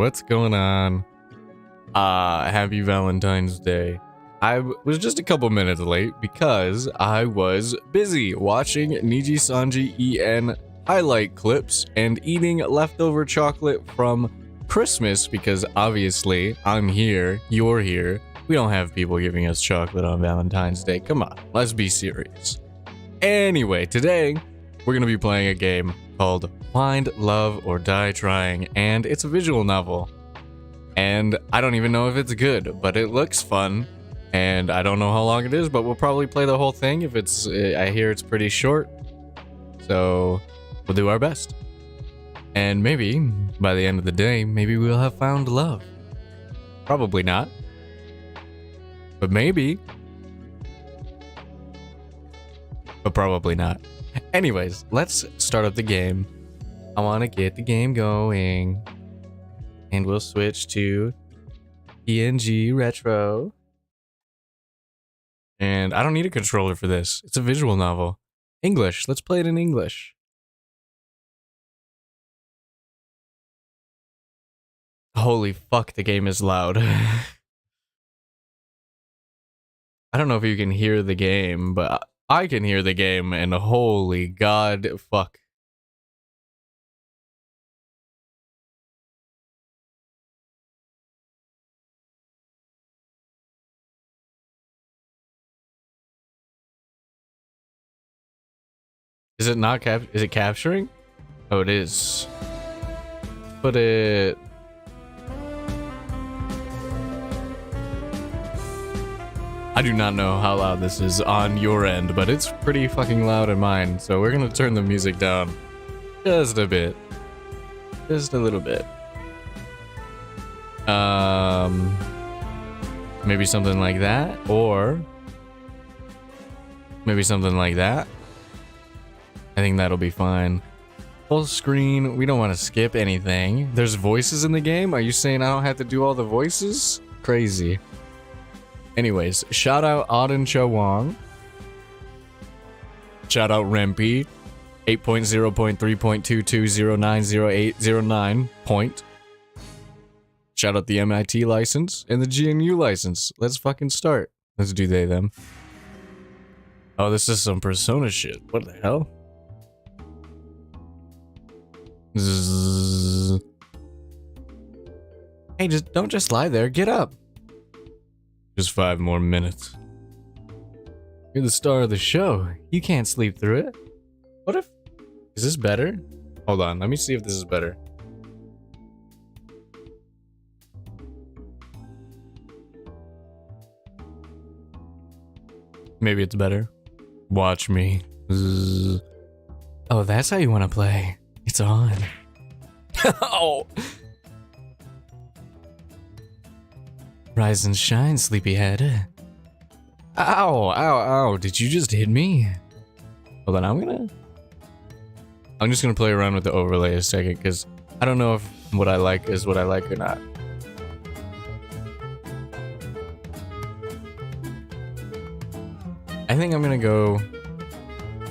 what's going on? Happy Valentine's Day. I was just a couple minutes late because I was busy watching Niji Sanji EN highlight clips and eating leftover chocolate from Christmas because obviously I'm here, you're here. We don't have people giving us chocolate on Valentine's Day. Come on, let's be serious. Anyway, today we're gonna be playing a game called Find Love or Die Trying, and it's a visual novel. And I don't even know if it's good, but it looks fun. And I don't know how long it is, but we'll probably play the whole thing if it's, I hear it's pretty short. So we'll do our best. And maybe by the end of the day, maybe we'll have found love. Probably not. But maybe. But probably not. Anyways, let's start up the game. I want to get the game going. And we'll switch to PNG Retro. And I don't need a controller for this. It's a visual novel. English. Let's play it in English. Holy fuck, the game is loud. I don't know if you can hear the game, but I can hear the game, and holy god fuck. Is it not is it capturing? Oh, it is. Put it... I do not know how loud this is on your end, but it's pretty fucking loud on mine. So we're gonna turn the music down just a bit. Just a little bit. Maybe something like that, or maybe something like that. I think that'll be fine. Full screen, we don't want to skip anything. There's voices in the game? Are you saying I don't have to do all the voices? Crazy. Anyways, shout out Auden Chawang. Shout out Rempi. 8.0.3.22090809 point. Shout out the MIT license and the GNU license. Let's fucking start. Let's do they them. Oh, this is some Persona shit. What the hell? Zzz. Hey, don't just lie there. Get up. Just 5 more minutes. You're the star of the show. You can't sleep through it. What if... Is this better? Hold on. Let me see if this is better. Maybe it's better. Watch me. Zzz. Oh, that's how you want to play. It's on. Oh. Rise and shine, sleepyhead. Ow, ow, ow. Did you just hit me? Hold on, I'm just gonna play around with the overlay a second, because I don't know if what I like is what I like or not. I think I'm gonna go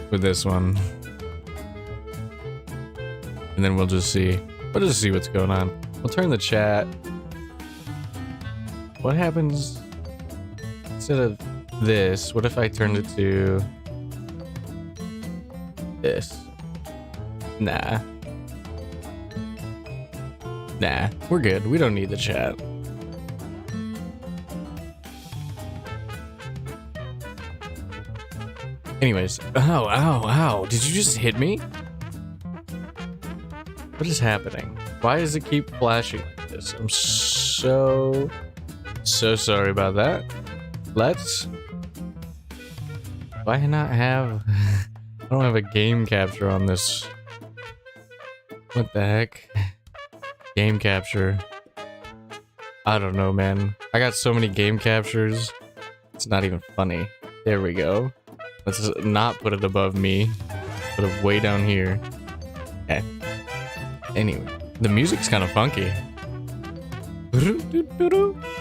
with this one. And then we'll just see. We'll just see what's going on. We'll turn the chat. What happens instead of this? What if I turned it to this? Nah. Nah, we're good. We don't need the chat. Anyways, ow, ow, ow. Did you just hit me? What is happening? Why does it keep flashing like this? I'm so sorry about that. Let's... Why not have... I don't have a game capture on this. What the heck? Game capture. I don't know, man. I got so many game captures. It's not even funny. There we go. Let's just not put it above me. Put it way down here. Okay. Anyway, the music's kind of funky.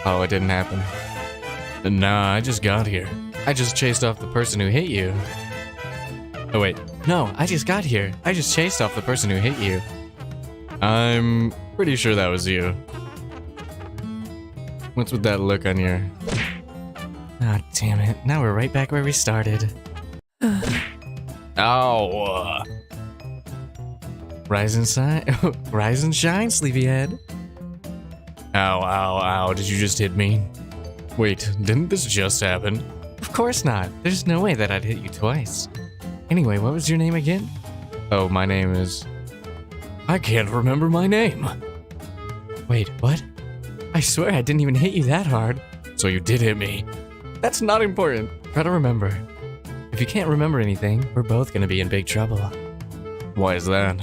Oh, it didn't happen. Nah, I just got here. I just chased off the person who hit you. Oh wait, no, I just got here. I just chased off the person who hit you. I'm Pretty sure that was you. What's with that look on your... Oh, damn it. Now we're right back where we started. Ow! Rise and shine, rise and shine, sleepyhead. Ow, ow, ow. Did you just hit me? Wait, didn't this just happen? Of course not. There's no way that I'd hit you twice. Anyway, what was your name again? Oh, my name is... I can't remember my name. Wait, what? I swear I didn't even hit you that hard. So you did hit me. That's not important. Try to remember. If you can't remember anything, we're both gonna be in big trouble. Why is that?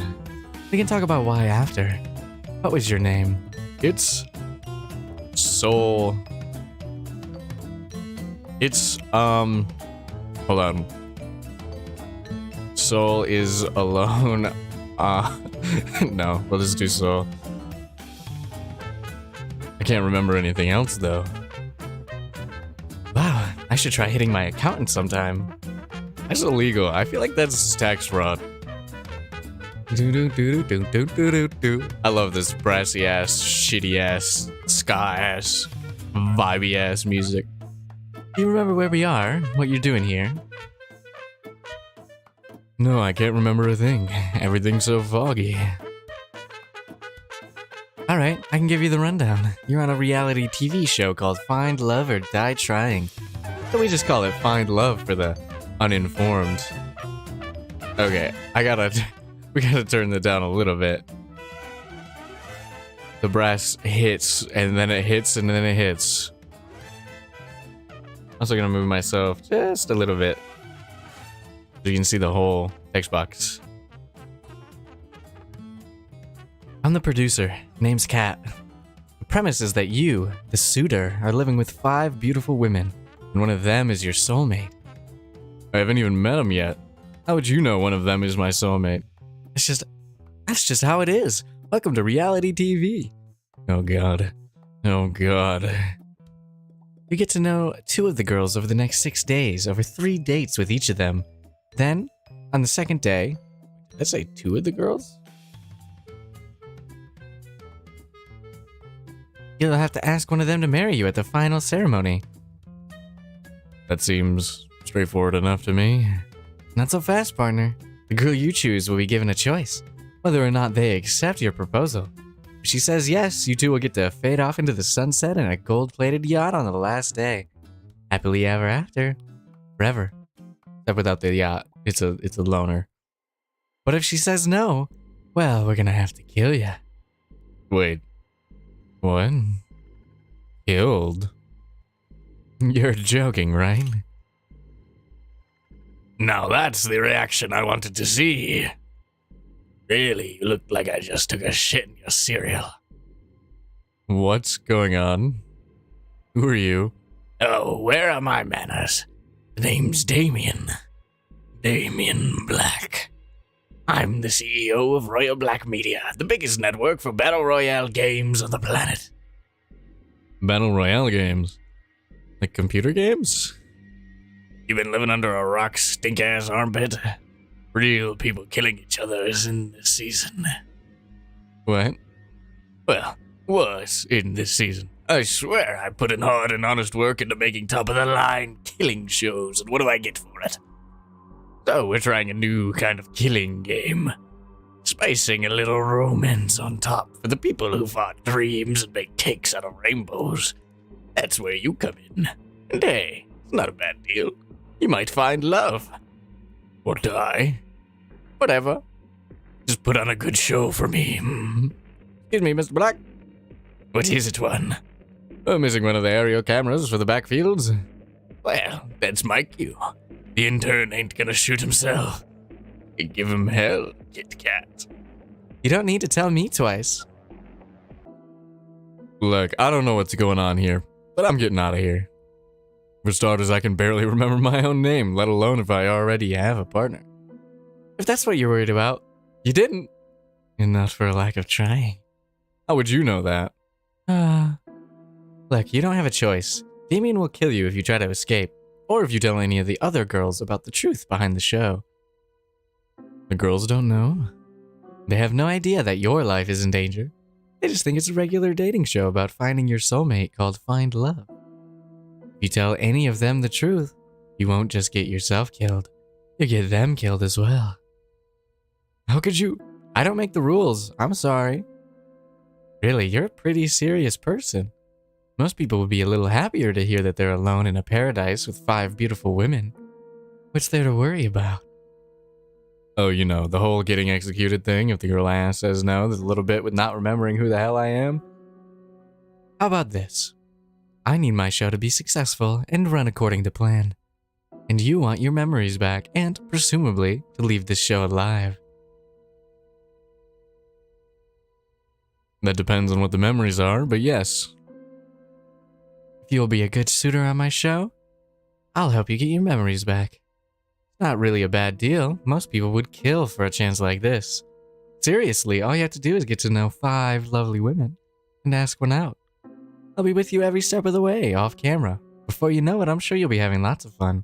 We can talk about why after. What was your name? It's... Soul... It's, hold on. Soul is alone. No, we'll just do Soul. I can't remember anything else, though. Wow, I should try hitting my accountant sometime. That's illegal. I feel like that's tax fraud. I love this brassy ass, shitty ass, ska ass, vibey ass music. Do you remember where we are? What you're doing here? No, I can't remember a thing. Everything's so foggy. Alright, I can give you the rundown. You're on a reality TV show called Find Love or Die Trying. So we just call it Find Love for the uninformed. Okay, we gotta turn that down a little bit. The brass hits, and then it hits, and then it hits. Also gonna move myself just a little bit so you can see the whole text box. I'm the producer. Name's Kat. The premise is that you, the suitor, are living with 5 beautiful women, and one of them is your soulmate. I haven't even met him yet. How would you know one of them is my soulmate? That's just how it is. Welcome to reality TV. Oh god. Oh god. You get to know 2 of the girls over the next 6 days, over 3 dates with each of them. Then, on the second day... Did I say 2 of the girls? You'll have to ask one of them to marry you at the final ceremony. That seems straightforward enough to me. Not so fast, partner. The girl you choose will be given a choice, whether or not they accept your proposal. If she says yes, you 2 will get to fade off into the sunset in a gold-plated yacht on the last day. Happily ever after. Forever. Except without the yacht. It's a loner. But if she says no, well, we're gonna have to kill you. Wait. What? Killed? You're joking, right? Now that's the reaction I wanted to see. Really, you looked like I just took a shit in your cereal. What's going on? Who are you? Oh, where are my manners? The name's Damien. Damien Black. I'm the CEO of Royal Black Media, the biggest network for Battle Royale games on the planet. Battle Royale games? Like computer games? You been living under a rock, stink-ass armpit? Real people killing each other is in this season. What? Well, was in this season. I swear I put in hard and honest work into making top-of-the-line killing shows, and what do I get for it? So we're trying a new kind of killing game. Spicing a little romance on top for the people who fought dreams and make cakes out of rainbows. That's where you come in. And hey, it's not a bad deal. You might find love. Or die. Whatever. Just put on a good show for me. Excuse me, Mr. Black. What is it, one? I'm missing one of the aerial cameras for the backfields. Well, that's my cue. The intern ain't gonna shoot himself. You give him hell, Kit Kat. You don't need to tell me twice. Look, I don't know what's going on here, but I'm getting out of here. For starters, I can barely remember my own name, let alone if I already have a partner. If that's what you're worried about, You didn't. and not for a lack of trying. How would you know that? Look, you don't have a choice. Damien will kill you if you try to escape, or if you tell any of the other girls about the truth behind the show. The girls don't know? They have no idea that your life is in danger. They just think it's a regular dating show about finding your soulmate called Find Love. If you tell any of them the truth, you won't just get yourself killed, you'll get them killed as well. How could you? I don't make the rules. I'm sorry. Really, you're a pretty serious person. Most people would be a little happier to hear that they're alone in a paradise with 5 beautiful women. What's there to worry about? Oh, you know, the whole getting executed thing. If the girl ass says no, there's a little bit with not remembering who the hell I am. How about this? I need my show to be successful and run according to plan. And you want your memories back and, presumably, to leave this show alive. That depends on what the memories are, but yes. If you'll be a good suitor on my show, I'll help you get your memories back. It's not really a bad deal. Most people would kill for a chance like this. Seriously, all you have to do is get to know 5 lovely women and ask one out. I'll be with you every step of the way, off camera. Before you know it, I'm sure you'll be having lots of fun.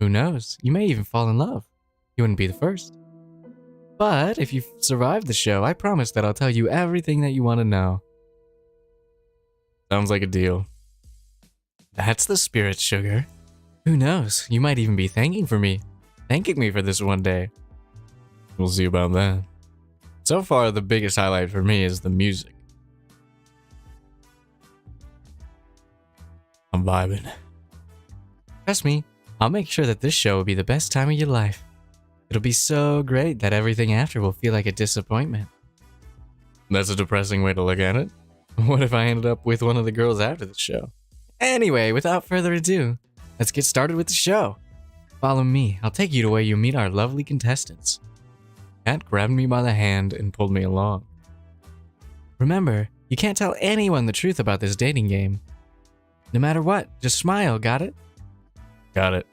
Who knows? You may even fall in love. You wouldn't be the first. But if you survive the show, I promise that I'll tell you everything that you want to know. Sounds like a deal. That's the spirit, sugar. Who knows? You might even be thanking me for this one day. We'll see about that. So far, the biggest highlight for me is the music. I'm vibing. Trust me, I'll make sure that this show will be the best time of your life. It'll be so great that everything after will feel like a disappointment. That's a depressing way to look at it. What if I ended up with one of the girls after the show? Anyway, without further ado, let's get started with the show. Follow me, I'll take you to where you meet our lovely contestants. Kat grabbed me by the hand and pulled me along. Remember, you can't tell anyone the truth about this dating game. No matter what, just smile, got it? Got it.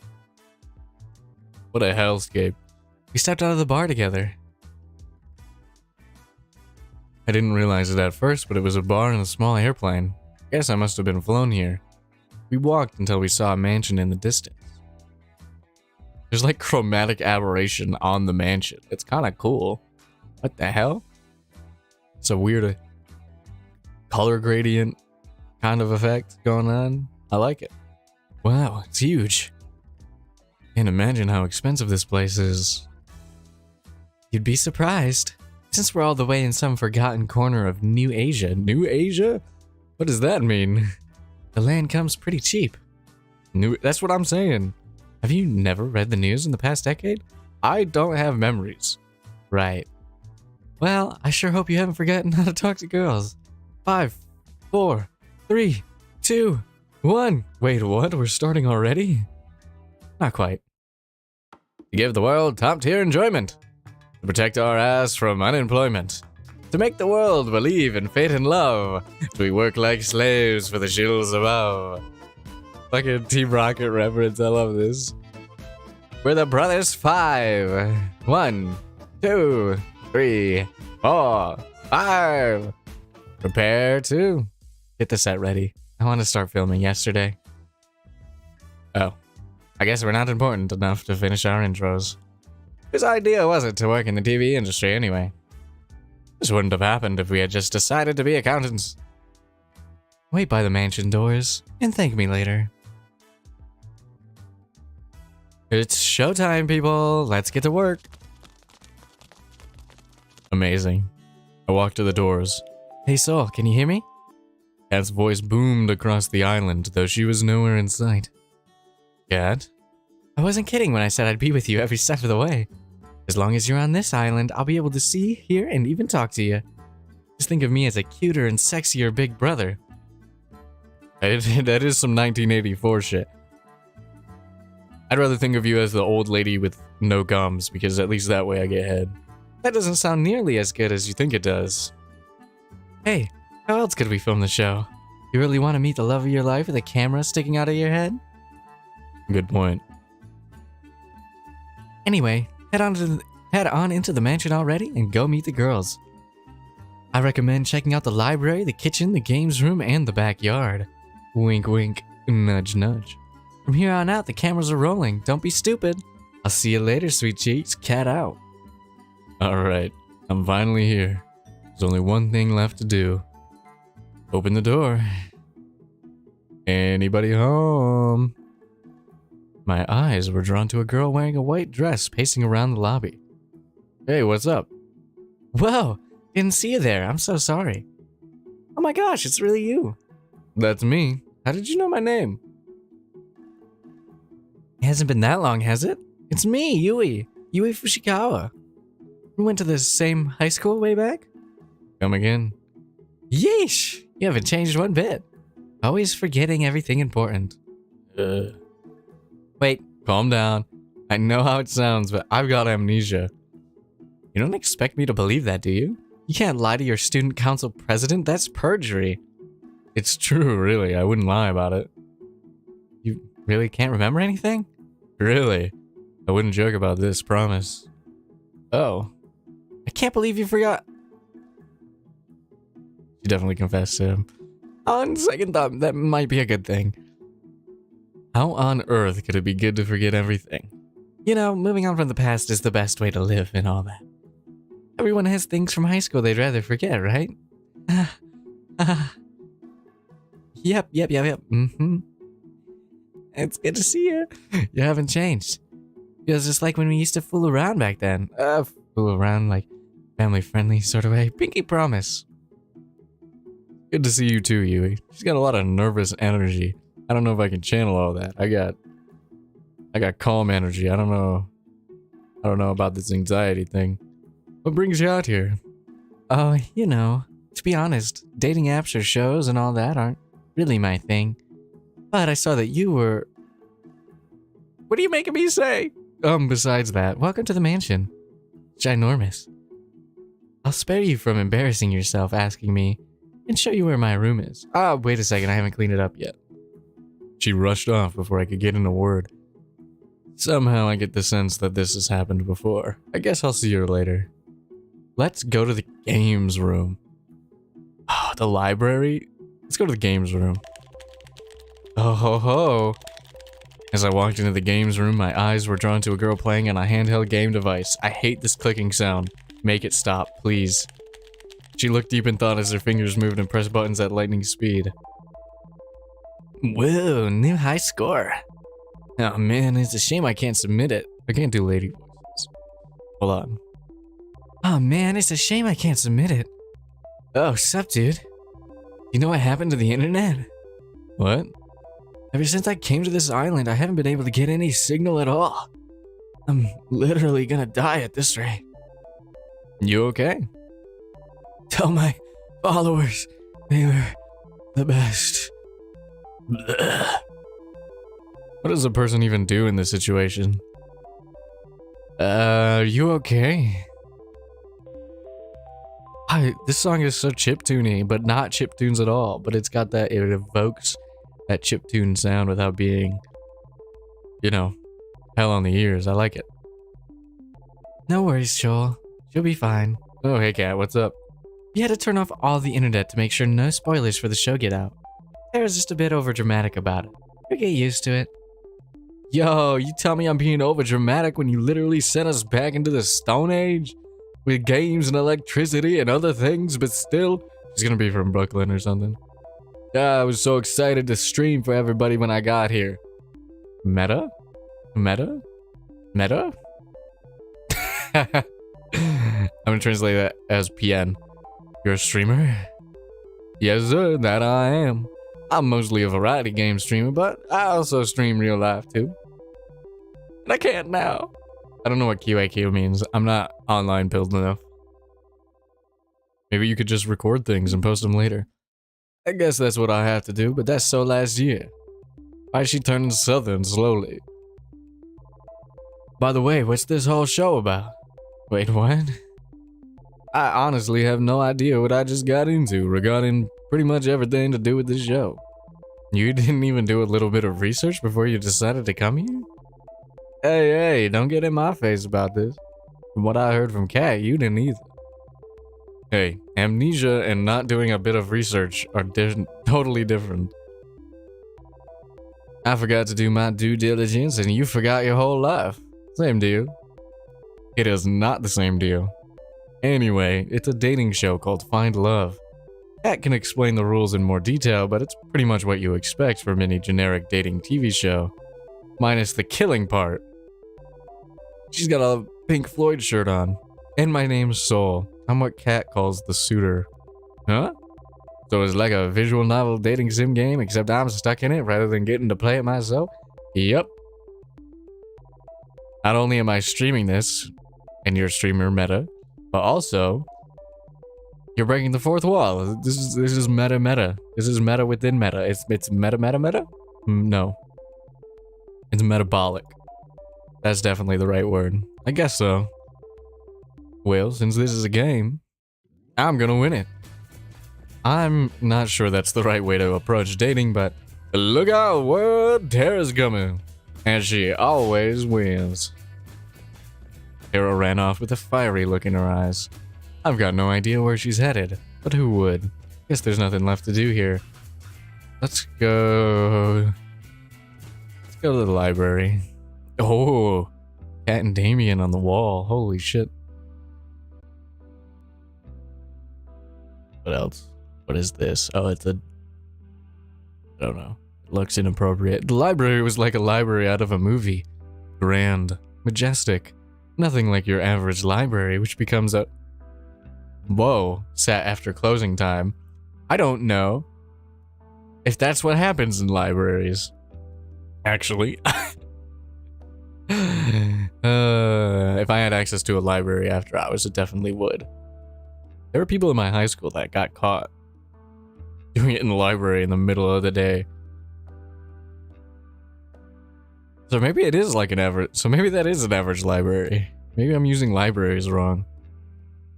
What a hellscape. We stepped out of the bar together. I didn't realize it at first, but it was a bar and a small airplane. Guess I must have been flown here. We walked until we saw a mansion in the distance. There's like chromatic aberration on the mansion. It's kind of cool. What the hell? It's a weird color gradient kind of effect going on. I like it. Wow, it's huge. Can't imagine how expensive this place is. You'd be surprised. Since we're all the way in some forgotten corner of New Asia. New Asia? What does that mean? The land comes pretty cheap. That's what I'm saying. Have you never read the news in the past decade? I don't have memories. Right. Well, I sure hope you haven't forgotten how to talk to girls. 5, 4, 3, 2, 1. Wait, what? We're starting already? Not quite. To give the world top-tier enjoyment. To protect our ass from unemployment. To make the world believe in fate and love. We work like slaves for the shills above. Fucking Team Rocket reference, I love this. We're the Brothers 5. 1, 2, 3, 4, 5. Prepare to get the set ready. I want to start filming yesterday. Oh. I guess we're not important enough to finish our intros. Whose idea was it to work in the TV industry anyway? This wouldn't have happened if we had just decided to be accountants. Wait by the mansion doors and thank me later. It's showtime, people. Let's get to work. Amazing. I walked to the doors. Hey, Soul, can you hear me? Kat's voice boomed across the island, though she was nowhere in sight. Kat? I wasn't kidding when I said I'd be with you every step of the way. As long as you're on this island, I'll be able to see, hear, and even talk to you. Just think of me as a cuter and sexier big brother. That is some 1984 shit. I'd rather think of you as the old lady with no gums, because at least that way I get head. That doesn't sound nearly as good as you think it does. Hey, how else could we film the show? You really want to meet the love of your life with a camera sticking out of your head? Good point. Anyway, head on into the mansion already and go meet the girls. I recommend checking out the library, the kitchen, the games room, and the backyard. Wink wink, nudge nudge. From here on out, the cameras are rolling. Don't be stupid. I'll see you later, sweet cheeks. Cat out. Alright, I'm finally here. There's only one thing left to do. Open the door. Anybody home? My eyes were drawn to a girl wearing a white dress pacing around the lobby. Hey, what's up? Whoa, didn't see you there. I'm so sorry. Oh my gosh, it's really you. That's me. How did you know my name? It hasn't been that long, has it? It's me, Yui. Yui Fushikawa. We went to the same high school way back? Come again. Yeesh! You haven't changed one bit. Always forgetting everything important. Wait, Calm down. I know how it sounds, but I've got amnesia. you don't expect me to believe that, do you? You can't lie to your student council president. That's perjury. It's true, really. I wouldn't lie about it. You really can't remember anything? Really. I wouldn't joke about this, promise. Oh. I can't believe you forgot. She definitely confessed to him. On second thought, that might be a good thing. How on earth could it be good to forget everything? You know, moving on from the past is the best way to live and all that. Everyone has things from high school they'd rather forget, right? Yep. Mm-hmm. It's good to see you. You haven't changed. Feels just like when we used to fool around back then. Fool around like family-friendly sort of way. Pinky promise. Good to see you too, Yui. She's got a lot of nervous energy. I don't know if I can channel all that. I got calm energy. I don't know about this anxiety thing. What brings you out here? Oh, you know, to be honest, dating apps or shows and all that aren't really my thing. But I saw that you were... What are you making me say? Besides that, welcome to the mansion. Ginormous. I'll spare you from embarrassing yourself asking me and show you where my room is. Wait a second, I haven't cleaned it up yet. She rushed off before I could get in a word. Somehow I get the sense that this has happened before. I guess I'll see her later. Let's go to the games room. Oh, the library? Let's go to the games room. Oh ho ho. As I walked into the games room, my eyes were drawn to a girl playing on a handheld game device. I hate this clicking sound. Make it stop, please. She looked deep in thought as her fingers moved and pressed buttons at lightning speed. Whoa, new high score. Oh man, it's a shame I can't submit it. I can't do lady voices. Hold on. Oh man, it's a shame I can't submit it. Oh, sup, dude? You know what happened to the internet? What? Ever since I came to this island, I haven't been able to get any signal at all. I'm literally gonna die at this rate. You okay? Tell my followers they were the best. What does a person even do in this situation? Are you okay? This song is so chiptune-y, but not chiptunes at all. But it's got that, it evokes that chiptune sound without being, you know, hell on the ears. I like it. No worries, Joel. You'll be fine. Oh, hey Kat, what's up? You had to turn off all the internet to make sure no spoilers for the show get out. There was just a bit over dramatic about it. You'll get used to it. Yo, you tell me I'm being over dramatic when you literally sent us back into the Stone Age? With games and electricity and other things, but still, she's gonna be from Brooklyn or something. I was so excited to stream for everybody when I got here. Meta? Meta? Meta? I'm gonna translate that as PN. You're a streamer? Yes, sir, that I am. I'm mostly a variety game streamer, but I also stream real life too. And I can't now. I don't know what QAQ means. I'm not online pilled enough. Maybe you could just record things and post them later. I guess that's what I have to do, but that's so last year. Why is she turning southern slowly? By the way, what's this whole show about? Wait, what? I honestly have no idea what I just got into regarding pretty much everything to do with this show. You didn't even do a little bit of research before you decided to come here? Hey, don't get in my face about this. From what I heard from Kat, you didn't either. Hey, amnesia and not doing a bit of research are totally different. I forgot to do my due diligence and you forgot your whole life. Same deal. It is not the same deal. Anyway, it's a dating show called Find Love. Kat can explain the rules in more detail, but it's pretty much what you expect from any generic dating TV show. Minus the killing part. She's got a Pink Floyd shirt on. And my name's Soul. I'm what Kat calls the suitor. Huh? So it's like a visual novel dating sim game, except I'm stuck in it rather than getting to play it myself? Yep. Not only am I streaming this, and you're streamer meta, but also, you're breaking the fourth wall. This is meta. This is meta within meta. It's meta? No. It's metabolic. That's definitely the right word. I guess so. Well, since this is a game, I'm gonna win it. I'm not sure that's the right way to approach dating, but look out, what? Tara's coming. And she always wins. Tara ran off with a fiery look in her eyes. I've got no idea where she's headed, but who would? Guess there's nothing left to do here. Let's go to the library. Oh, Kat and Damien on the wall. Holy shit. What else? What is this? Oh, it's a... I don't know. It looks inappropriate. The library was like a library out of a movie. Grand. Majestic. Nothing like your average library, which becomes a... Whoa. Sat after closing time. I don't know if that's what happens in libraries. Actually. If I had access to a library after hours, it definitely would. There were people in my high school that got caught doing it in the library in the middle of the day. So maybe it is like an average. So maybe that is an average library. Maybe I'm using libraries wrong.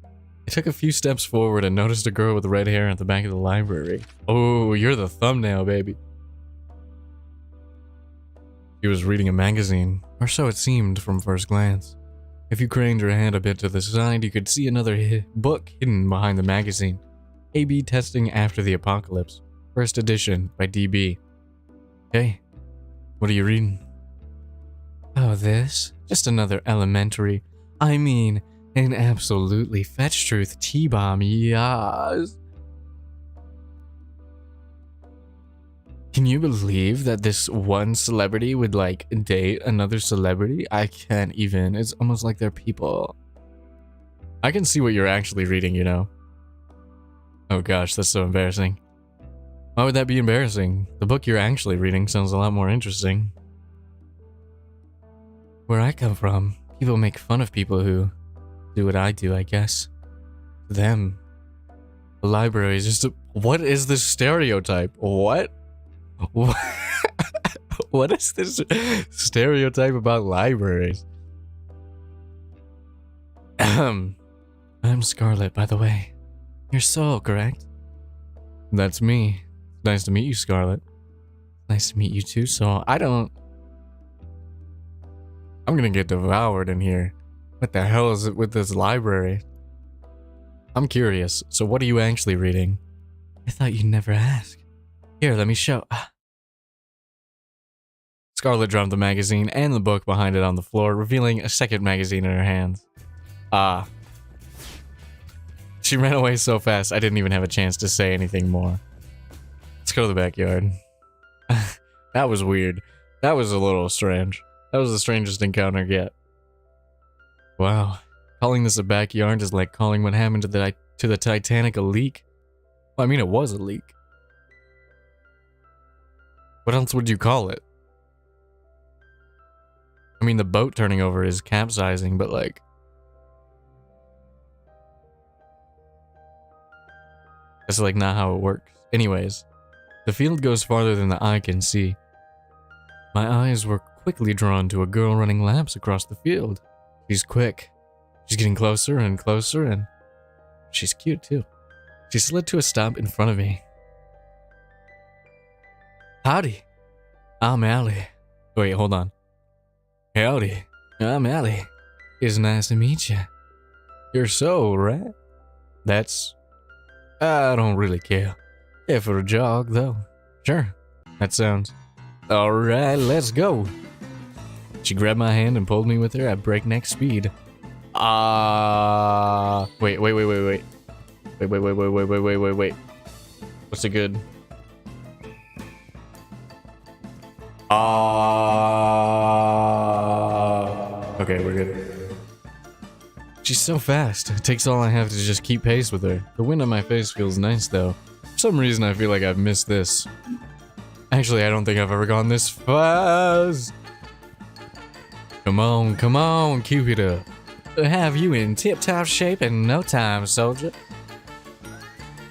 I took a few steps forward and noticed a girl with red hair at the back of the library. Oh, you're the thumbnail, baby. She was reading a magazine, or so it seemed from first glance. If you craned your head a bit to the side, you could see another book hidden behind the magazine. A/B Testing After the Apocalypse. First edition by DB. Hey, what are you reading? Oh, this? Just another elementary. I mean, an absolutely fetch truth T-bomb, yes. Can you believe that this one celebrity would, like, date another celebrity? I can't even. It's almost like they're people. I can see what you're actually reading, you know. Oh gosh, that's so embarrassing. Why would that be embarrassing? The book you're actually reading sounds a lot more interesting. Where I come from, people make fun of people who do what I do, I guess. Them. The library is just a... What is this stereotype? What? What is this stereotype about libraries? I'm Scarlet, by the way. You're Soul, correct? That's me. Nice to meet you, Scarlet. Nice to meet you too, Soul. I'm gonna get devoured in here. What the hell is it with this library? I'm curious, so what are you actually reading? I thought you'd never ask. Here, let me show. Scarlet dropped the magazine and the book behind it on the floor, revealing a second magazine in her hands. Ah. She ran away so fast, I didn't even have a chance to say anything more. Let's go to the backyard. That was weird. That was a little strange. That was the strangest encounter yet. Wow. Calling this a backyard is like calling what happened to the Titanic a leak. Well, I mean, it was a leak. What else would you call it? I mean, the boat turning over is capsizing, but like... That's like not how it works. Anyways, the field goes farther than the eye can see. My eyes were quickly drawn to a girl running laps across the field. She's quick. She's getting closer and closer, and she's cute too. She slid to a stop in front of me. Howdy, I'm Allie. Wait, hold on. Howdy, I'm Allie. It's nice to meet you. You're Soul, right? That's... I don't really care. Yeah, for a jog, though. Sure, that sounds... Alright, let's go. She grabbed my hand and pulled me with her at breakneck speed. Wait. What's it good? Okay, we're good. She's so fast. It takes all I have to just keep pace with her. The wind on my face feels nice, though. For some reason, I feel like I've missed this. Actually, I don't think I've ever gone this fast. Come on, Cupid. Have you in tip-top shape in no time, soldier.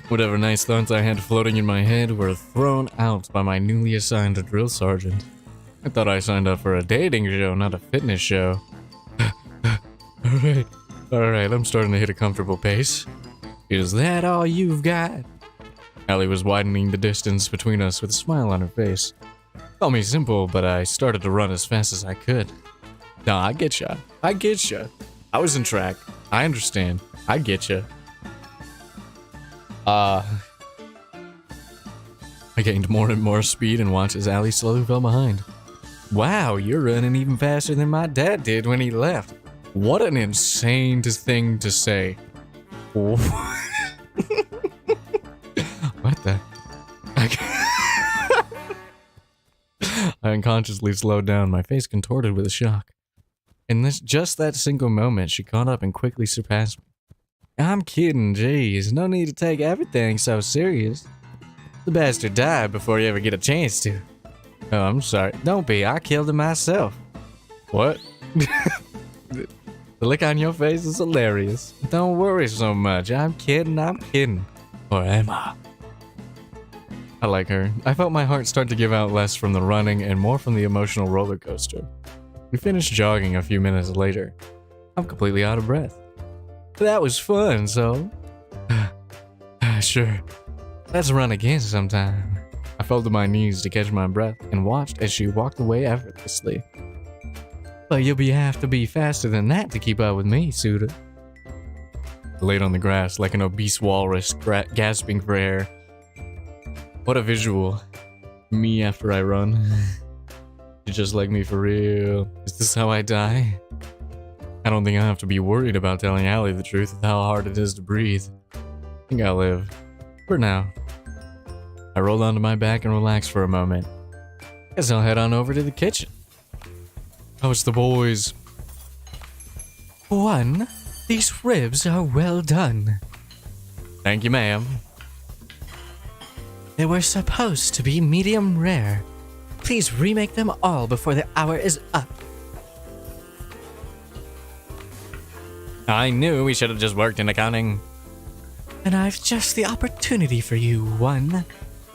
Whatever nice thoughts I had floating in my head were thrown out by my newly assigned drill sergeant. I thought I signed up for a dating show, not a fitness show. Alright, I'm starting to hit a comfortable pace. Is that all you've got? Allie was widening the distance between us with a smile on her face. Call me simple, but I started to run as fast as I could. Nah, I get ya. I was in track. I understand. I get ya. I gained more and more speed and watched as Allie slowly fell behind. Wow, you're running even faster than my dad did when he left. What an insane thing to say. What the? I unconsciously slowed down, my face contorted with a shock. In just that single moment, she caught up and quickly surpassed me. I'm kidding, jeez. No need to take everything so serious. The bastard died before you ever get a chance to. Oh, I'm sorry. Don't be. I killed him myself. What? The look on your face is hilarious. Don't worry so much. I'm kidding. Or am I? I like her. I felt my heart start to give out less from the running and more from the emotional roller coaster. We finished jogging a few minutes later. I'm completely out of breath. That was fun, so... Sure. Let's run again sometime. I fell to my knees to catch my breath and watched as she walked away effortlessly. But you'll have to be faster than that to keep up with me, Suda. I laid on the grass like an obese walrus, gasping for air. What a visual. Me after I run. You're just like me for real. Is this how I die? I don't think I have to be worried about telling Allie the truth of how hard it is to breathe. I think I'll live. For now. I rolled onto my back and relaxed for a moment. Guess I'll head on over to the kitchen. How's the boys? 1. These ribs are well done. Thank you, ma'am. They were supposed to be medium rare. Please remake them all before the hour is up. I knew we should have just worked in accounting. And I've just the opportunity for you, 1.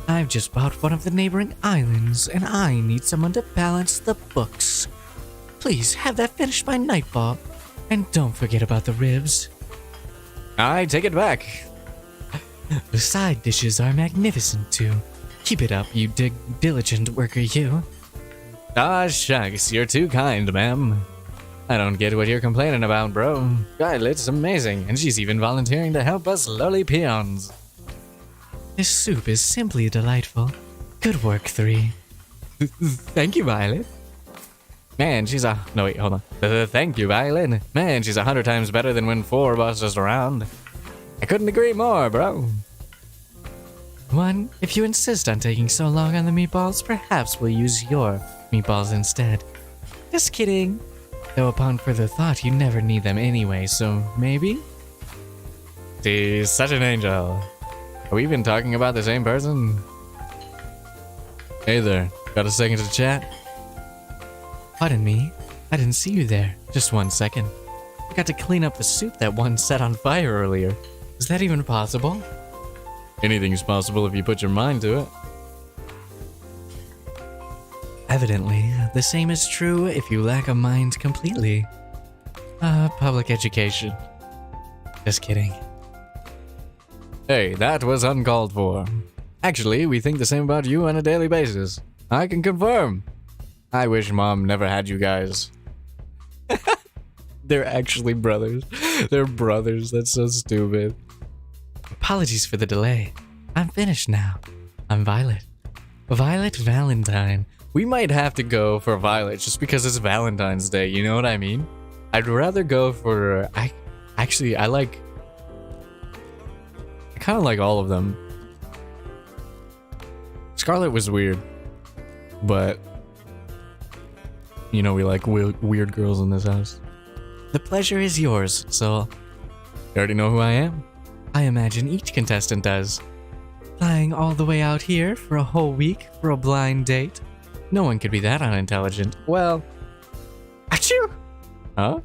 I've just bought one of the neighboring islands, and I need someone to balance the books. Please have that finished by nightfall, and don't forget about the ribs. I take it back. The side dishes are magnificent too. Keep it up, you diligent worker, you. Ah, shucks, you're too kind, ma'am. I don't get what you're complaining about, bro. Violet's amazing, and she's even volunteering to help us lowly peons. This soup is simply delightful. Good work, 3. Thank you, Violet. Man, she's a... No, wait, hold on. Thank you, Violet. Man, she's 100 times better than when 4 of us was around. I couldn't agree more, bro. 1, if you insist on taking so long on the meatballs, perhaps we'll use your meatballs instead. Just kidding. Though upon further thought, you never need them anyway, so maybe? She's such an angel. Are we even talking about the same person? Hey there, got a second to chat? Pardon me, I didn't see you there. Just 1 second. I got to clean up the soup that one set on fire earlier. Is that even possible? Anything's possible if you put your mind to it. Evidently, the same is true if you lack a mind completely. Public education. Just kidding. Hey, that was uncalled for. Actually, we think the same about you on a daily basis. I can confirm. I wish Mom never had you guys. They're actually brothers. They're brothers. That's so stupid. Apologies for the delay. I'm finished now. I'm Violet. Violet Valentine. We might have to go for Violet just because it's Valentine's Day, you know what I mean? I'd rather go for I kind of like all of them. Scarlet was weird, but you know we like weird girls in this house. The pleasure is yours, Soul. You already know who I am. I imagine each contestant does. Flying all the way out here for a whole week for a blind date? No one could be that unintelligent. Well, Achoo! huh?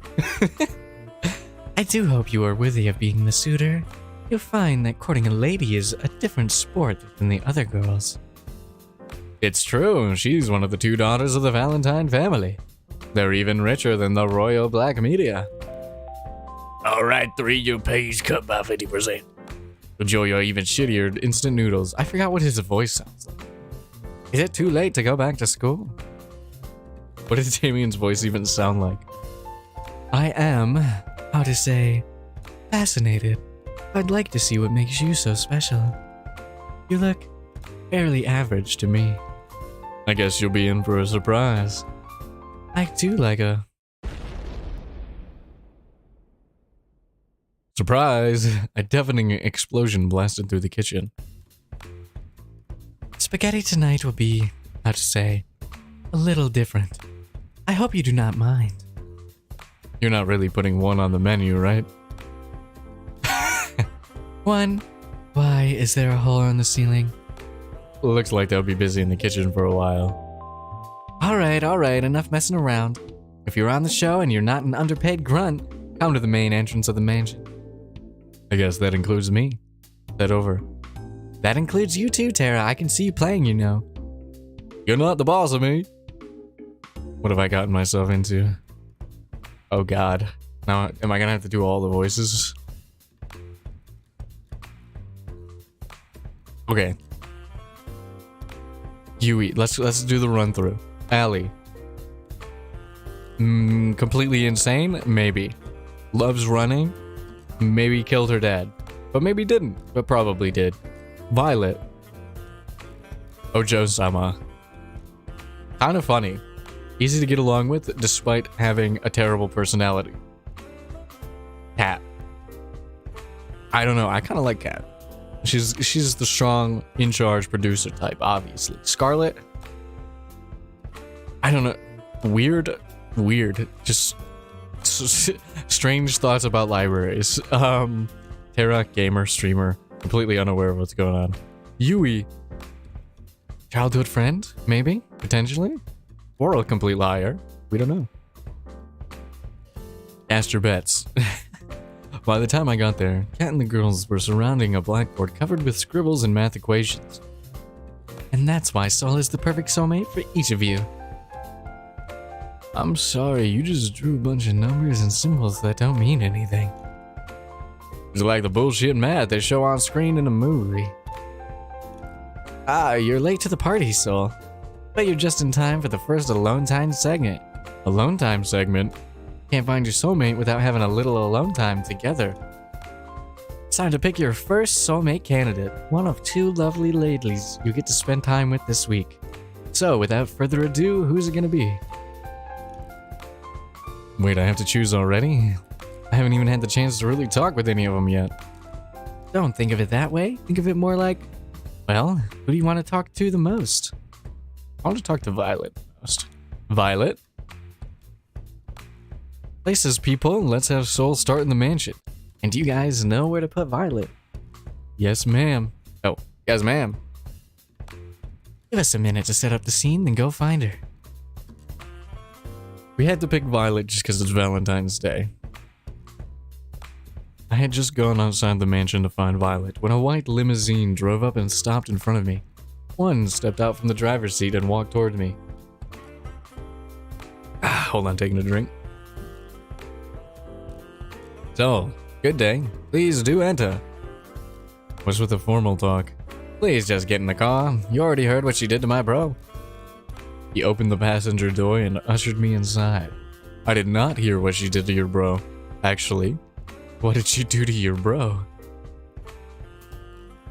I do hope you are worthy of being the suitor. You'll find that courting a lady is a different sport than the other girls. It's true. She's one of the 2 daughters of the Valentine family. They're even richer than the royal black media. All right, 3, your pay's cut by 50%. Jojo even shittier instant noodles. I forgot what his voice sounds like. Is it too late to go back to school? What does Damien's voice even sound like? I am, how to say, fascinated. I'd like to see what makes you so special. You look fairly average to me. I guess you'll be in for a surprise. I do like a... Surprise! A deafening explosion blasted through the kitchen. Spaghetti tonight will be, how to say, a little different. I hope you do not mind. You're not really putting 1 on the menu, right? 1. Why, is there a hole in the ceiling? Looks like they'll be busy in the kitchen for a while. Alright, enough messing around. If you're on the show and you're not an underpaid grunt, come to the main entrance of the mansion. I guess that includes me. Head over. That includes you too, Tara. I can see you playing, you know. You're not the boss of me. What have I gotten myself into? Oh god. Now, am I gonna have to do all the voices? Okay. Yui, let's do the run through. Allie. Completely insane? Maybe. Loves running? Maybe killed her dad. But maybe didn't. But probably did. Violet. Ojo-sama. Kind of funny. Easy to get along with despite having a terrible personality. Cat. I don't know. I kind of like Cat. She's the strong, in-charge producer type, obviously. Scarlet. I don't know. Weird. Just strange thoughts about libraries. Tara, gamer, streamer, completely unaware of what's going on. Yui. Childhood friend, maybe, potentially. Or a complete liar. We don't know. Cast your bets. By the time I got there, Kat and the girls were surrounding a blackboard covered with scribbles and math equations. And that's why Soul is the perfect soulmate for each of you. I'm sorry, you just drew a bunch of numbers and symbols that don't mean anything. It's like the bullshit math they show on screen in a movie. Ah, you're late to the party, Soul. But you're just in time for the first alone time segment. Alone time segment? Can't find your soulmate without having a little alone time together. It's time to pick your first soulmate candidate, one of 2 lovely ladies you get to spend time with this week. So, without further ado, who's it gonna be? Wait, I have to choose already? I haven't even had the chance to really talk with any of them yet. Don't think of it that way. Think of it more like, well, who do you want to talk to the most? I want to talk to Violet the most. Violet? Places, people. Let's have Soul start in the mansion. And you guys know where to put Violet. Yes, ma'am. Oh, yes, ma'am. Give us a minute to set up the scene, then go find her. We had to pick Violet just because it's Valentine's Day. I had just gone outside the mansion to find Violet when a white limousine drove up and stopped in front of me. One stepped out from the driver's seat and walked toward me. Hold on, taking a drink. So, good day. Please do enter. What's with the formal talk? Please just get in the car. You already heard what she did to my bro. He opened the passenger door and ushered me inside. I did not hear what she did to your bro. Actually, what did she do to your bro?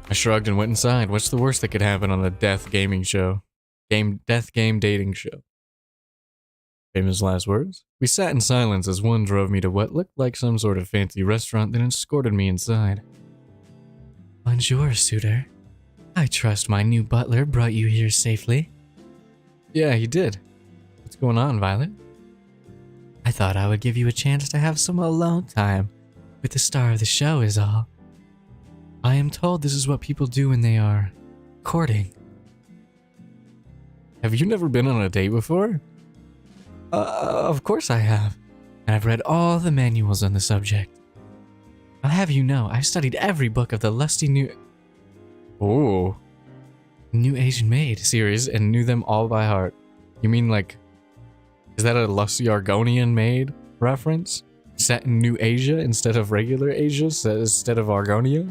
I shrugged and went inside. What's the worst that could happen on a death gaming show? Death game dating show. Famous last words. We sat in silence as one drove me to what looked like some sort of fancy restaurant, then escorted me inside. Bonjour, suitor. I trust my new butler brought you here safely. Yeah, he did. What's going on, Violet? I thought I would give you a chance to have some alone time with the star of the show is all. I am told this is what people do when they are courting. Have you never been on a date before? Of course I have, and I've read all the manuals on the subject. I'll have you know, I've studied every book of the lusty New Asian Maid series and knew them all by heart. You mean like, is that a lusty Argonian maid reference? Set in New Asia instead of regular Asia, instead of Argonia?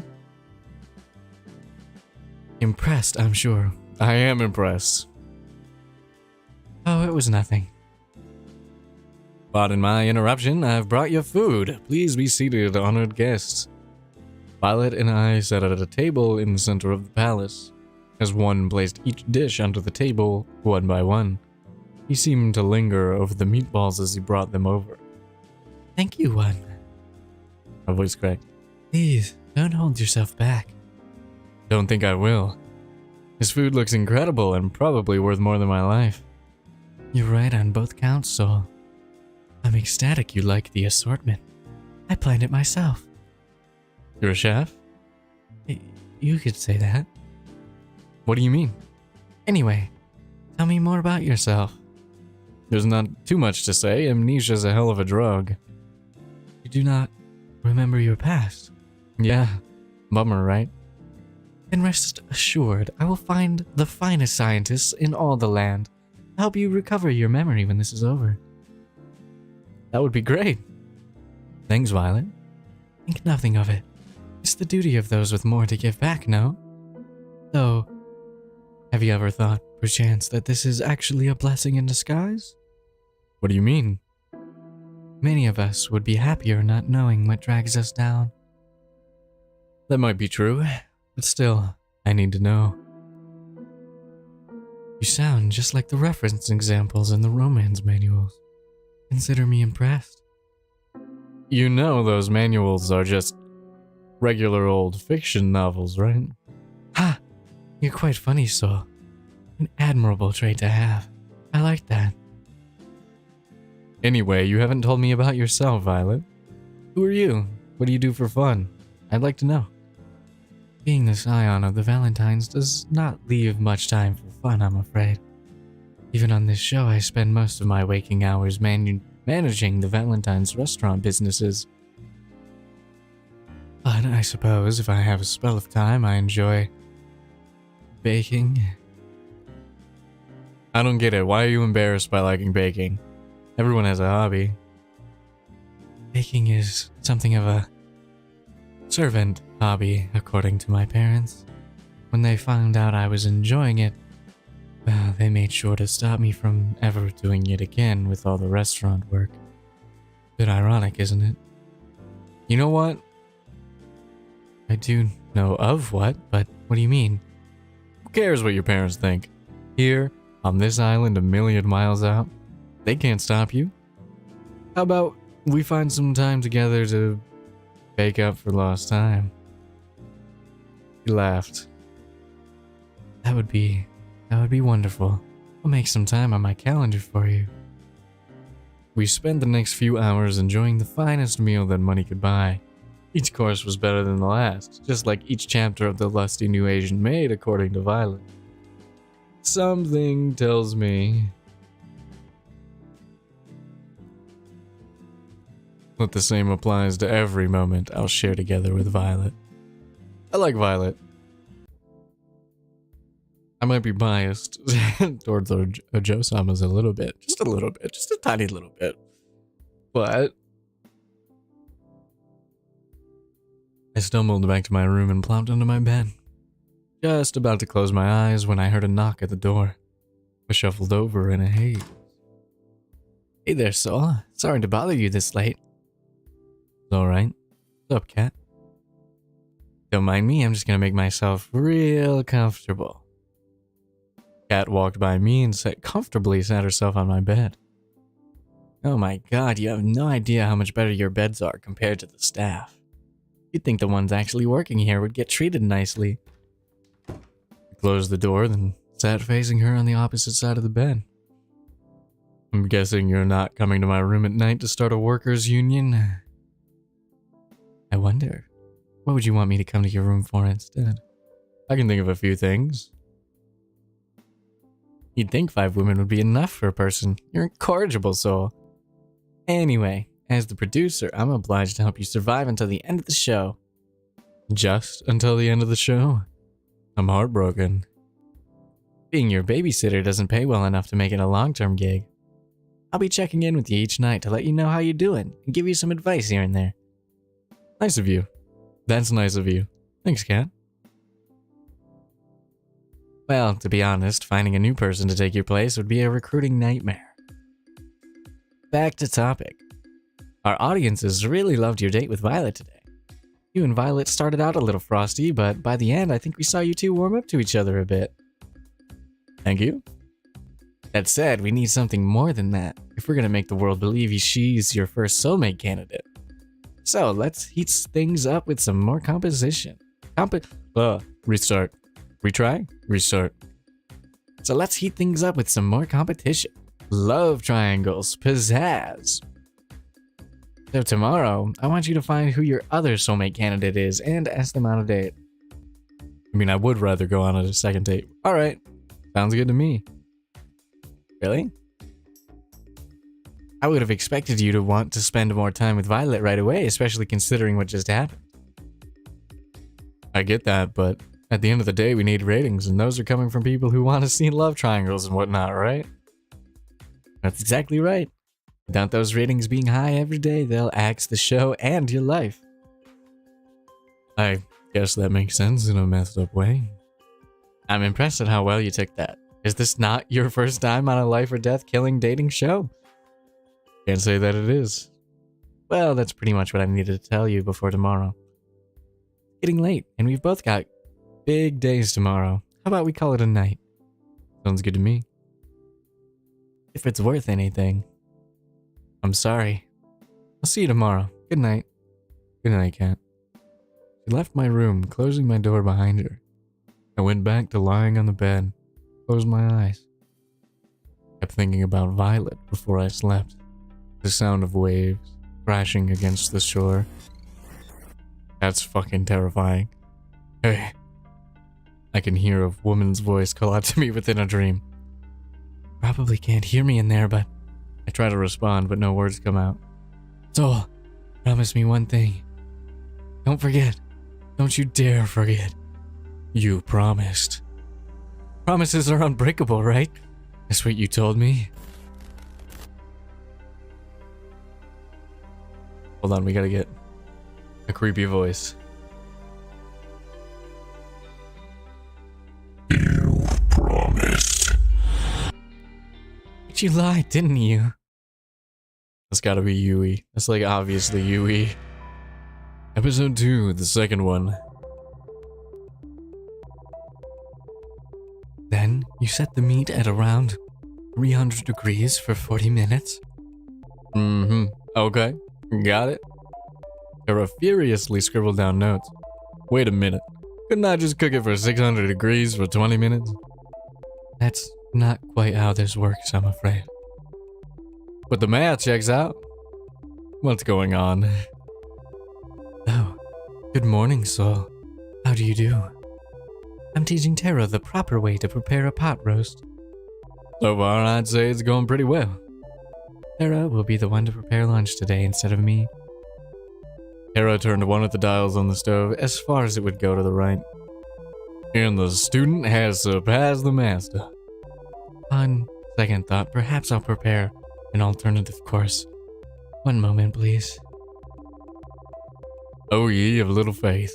Impressed, I'm sure. I am impressed. Oh, it was nothing. Pardon my interruption, I've brought you food. Please be seated, honored guests. Violet and I sat at a table in the center of the palace. As one placed each dish onto the table, one by one. He seemed to linger over the meatballs as he brought them over. Thank you, one. My voice cracked. Please, don't hold yourself back. Don't think I will. This food looks incredible and probably worth more than my life. You're right on both counts, Soul. I'm ecstatic you like the assortment. I planned it myself. You're a chef? You could say that. What do you mean? Anyway, tell me more about yourself. There's not too much to say. Amnesia's a hell of a drug. You do not remember your past? Yeah. Bummer, right? Then rest assured, I will find the finest scientists in all the land to help you recover your memory when this is over. That would be great. Thanks, Violet. Think nothing of it. It's the duty of those with more to give back, no? Though, have you ever thought, perchance, that this is actually a blessing in disguise? What do you mean? Many of us would be happier not knowing what drags us down. That might be true, but still, I need to know. You sound just like the reference examples in the romance manuals. Consider me impressed. You know those manuals are just regular old fiction novels, right? Ha! You're quite funny, Soul. An admirable trait to have. I like that. Anyway, you haven't told me about yourself, Violet. Who are you? What do you do for fun? I'd like to know. Being the scion of the Valentines does not leave much time for fun, I'm afraid. Even on this show, I spend most of my waking hours managing the Valentine's restaurant businesses. But I suppose if I have a spell of time, I enjoy baking. I don't get it. Why are you embarrassed by liking baking? Everyone has a hobby. Baking is something of a servant hobby, according to my parents. When they found out I was enjoying it, well, they made sure to stop me from ever doing it again with all the restaurant work. Bit ironic, isn't it? You know what? I do know of what, but what do you mean? Who cares what your parents think? Here, on this island a million miles out, they can't stop you. How about we find some time together to make up for lost time? He laughed. That would be wonderful. I'll make some time on my calendar for you. We spent the next few hours enjoying the finest meal that money could buy. Each course was better than the last, just like each chapter of the lusty New Asian Maid, according to Violet. Something tells me that the same applies to every moment I'll share together with Violet. I like Violet. I might be biased towards Ojo-samas a little bit. Just a tiny little bit. But I stumbled back to my room and plopped into my bed. Just about to close my eyes when I heard a knock at the door. I shuffled over in a haze. Hey there, Soul. Sorry to bother you this late. It's alright. What's up, Cat? Don't mind me, I'm just gonna make myself real comfortable. Cat walked by me and comfortably sat herself on my bed. Oh my god, you have no idea how much better your beds are compared to the staff. You'd think the ones actually working here would get treated nicely. I closed the door, then sat facing her on the opposite side of the bed. I'm guessing you're not coming to my room at night to start a workers' union? I wonder, what would you want me to come to your room for instead? I can think of a few things. You'd think 5 women would be enough for a person. You're an incorrigible soul. Anyway, as the producer, I'm obliged to help you survive until the end of the show. Just until the end of the show? I'm heartbroken. Being your babysitter doesn't pay well enough to make it a long-term gig. I'll be checking in with you each night to let you know how you're doing and give you some advice here and there. Nice of you. That's nice of you. Thanks, Kat. Well, to be honest, finding a new person to take your place would be a recruiting nightmare. Back to topic. Our audiences really loved your date with Violet today. You and Violet started out a little frosty, but by the end, I think we saw you two warm up to each other a bit. Thank you. That said, we need something more than that if we're gonna make the world believe she's your first soulmate candidate. So let's heat things up with some more composition. Restart. Retry? Restart. So let's heat things up with some more competition. Love triangles, pizzazz. So tomorrow, I want you to find who your other soulmate candidate is and ask them out a date. I mean, I would rather go on a second date. Alright, sounds good to me. Really? I would have expected you to want to spend more time with Violet right away, especially considering what just happened. I get that, but at the end of the day, we need ratings, and those are coming from people who want to see love triangles and whatnot, right? That's exactly right. Without those ratings being high every day, they'll axe the show and your life. I guess that makes sense in a messed up way. I'm impressed at how well you took that. Is this not your first time on a life or death killing dating show? Can't say that it is. Well, that's pretty much what I needed to tell you before tomorrow. It's getting late, and we've both got big days tomorrow. How about we call it a night? Sounds good to me. If it's worth anything. I'm sorry. I'll see you tomorrow. Good night. Good night, Kat. She left my room, closing my door behind her. I went back to lying on the bed, closed my eyes. Kept thinking about Violet before I slept. The sound of waves crashing against the shore. That's fucking terrifying. Hey. I can hear a woman's voice call out to me within a dream. Probably can't hear me in there, but I try to respond, but no words come out. Soul, promise me one thing. Don't forget. Don't you dare forget. You promised. Promises are unbreakable, right? That's what you told me. Hold on, we gotta get a creepy voice. You promised. But you lied, didn't you? That's gotta be Yui. That's like obviously Yui. Episode 2, the second one. Then you set the meat at around 300 degrees for 40 minutes? Okay. Got it. Kara furiously scribbled down notes. Wait a minute. Couldn't I just cook it for 600 degrees for 20 minutes? That's not quite how this works, I'm afraid. But the math checks out. What's going on? Oh, good morning, Soul. How do you do? I'm teaching Tara the proper way to prepare a pot roast. So far, I'd say it's going pretty well. Tara will be the one to prepare lunch today instead of me. Tara turned one of the dials on the stove as far as it would go to the right. And the student has surpassed the master. On second thought, perhaps I'll prepare an alternative course. One moment, please. Oh, ye of little faith.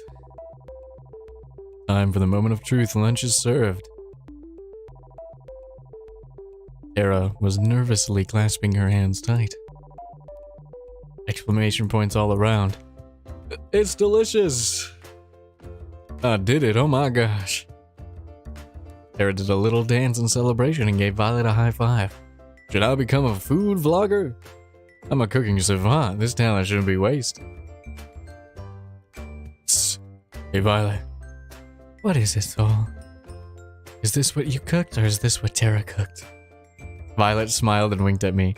Time for the moment of truth. Lunch is served. Tara was nervously clasping her hands tight. Exclamation points all around. It's delicious! I did it, oh my gosh. Tara did a little dance in celebration and gave Violet a high five. Should I become a food vlogger? I'm a cooking savant. This talent shouldn't be wasted. Tss. Hey, Violet. What is it, Soul? Is this what you cooked, or is this what Tara cooked? Violet smiled and winked at me.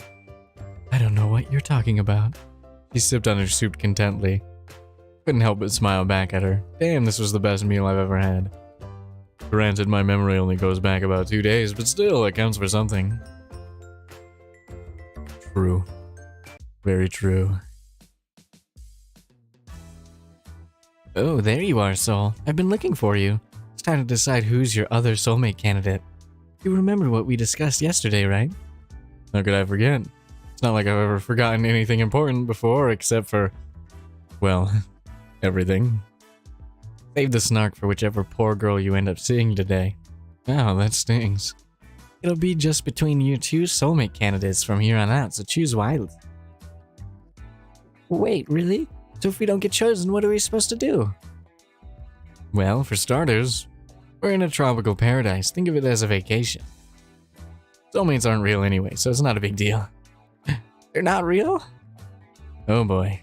I don't know what you're talking about. She sipped on her soup contently. Couldn't help but smile back at her. Damn, this was the best meal I've ever had. Granted, my memory only goes back about 2 days, but still, it counts for something. True. Very true. Oh, there you are, Soul. I've been looking for you. It's time to decide who's your other soulmate candidate. You remember what we discussed yesterday, right? How could I forget? It's not like I've ever forgotten anything important before, except for, well, everything. Save the snark for whichever poor girl you end up seeing today. Oh, that stings. It'll be just between you two soulmate candidates from here on out, so choose wisely. Wait, really? So if we don't get chosen, what are we supposed to do? Well, for starters, we're in a tropical paradise. Think of it as a vacation. Soulmates aren't real anyway, so it's not a big deal. They're not real? Oh boy.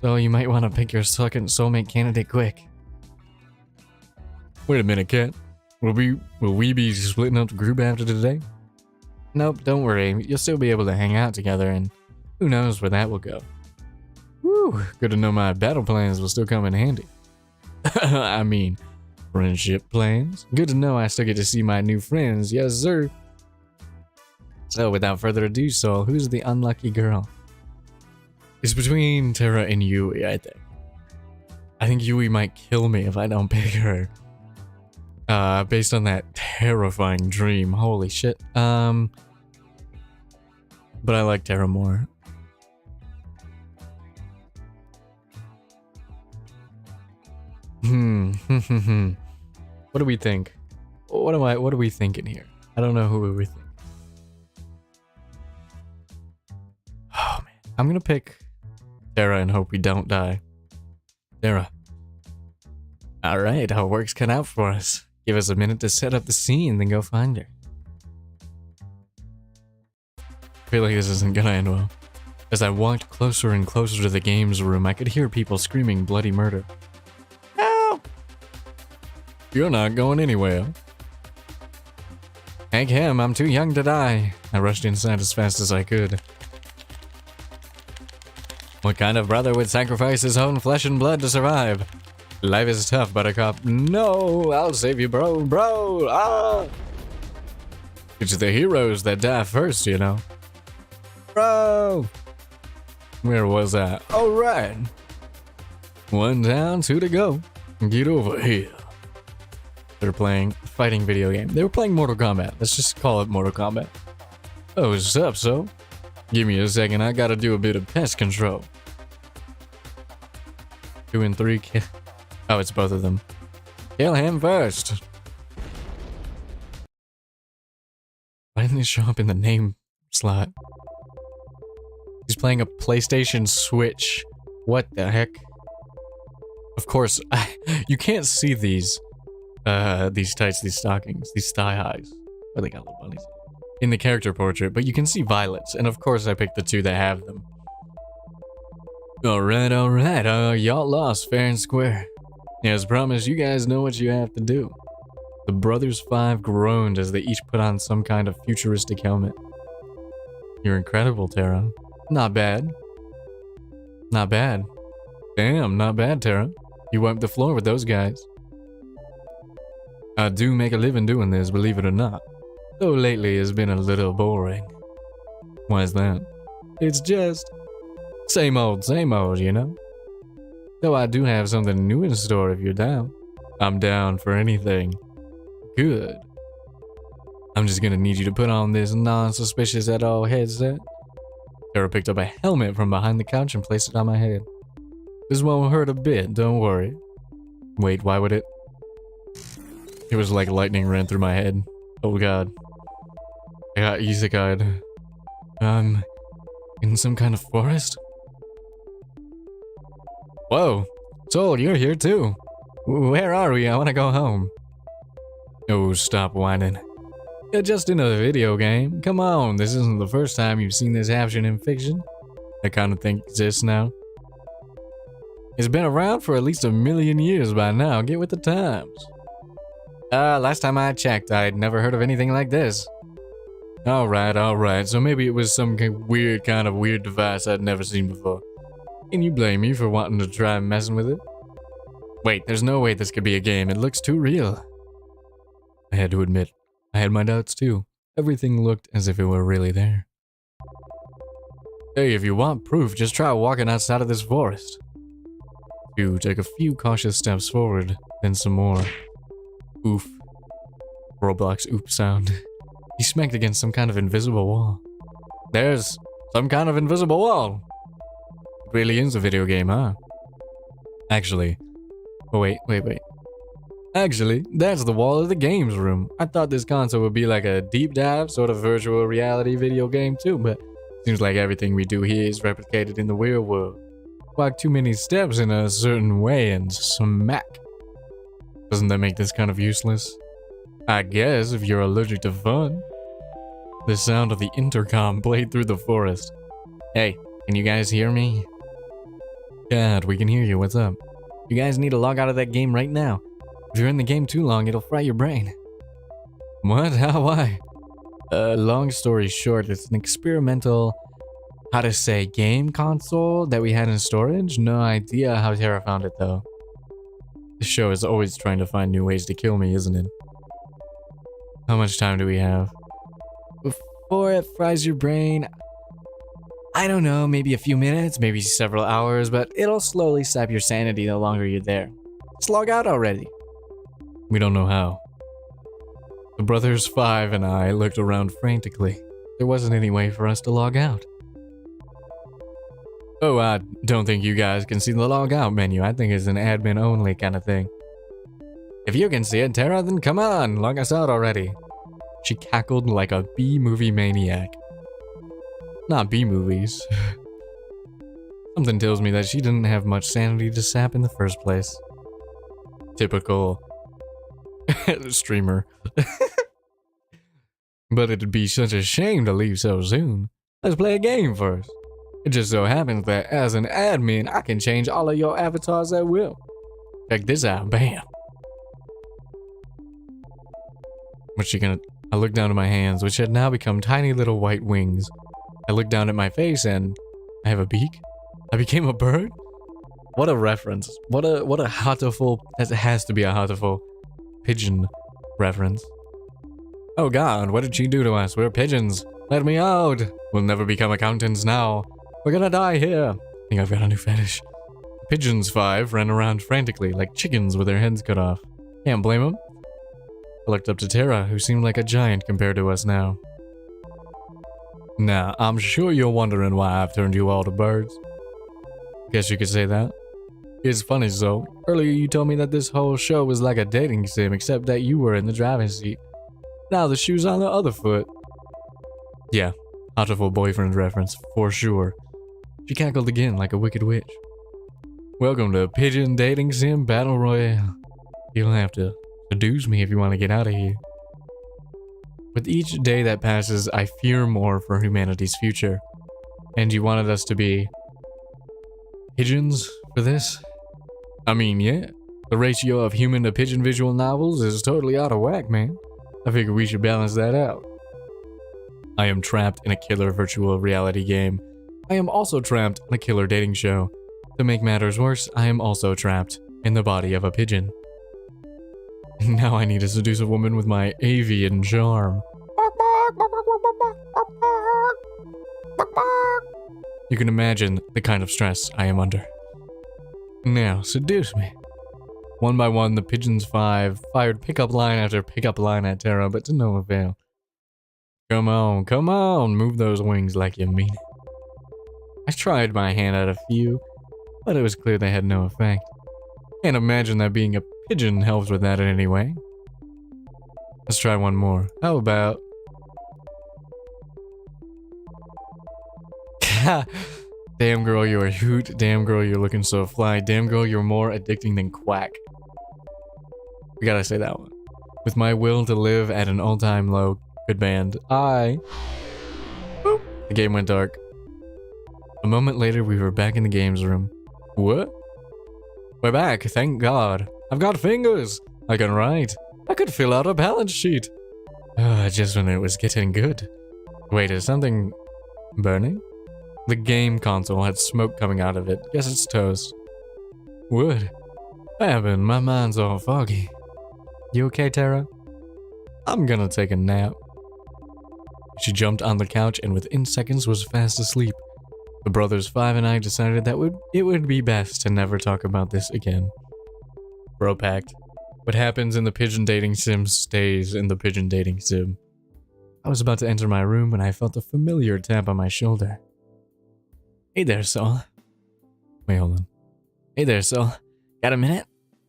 So you might want to pick your second soulmate candidate quick. Wait a minute, Kat. Will we be splitting up the group after today? Nope, don't worry. You'll still be able to hang out together, and who knows where that will go. Whew, good to know my battle plans will still come in handy. I mean, friendship plans. Good to know I still get to see my new friends, yes sir. So without further ado, Soul, who's the unlucky girl? It's between Tara and Yui, I think. I think Yui might kill me if I don't pick her. Based on that terrifying dream, holy shit. But I like Tara more. What do we think? What are we thinking here? I don't know who we think. Oh man. I'm gonna pick Tara and hope we don't die. Tara. Alright, our work's cut out for us. Give us a minute to set up the scene, then go find her. I feel like this isn't gonna end well. As I walked closer and closer to the games room, I could hear people screaming bloody murder. Help! You're not going anywhere. Heck him, I'm too young to die. I rushed inside as fast as I could. What kind of brother would sacrifice his own flesh and blood to survive? Life is tough, Buttercup. No, I'll save you, bro. Bro, ah! It's the heroes that die first, you know. Bro! Where was that? All right. 1 down, 2 to go. Get over here. They're playing a fighting video game. They were playing Mortal Kombat. Let's just call it Mortal Kombat. Oh, what's up, so? Give me a second. I gotta do a bit of pest control. 2 and 3 kill. Oh, it's both of them. Kill him first. Why didn't he show up in the name slot? He's playing a PlayStation Switch. What the heck? Of course, you can't see these tights, these stockings, these thigh highs. Oh, they got little bunnies. In the character portrait, but you can see violets, and of course I picked the 2 that have them. Alright, y'all lost fair and square. As promised, you guys know what you have to do. The Brothers 5 groaned as they each put on some kind of futuristic helmet. You're incredible, Tara. Not bad. Not bad. Damn, not bad, Tara. You wiped the floor with those guys. I do make a living doing this, believe it or not. Though lately it's been a little boring. Why is that? It's just same old, you know? Though I do have something new in store if you're down. I'm down for anything. Good. I'm just gonna need you to put on this non-suspicious at all headset. Tara picked up a helmet from behind the couch and placed it on my head. This won't hurt a bit, don't worry. Wait, why would it? It was like lightning ran through my head. Oh god. I got isekai'd. In some kind of forest? Whoa, Soul, you're here too. Where are we? I want to go home. Oh, stop whining. You're just in a video game. Come on, this isn't the first time you've seen this action in fiction. That kind of thing exists now. It's been around for at least 1,000,000 years by now. Get with the times. Last time I checked, I'd never heard of anything like this. Alright. So maybe it was some weird device I'd never seen before. Can you blame me for wanting to try messing with it? Wait, there's no way this could be a game. It looks too real. I had to admit, I had my doubts too. Everything looked as if it were really there. Hey, if you want proof, just try walking outside of this forest. You take a few cautious steps forward, then some more. Oof. Roblox oop sound. He smacked against some kind of invisible wall. There's some kind of invisible wall. It really is a video game, huh? Actually. Oh, wait. Actually, that's the wall of the games room. I thought this console would be like a deep dive sort of virtual reality video game too, but seems like everything we do here is replicated in the real world. Walk too many steps in a certain way and smack. Doesn't that make this kind of useless? I guess if you're allergic to fun. The sound of the intercom played through the forest. Hey, can you guys hear me? God, we can hear you. What's up? You guys need to log out of that game right now. If you're in the game too long, it'll fry your brain. What? How? Why? Long story short, it's an experimental, game console that we had in storage. No idea how Tara found it though. This show is always trying to find new ways to kill me, isn't it? How much time do we have? Before it fries your brain, I don't know, maybe a few minutes, maybe several hours, but it'll slowly sap your sanity the longer you're there. Just log out already. We don't know how. The brothers 5 and I looked around frantically. There wasn't any way for us to log out. Oh, I don't think you guys can see the log out menu. I think it's an admin only kind of thing. If you can see it, Tara, then come on, log us out already. She cackled like a B-movie maniac. Not B-movies. Something tells me that she didn't have much sanity to sap in the first place. Typical streamer. But it'd be such a shame to leave so soon. Let's play a game first. It just so happens that as an admin, I can change all of your avatars at will. Check this out, bam. What's she gonna... I looked down at my hands, which had now become tiny little white wings. I looked down at my face and... I have a beak? I became a bird? What a reference. What a hatoful... That has to be a hatoful pigeon reference. Oh god, what did she do to us? We're pigeons. Let me out. We'll never become accountants now. We're gonna die here. I think I've got a new fetish. Pigeons 5 ran around frantically like chickens with their heads cut off. Can't blame them. I looked up to Tara, who seemed like a giant compared to us now. Now, I'm sure you're wondering why I've turned you all to birds. Guess you could say that. It's funny, so earlier you told me that this whole show was like a dating sim, except that you were in the driving seat. Now the shoe's on the other foot. Yeah, hatoful boyfriend reference, for sure. She cackled again like a wicked witch. Welcome to Pigeon Dating Sim Battle Royale. You'll have to seduce me if you want to get out of here. With each day that passes, I fear more for humanity's future. And you wanted us to be... pigeons for this? I mean, yeah. The ratio of human to pigeon visual novels is totally out of whack, man. I figure we should balance that out. I am trapped in a killer virtual reality game. I am also trapped in a killer dating show. To make matters worse, I am also trapped in the body of a pigeon. Now I need to seduce a woman with my avian charm. You can imagine the kind of stress I am under. Now, seduce me. One by one, the pigeons 5 fired pickup line after pickup line at Tara, but to no avail. Come on, move those wings like you mean it. I tried my hand at a few, but it was clear they had no effect. Can't imagine that being a pigeon helps with that in any way. Let's try one more. How about... Damn girl, you're a hoot. Damn girl, you're looking so fly. Damn girl, you're more addicting than quack. We gotta say that one. With my will to live at an all-time low, Good band. Boop. The game went dark. A moment later, we were back in the games room. What? We're back, thank God. I've got fingers. I can write. I could fill out a balance sheet. Just when it was getting good. Wait, is something burning? The game console had smoke coming out of it. Guess it's toast. What happened? My mind's all foggy. You okay, Tara? I'm gonna take a nap. She jumped on the couch and within seconds was fast asleep. The brothers 5 and I decided that it would be best to never talk about this again. Bro pact. What happens in the pigeon dating sim stays in the pigeon dating sim. I was about to enter my room when I felt a familiar tap on my shoulder. Hey there, Soul. Wait, hold on. Hey there, Soul. Got a minute?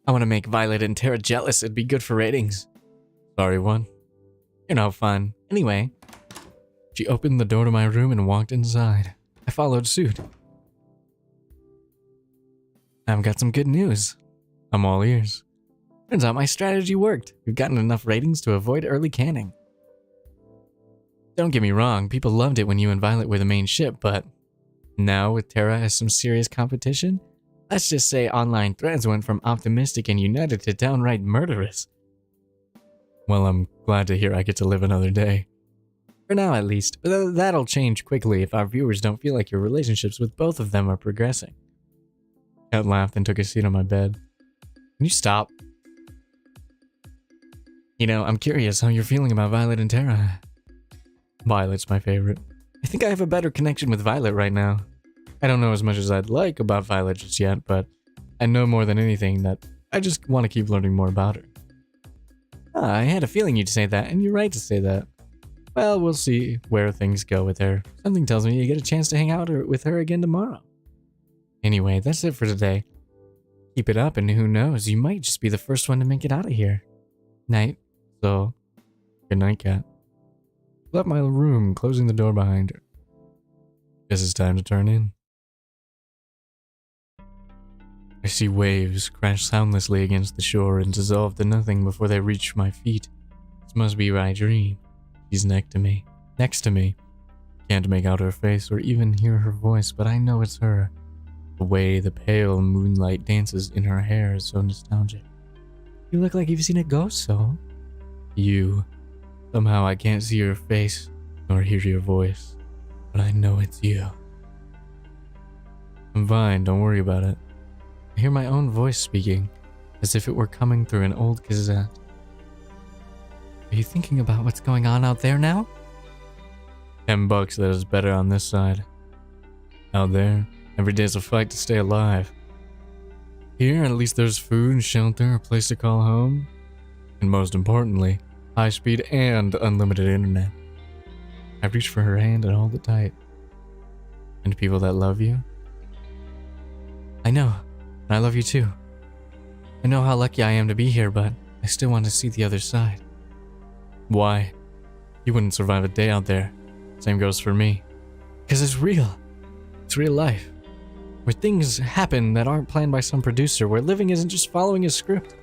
I want to make Violet and Tara jealous. It'd be good for ratings. Sorry, one. You're no fun. Anyway, she opened the door to my room and walked inside. I followed suit. I've got some good news. I'm all ears. Turns out my strategy worked. We've gotten enough ratings to avoid early canning. Don't get me wrong, people loved it when you and Violet were the main ship, but now with Tara as some serious competition, let's just say online threads went from optimistic and united to downright murderous. Well, I'm glad to hear I get to live another day. For now, at least. But that'll change quickly if our viewers don't feel like your relationships with both of them are progressing. Kat laughed and took a seat on my bed. Can you stop? You know, I'm curious how you're feeling about Violet and Tara. Violet's my favorite. I think I have a better connection with Violet right now. I don't know as much as I'd like about Violet just yet, but I know more than anything that I just want to keep learning more about her. I had a feeling you'd say that, and you're right to say that. Well, we'll see where things go with her. Something tells me you get a chance to hang out with her again tomorrow. Anyway, that's it for today. Keep it up, and who knows, you might just be the first one to make it out of here. Night. So, good night, Kat. Left my room, closing the door behind her. Guess it's time to turn in. I see waves crash soundlessly against the shore and dissolve to nothing before they reach my feet. This must be my dream. She's next to me. Can't make out her face or even hear her voice, but I know it's her. The way the pale moonlight dances in her hair is so nostalgic. You look like you've seen a ghost, Soul. You. Somehow I can't see your face nor hear your voice, but I know it's you. I'm fine, don't worry about it. I hear my own voice speaking, as if it were coming through an old cassette. Are you thinking about what's going on out there now? $10 that is better on this side. Out there, every day's a fight to stay alive. Here, at least there's food, shelter, a place to call home, and most importantly, high speed and unlimited internet. I reach for her hand and hold it tight. And people that love you? I know, and I love you too. I know how lucky I am to be here, but I still want to see the other side. Why? You wouldn't survive a day out there. Same goes for me. Because it's real. It's real life. Where things happen that aren't planned by some producer, where living isn't just following a script.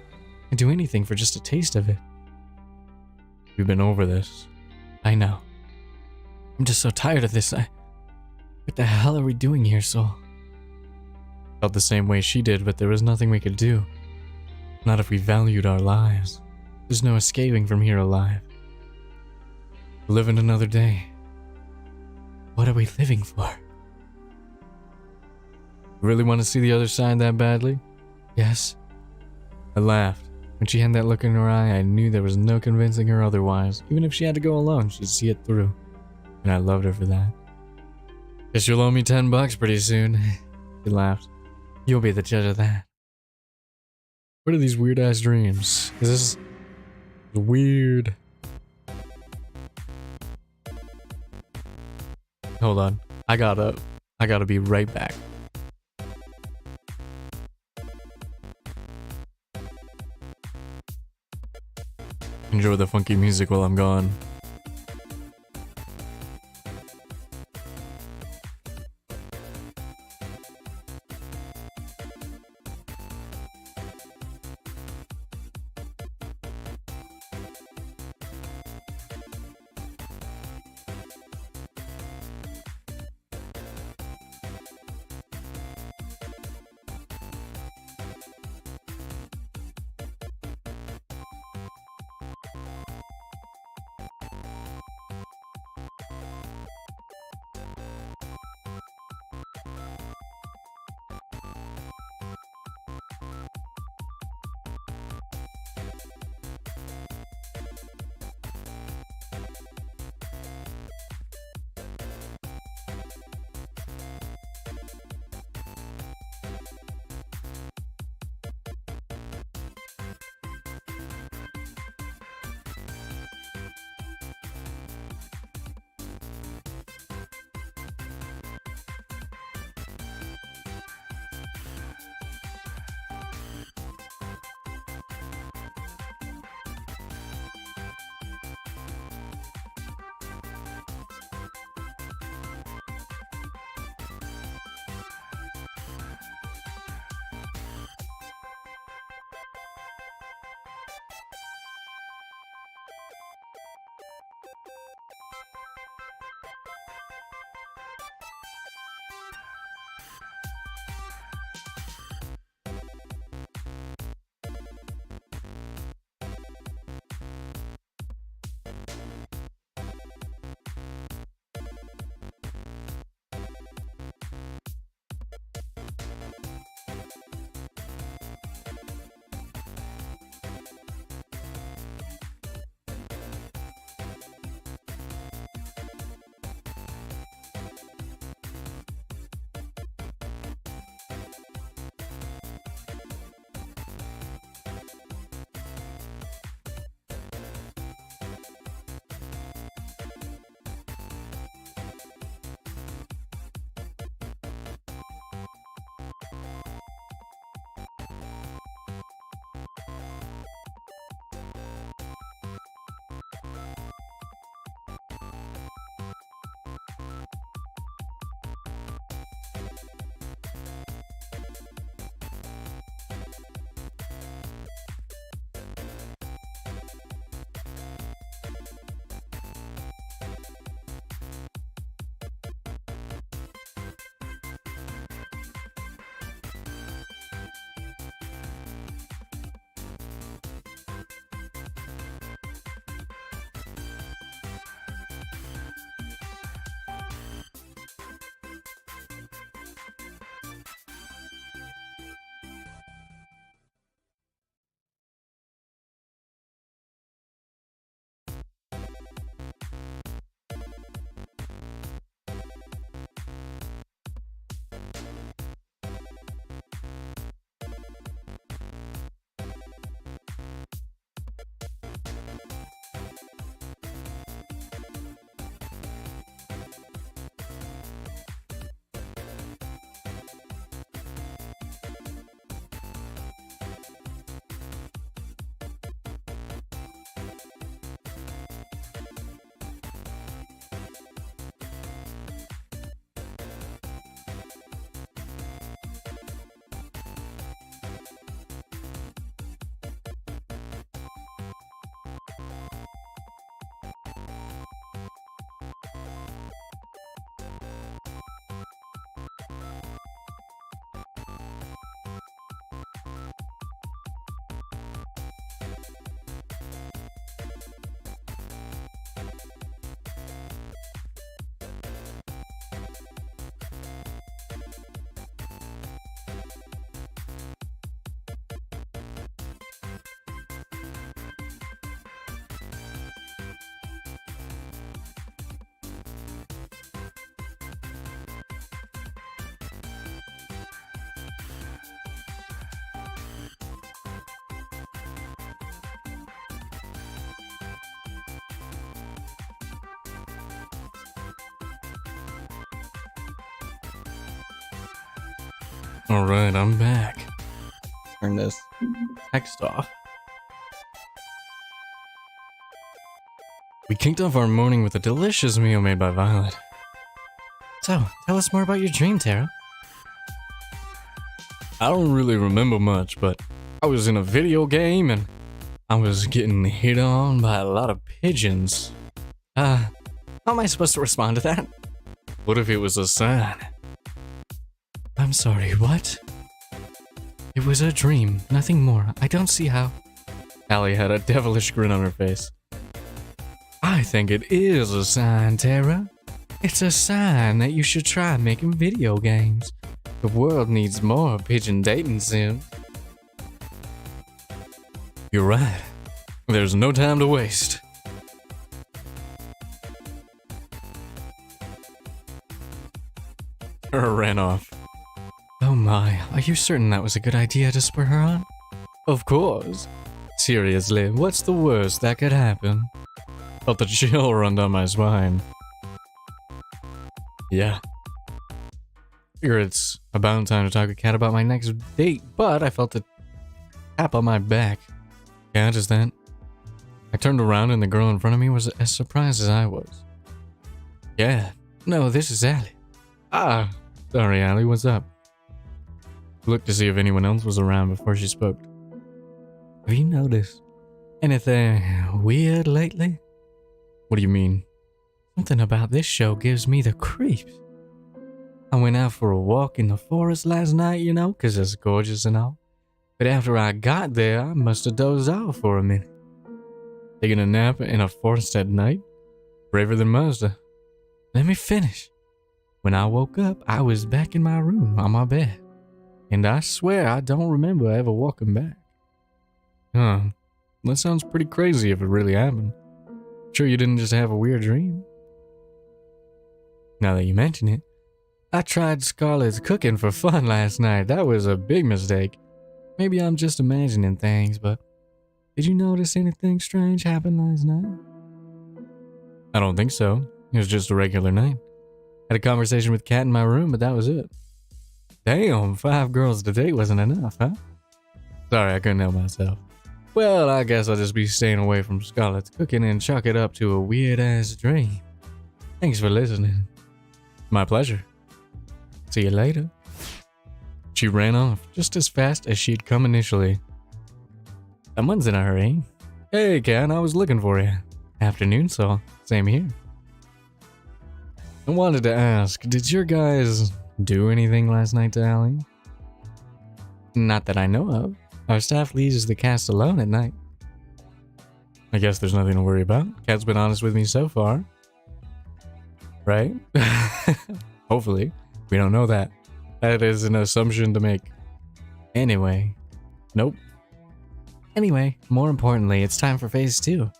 I'd do anything for just a taste of it. We've been over this. I know. I'm just so tired of this. What the hell are we doing here, Soul? Felt the same way she did, but there was nothing we could do. Not if we valued our lives. There's no escaping from here alive. Living another day. What are we living for? Really want to see the other side that badly? Yes. I laughed. When she had that look in her eye, I knew there was no convincing her otherwise. Even if she had to go alone, she'd see it through. And I loved her for that. Guess you'll owe me $10 pretty soon. She laughed. You'll be the judge of that. What are these weird-ass dreams? Is this weird? Hold on. I gotta be right back. Enjoy the funky music while I'm gone. Alright, I'm back. Turn this text off. We kicked off our morning with a delicious meal made by Violet. So, tell us more about your dream, Tara. I don't really remember much, but I was in a video game and I was getting hit on by a lot of pigeons. How am I supposed to respond to that? What if it was a sign? I'm sorry, what? It was a dream, nothing more. I don't see how. Allie had a devilish grin on her face. I think it is a sign, Tara. It's a sign that you should try making video games. The world needs more pigeon dating soon. You're right. There's no time to waste. Tara ran off. Oh my, are you certain that was a good idea to spur her on? Of course. Seriously, what's the worst that could happen? Felt the chill run down my spine. Yeah. Figure it's about time to talk to Kat about my next date, but I felt a tap on my back. Yeah, just that. I turned around and the girl in front of me was as surprised as I was. Yeah. No, this is Allie. Ah, sorry Allie, what's up? Looked to see if anyone else was around before she spoke. Have you noticed anything weird lately? What do you mean? Something about this show gives me the creeps. I went out for a walk in the forest last night, you know, 'cause it's gorgeous and all. But after I got there, I must have dozed off for a minute. Taking a nap in a forest at night? Braver than most. Let me finish. When I woke up, I was back in my room on my bed. And I swear I don't remember ever walking back. Huh. That sounds pretty crazy if it really happened. Sure you didn't just have a weird dream? Now that you mention it, I tried Scarlett's cooking for fun last night. That was a big mistake. Maybe I'm just imagining things, but did you notice anything strange happen last night? I don't think so. It was just a regular night. Had a conversation with Kat in my room, but that was it. Damn, 5 girls to date wasn't enough, huh? Sorry, I couldn't help myself. Well, I guess I'll just be staying away from Scarlett's cooking and chalk it up to a weird-ass dream. Thanks for listening. My pleasure. See you later. She ran off just as fast as she'd come initially. Someone's in a hurry. Hey, Kat, I was looking for you. Afternoon, so same here. I wanted to ask, did your guys do anything last night to Allie? Not that I know of. Our staff leaves the cast alone at night. I guess there's nothing to worry about. Kat's been honest with me so far. Right? Hopefully. We don't know that. That is an assumption to make. Anyway. Nope. Anyway, more importantly, it's time for phase 2.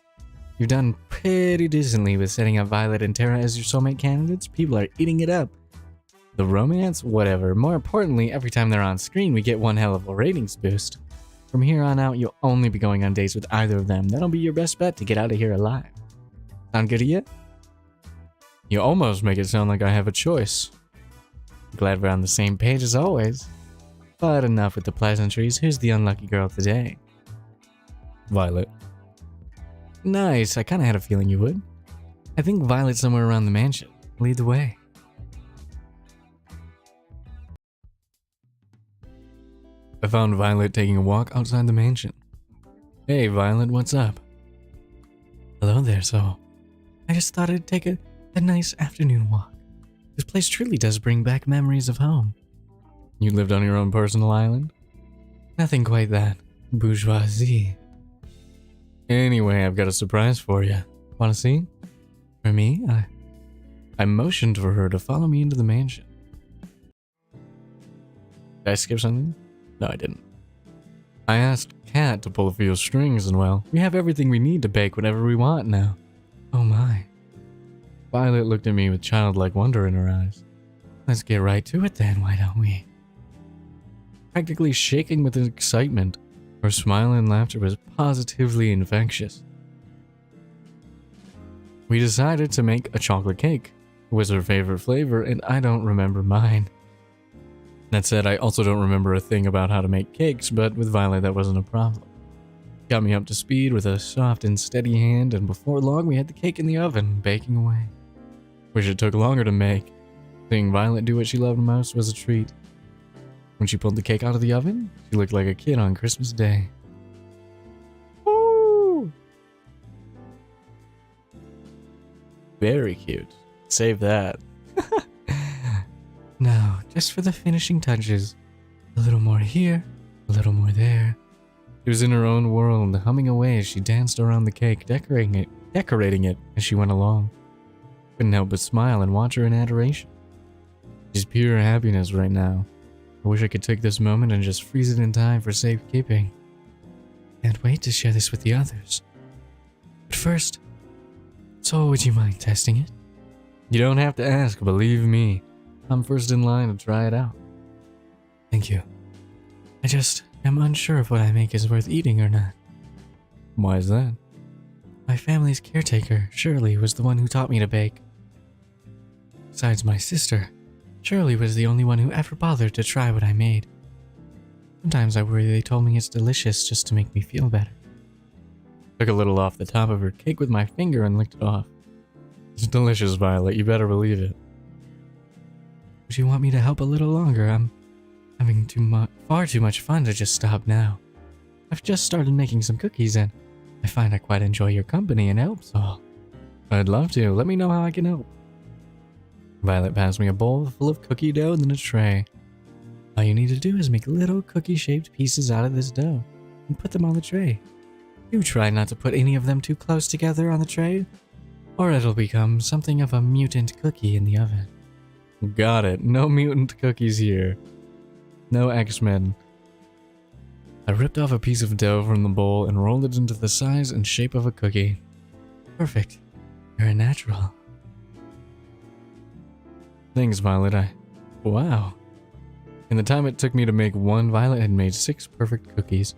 You've done pretty decently with setting up Violet and Tara as your soulmate candidates. People are eating it up. The romance? Whatever. More importantly, every time they're on screen, we get one hell of a ratings boost. From here on out, you'll only be going on dates with either of them. That'll be your best bet to get out of here alive. Sound good to you? You almost make it sound like I have a choice. Glad we're on the same page as always. But enough with the pleasantries. Who's the unlucky girl today? Violet. Nice. I kind of had a feeling you would. I think Violet's somewhere around the mansion. Lead the way. I found Violet taking a walk outside the mansion. Hey, Violet, what's up? Hello there, so I just thought I'd take a nice afternoon walk. This place truly does bring back memories of home. You lived on your own personal island? Nothing quite that bourgeoisie. Anyway, I've got a surprise for you. Want to see? For me, I motioned for her to follow me into the mansion. Did I skip something? No, I didn't. I asked Kat to pull a few strings and well, we have everything we need to bake whatever we want now. Oh my. Violet looked at me with childlike wonder in her eyes. Let's get right to it then, why don't we? Practically shaking with excitement, her smile and laughter was positively infectious. We decided to make a chocolate cake. It was her favorite flavor and I don't remember mine. That said, I also don't remember a thing about how to make cakes, but with Violet that wasn't a problem. Got me up to speed with a soft and steady hand, and before long we had the cake in the oven, baking away. Wish it took longer to make. Seeing Violet do what she loved most was a treat. When she pulled the cake out of the oven, she looked like a kid on Christmas Day. Woo! Very cute. Save that. Now, just for the finishing touches. A little more here, a little more there. She was in her own world, humming away as she danced around the cake, decorating it as she went along. Couldn't help but smile and watch her in adoration. She's pure happiness right now. I wish I could take this moment and just freeze it in time for safekeeping. Can't wait to share this with the others. But first, so would you mind testing it? You don't have to ask, believe me. I'm first in line to try it out. Thank you. I just am unsure if what I make is worth eating or not. Why is that? My family's caretaker, Shirley, was the one who taught me to bake. Besides my sister, Shirley was the only one who ever bothered to try what I made. Sometimes I worry they told me it's delicious just to make me feel better. Took a little off the top of her cake with my finger and licked it off. It's delicious, Violet, you better believe it. Would you want me to help a little longer? I'm having far too much fun to just stop now. I've just started making some cookies and I find I quite enjoy your company and helps all. I'd love to. Let me know how I can help. Violet passed me a bowl full of cookie dough and then a tray. All you need to do is make little cookie-shaped pieces out of this dough and put them on the tray. Do try not to put any of them too close together on the tray, or it'll become something of a mutant cookie in the oven. Got it. No mutant cookies here. No X-Men. I ripped off a piece of dough from the bowl and rolled it into the size and shape of a cookie. Perfect. You're a natural. Thanks, Violet. Wow. In the time it took me to make one, Violet had made 6 perfect cookies.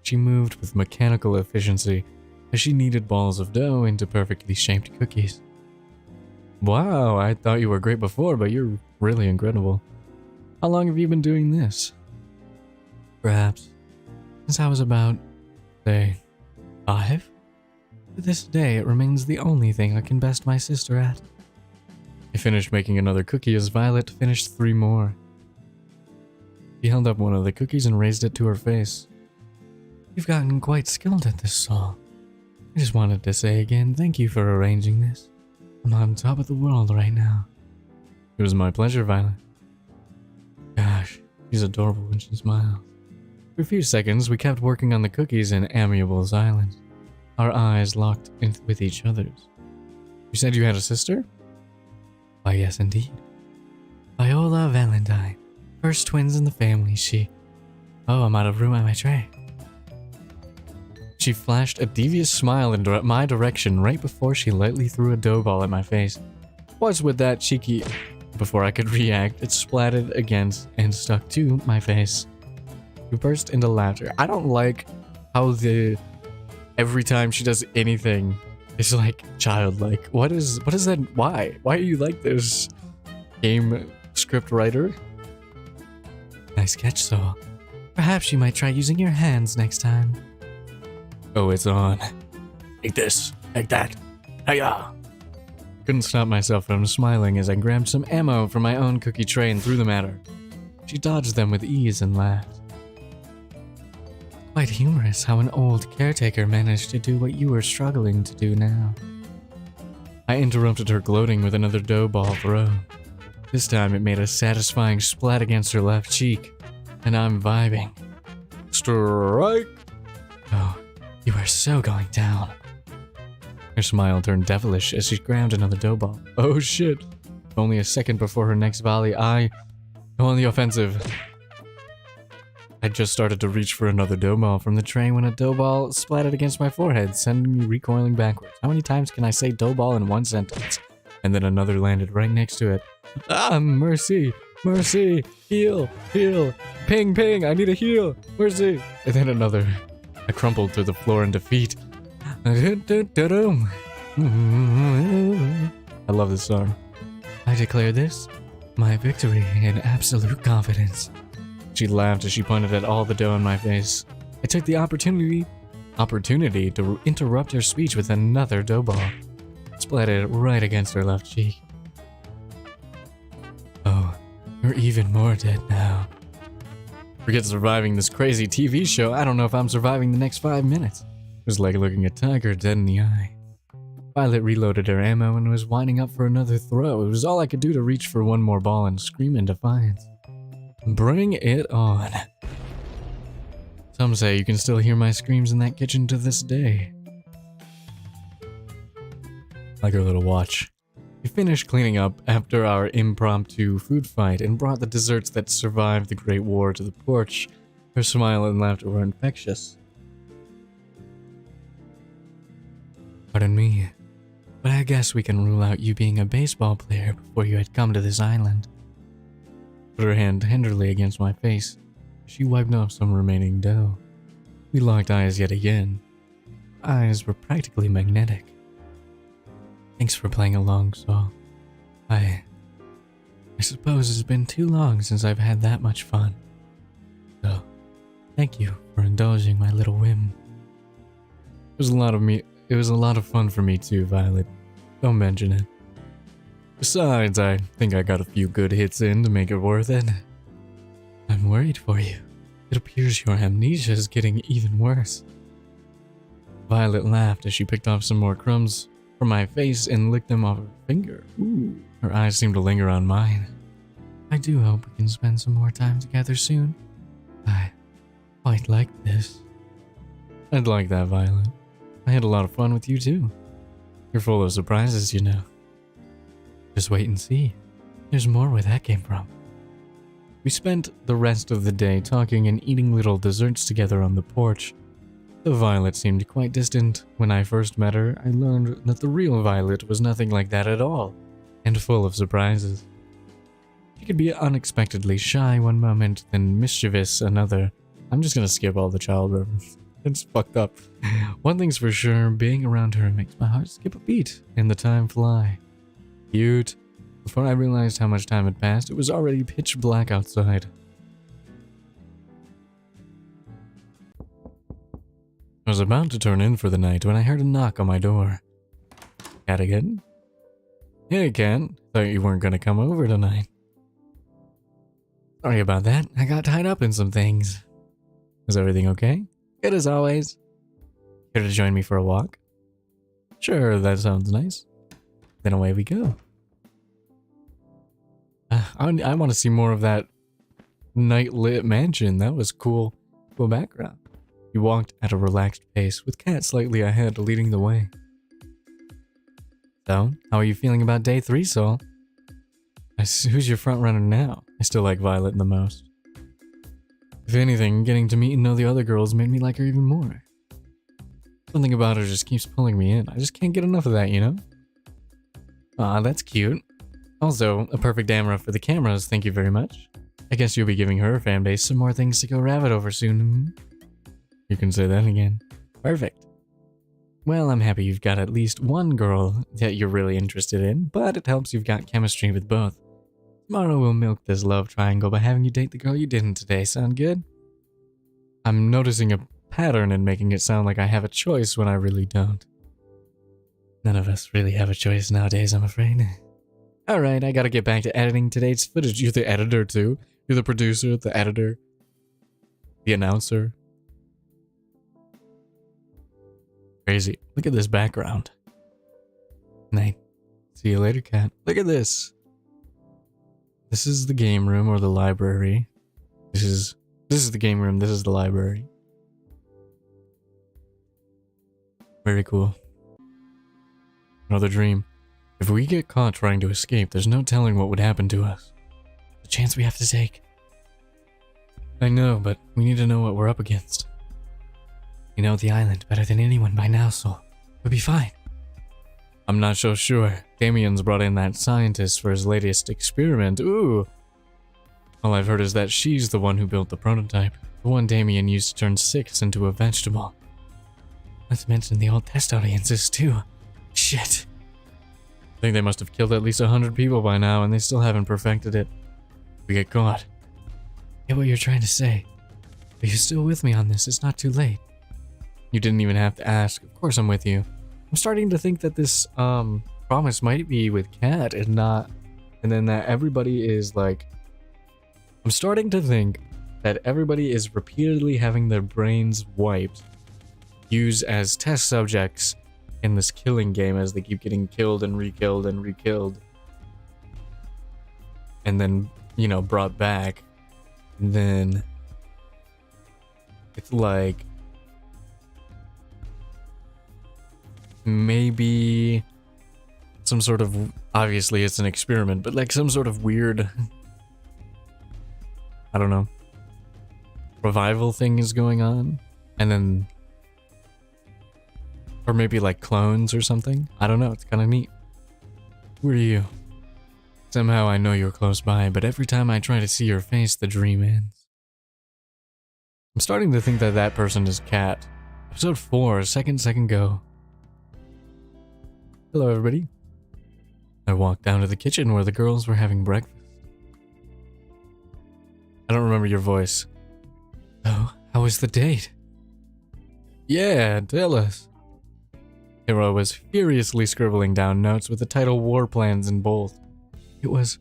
She moved with mechanical efficiency, as she kneaded balls of dough into perfectly shaped cookies. Wow, I thought you were great before, but you're really incredible. How long have you been doing this? Perhaps since I was about, say, 5? To this day, it remains the only thing I can best my sister at. I finished making another cookie as Violet finished 3 more. She held up one of the cookies and raised it to her face. You've gotten quite skilled at this, Saul. I just wanted to say again, thank you for arranging this. I'm on top of the world right now. It was my pleasure, Violet. Gosh, she's adorable when she smiles. For a few seconds, we kept working on the cookies in amiable silence, our eyes locked with each other's. You said you had a sister? Why, yes, indeed. Viola Valentine. First twins in the family, Oh, I'm out of room on my tray. She flashed a devious smile in my direction right before she lightly threw a dough ball at my face. What's with that cheeky... Before I could react, it splattered against and stuck to my face. We burst into laughter. I don't like how every time she does anything, it's like childlike. What is that? Why? Why are you like this? Game script writer? Nice catch, Saul. Perhaps you might try using your hands next time. Oh, it's on. Take this. Take that. Hiya! Couldn't stop myself from smiling as I grabbed some ammo from my own cookie tray and threw them at her. She dodged them with ease and laughed. Quite humorous how an old caretaker managed to do what you were struggling to do now. I interrupted her gloating with another dough ball throw. This time it made a satisfying splat against her left cheek, and I'm vibing. Strike! Oh, you are so going down. Her smile turned devilish as she grabbed another dough ball. Oh shit. Only a second before her next volley, I go on the offensive. I just started to reach for another dough ball from the tray when a dough ball splattered against my forehead, sending me recoiling backwards. How many times can I say dough ball in one sentence? And then another landed right next to it. Ah, mercy, mercy, heal, heal, ping, ping, I need a heal, mercy. And then another. I crumpled to the floor in defeat. I love this song. I declare this my victory in absolute confidence. She laughed as she pointed at all the dough in my face. I took the opportunity to interrupt her speech with another dough ball. Splattered right against her left cheek. Oh, you're even more dead now. Forget surviving this crazy TV show. I don't know if I'm surviving the next 5 minutes. It was like looking a tiger dead in the eye. Violet reloaded her ammo and was winding up for another throw. It was all I could do to reach for one more ball and scream in defiance. Bring it on. Some say you can still hear my screams in that kitchen to this day. Like our little watch. We finished cleaning up after our impromptu food fight and brought the desserts that survived the Great War to the porch. Her smile and laughter were infectious. Pardon me, but I guess we can rule out you being a baseball player before you had come to this island. Put her hand tenderly against my face. She wiped off some remaining dough. We locked eyes yet again. Eyes were practically magnetic. Thanks for playing along, Saul. I suppose it's been too long since I've had that much fun. So, thank you for indulging my little whim. It was a lot of fun for me too, Violet. Don't mention it. Besides, I think I got a few good hits in to make it worth it. I'm worried for you. It appears your amnesia is getting even worse. Violet laughed as she picked off some more crumbs from my face and licked them off her finger. Ooh. Her eyes seemed to linger on mine. I do hope we can spend some more time together soon. I quite like this. I'd like that, Violet. I had a lot of fun with you too. You're full of surprises, you know. Just wait and see. There's more where that came from. We spent the rest of the day talking and eating little desserts together on the porch. Though Violet seemed quite distant when I first met her, I learned that the real Violet was nothing like that at all, and full of surprises. She could be unexpectedly shy one moment, then mischievous another. I'm just gonna skip all the child reference. It's fucked up. One thing's for sure, being around her makes my heart skip a beat and the time fly. Cute. Before I realized how much time had passed, it was already pitch black outside. I was about to turn in for the night when I heard a knock on my door. Cat again? Hey, Cat. Thought you weren't gonna come over tonight. Sorry about that. I got tied up in some things. Is everything okay? Good as always. Here to join me for a walk? Sure, that sounds nice. Then away we go. I want to see more of that night-lit mansion. That was cool. Cool background. He walked at a relaxed pace, with Cat slightly ahead, leading the way. So, how are you feeling about day 3, Soul? Who's your front runner now? I still like Violet the most. If anything, getting to meet and know the other girls made me like her even more. Something about her just keeps pulling me in. I just can't get enough of that, you know? Aw, that's cute. Also, a perfect camera for the cameras, thank you very much. I guess you'll be giving her fanbase some more things to go rabbit over soon. Hmm? You can say that again. Perfect. Well, I'm happy you've got at least one girl that you're really interested in, but it helps you've got chemistry with both. Tomorrow we'll milk this love triangle by having you date the girl you didn't today. Sound good? I'm noticing a pattern and making it sound like I have a choice when I really don't. None of us really have a choice nowadays, I'm afraid. Alright, I gotta get back to editing today's footage. You're the editor too? You're the producer, the editor, the announcer. Crazy. Look at this background. Night. See you later, Cat. Look at this. This is the game room or the library. This is the game room. This is the library. Very cool. Another dream. If we get caught trying to escape, there's no telling what would happen to us. The chance we have to take. I know, but we need to know what we're up against. You know the island better than anyone by now, so we'll be fine. I'm not so sure. Damien's brought in that scientist for his latest experiment. Ooh. All I've heard is that she's the one who built the prototype. The one Damien used to turn 6 into a vegetable. Let's mention the old test audiences too. Shit. I think they must have killed at least 100 people by now and they still haven't perfected it. We get caught. I get what you're trying to say. But you're still with me on this, it's not too late. You didn't even have to ask. Of course I'm with you. I'm starting to think that this promise might be with Cat and not, and then that everybody is like, I'm starting to think that everybody is repeatedly having their brains wiped, used as test subjects in this killing game as they keep getting killed and re-killed and re-killed. And then, you know, brought back. And then it's like maybe some sort of, obviously it's an experiment, but like some sort of weird, I don't know, revival thing is going on. And then, or maybe like clones or something. I don't know, it's kind of neat. Who are you? Somehow I know you're close by, but every time I try to see your face, the dream ends. I'm starting to think that that person is Cat. Episode 4, second go. Hello, everybody. I walked down to the kitchen where the girls were having breakfast. I don't remember your voice. Oh, how was the date? Yeah, tell us. Hero was furiously scribbling down notes with the title War Plans in bold. It was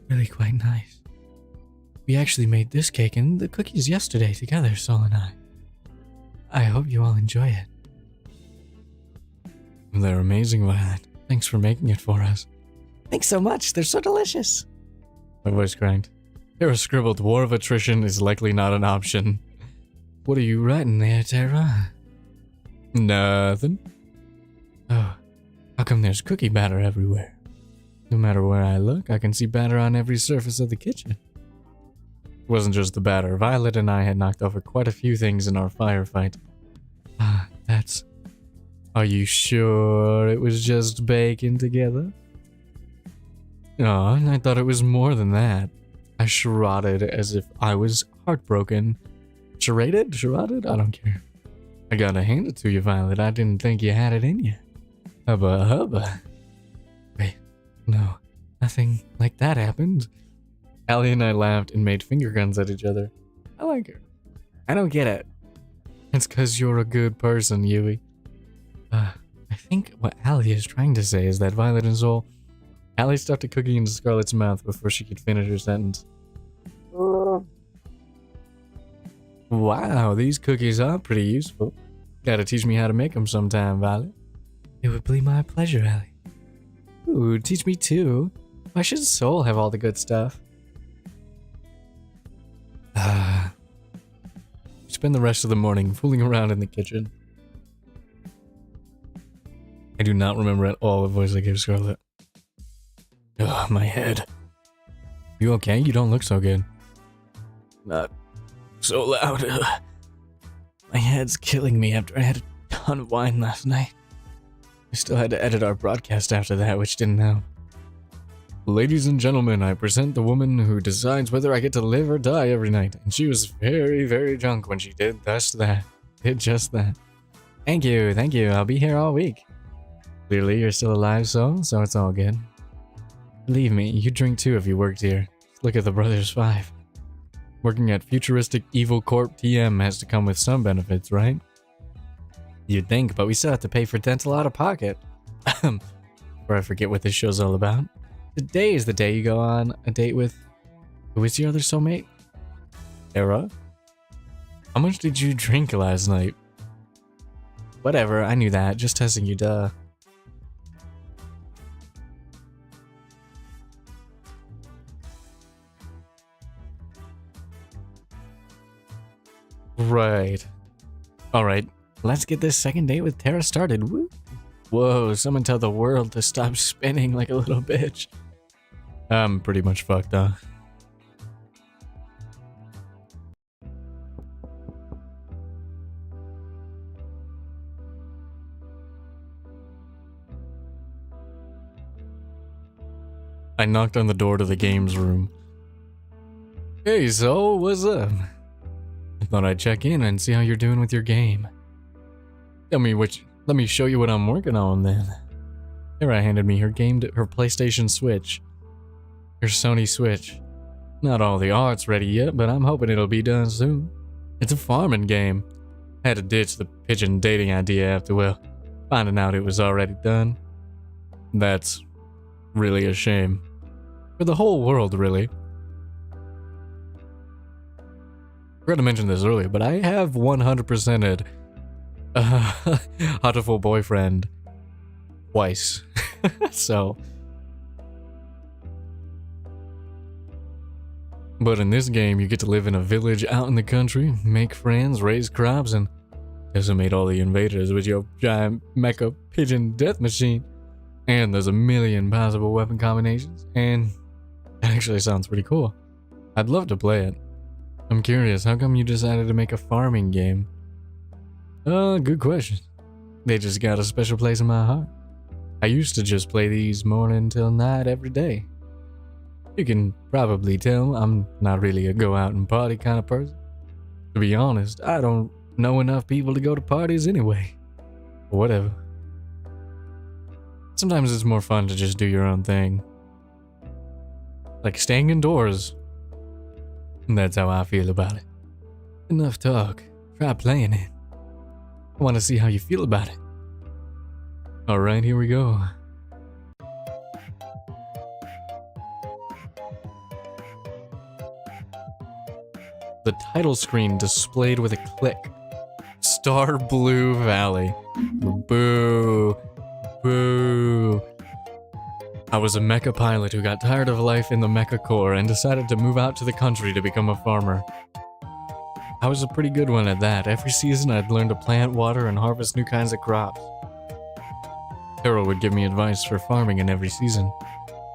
really quite nice. We actually made this cake and the cookies yesterday together, Sol and I. I hope you all enjoy it. They're amazing, Violet. Thanks for making it for us. Thanks so much. They're so delicious. My voice cracked. Tara scribbled, war of attrition is likely not an option. What are you writing there, Tara? Nothing. Oh, how come there's cookie batter everywhere? No matter where I look, I can see batter on every surface of the kitchen. It wasn't just the batter. Violet and I had knocked over quite a few things in our firefight. Ah, that's... Are you sure it was just baking together? Oh, I thought it was more than that. I charaded as if I was heartbroken. Charaded? Charaded? I don't care. I gotta hand it to you, Violet. I didn't think you had it in you. Hubba hubba. Wait, no. Nothing like that happened. Allie and I laughed and made finger guns at each other. I like her. I don't get it. It's 'cause you're a good person, Yui. I think what Allie is trying to say is that Violet and Soul... Allie stuffed a cookie into Scarlett's mouth before she could finish her sentence. Wow, these cookies are pretty useful. Gotta teach me how to make them sometime, Violet. It would be my pleasure, Allie. Ooh, teach me too. Why should Soul have all the good stuff? Spend the rest of the morning fooling around in the kitchen. I do not remember at all the voice I gave Scarlett. Ugh, my head. You okay? You don't look so good. Not so loud. My head's killing me after I had a ton of wine last night. I still had to edit our broadcast after that, which didn't help. Ladies and gentlemen, I present the woman who decides whether I get to live or die every night. And she was very, very drunk when she did just that. Thank you, I'll be here all week. Clearly, you're still alive, so it's all good. Believe me, you drink too if you worked here. Just look at the Brothers 5. Working at futuristic Evil Corp TM has to come with some benefits, right? You'd think, but we still have to pay for dental out of pocket. Before I forget what this show's all about. Today is the day you go on a date with... Who is your other soulmate? Era? How much did you drink last night? Whatever, I knew that. Just testing you, duh. Right. Alright, let's get this second date with Tara started. Woo. Whoa, someone tell the world to stop spinning like a little bitch. I'm pretty much fucked, huh? I knocked on the door to the games room. Hey, Soul, what's up? I thought I'd check in and see how you're doing with your game. Let me show you what I'm working on then. Tara handed me her PlayStation Switch. Her Sony Switch. Not all the art's ready yet, but I'm hoping it'll be done soon. It's a farming game. Had to ditch the pigeon dating idea after, well, finding out it was already done. That's really a shame. For the whole world, really. Forgot to mention this earlier, but I have 100%ed Hatoful Boyfriend twice. So. But in this game, you get to live in a village out in the country, make friends, raise crops, and decimate all the invaders with your giant mecha pigeon death machine. And there's a million possible weapon combinations, and that actually sounds pretty cool. I'd love to play it. I'm curious, how come you decided to make a farming game? Good question. They just got a special place in my heart. I used to just play these morning till night every day. You can probably tell I'm not really a go out and party kind of person. To be honest, I don't know enough people to go to parties anyway. But whatever. Sometimes it's more fun to just do your own thing. Like staying indoors. And that's how I feel about it. Enough talk. Try playing it. I want to see how you feel about it. Alright, here we go. The title screen displayed with a click. Star Blue Valley. Boo. Boo. I was a mecha pilot who got tired of life in the mecha corps and decided to move out to the country to become a farmer. I was a pretty good one at that. Every season I'd learn to plant, water, and harvest new kinds of crops. Carol would give me advice for farming in every season.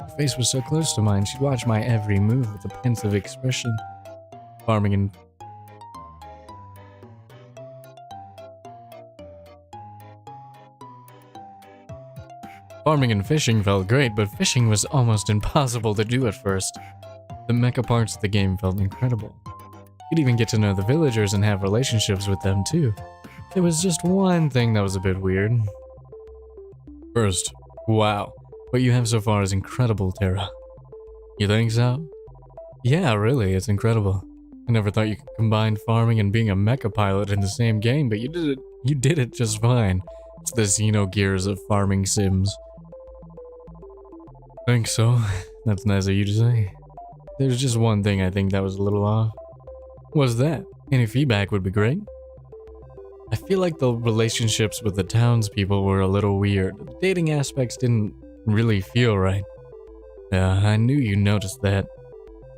Her face was so close to mine, she'd watch my every move with a pensive expression. Farming and fishing felt great, but fishing was almost impossible to do at first. The mecha parts of the game felt incredible. You'd even get to know the villagers and have relationships with them too. There was just one thing that was a bit weird. First, wow, what you have so far is incredible, Terra. You think so? Yeah, really, it's incredible. I never thought you could combine farming and being a mecha pilot in the same game, but you did it just fine. It's the Xenogears of farming sims. Thanks so. That's nice of you to say. There's just one thing I think that was a little off. What's that? Any feedback would be great. I feel like the relationships with the townspeople were a little weird. The dating aspects didn't really feel right. Yeah, I knew you noticed that.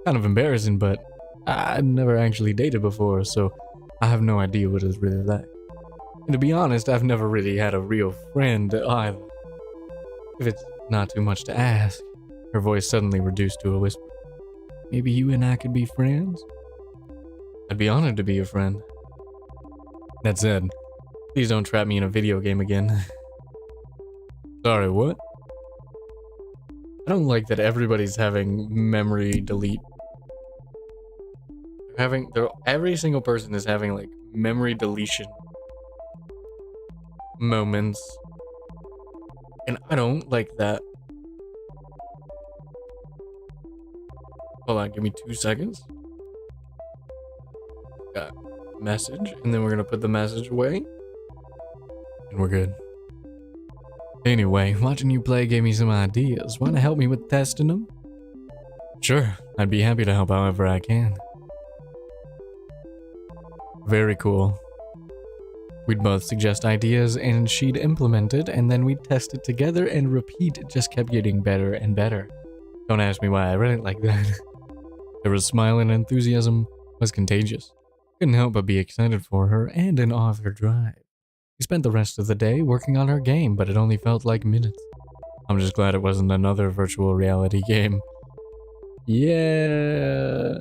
Kind of embarrassing, but I'd never actually dated before, so I have no idea what it's really like. And to be honest, I've never really had a real friend either. If it's not too much to ask. Her voice suddenly reduced to a whisper. Maybe you and I could be friends? I'd be honored to be your friend. That said, please don't trap me in a video game again. Sorry, what? I don't like that everybody's having memory delete. Every single person is having like memory deletion moments. And I don't like that. Hold on, give me 2 seconds. Got message, and then we're gonna put the message away. And we're good. Anyway, watching you play gave me some ideas. Wanna help me with testing them? Sure, I'd be happy to help however I can. Very cool. We'd both suggest ideas and she'd implement it, and then we'd test it together and repeat. It just kept getting better and better. Don't ask me why I read it like that. Her smile and enthusiasm was contagious. Couldn't help but be excited for her and in awe of her drive. We spent the rest of the day working on her game, but it only felt like minutes. I'm just glad it wasn't another virtual reality game. Yeah.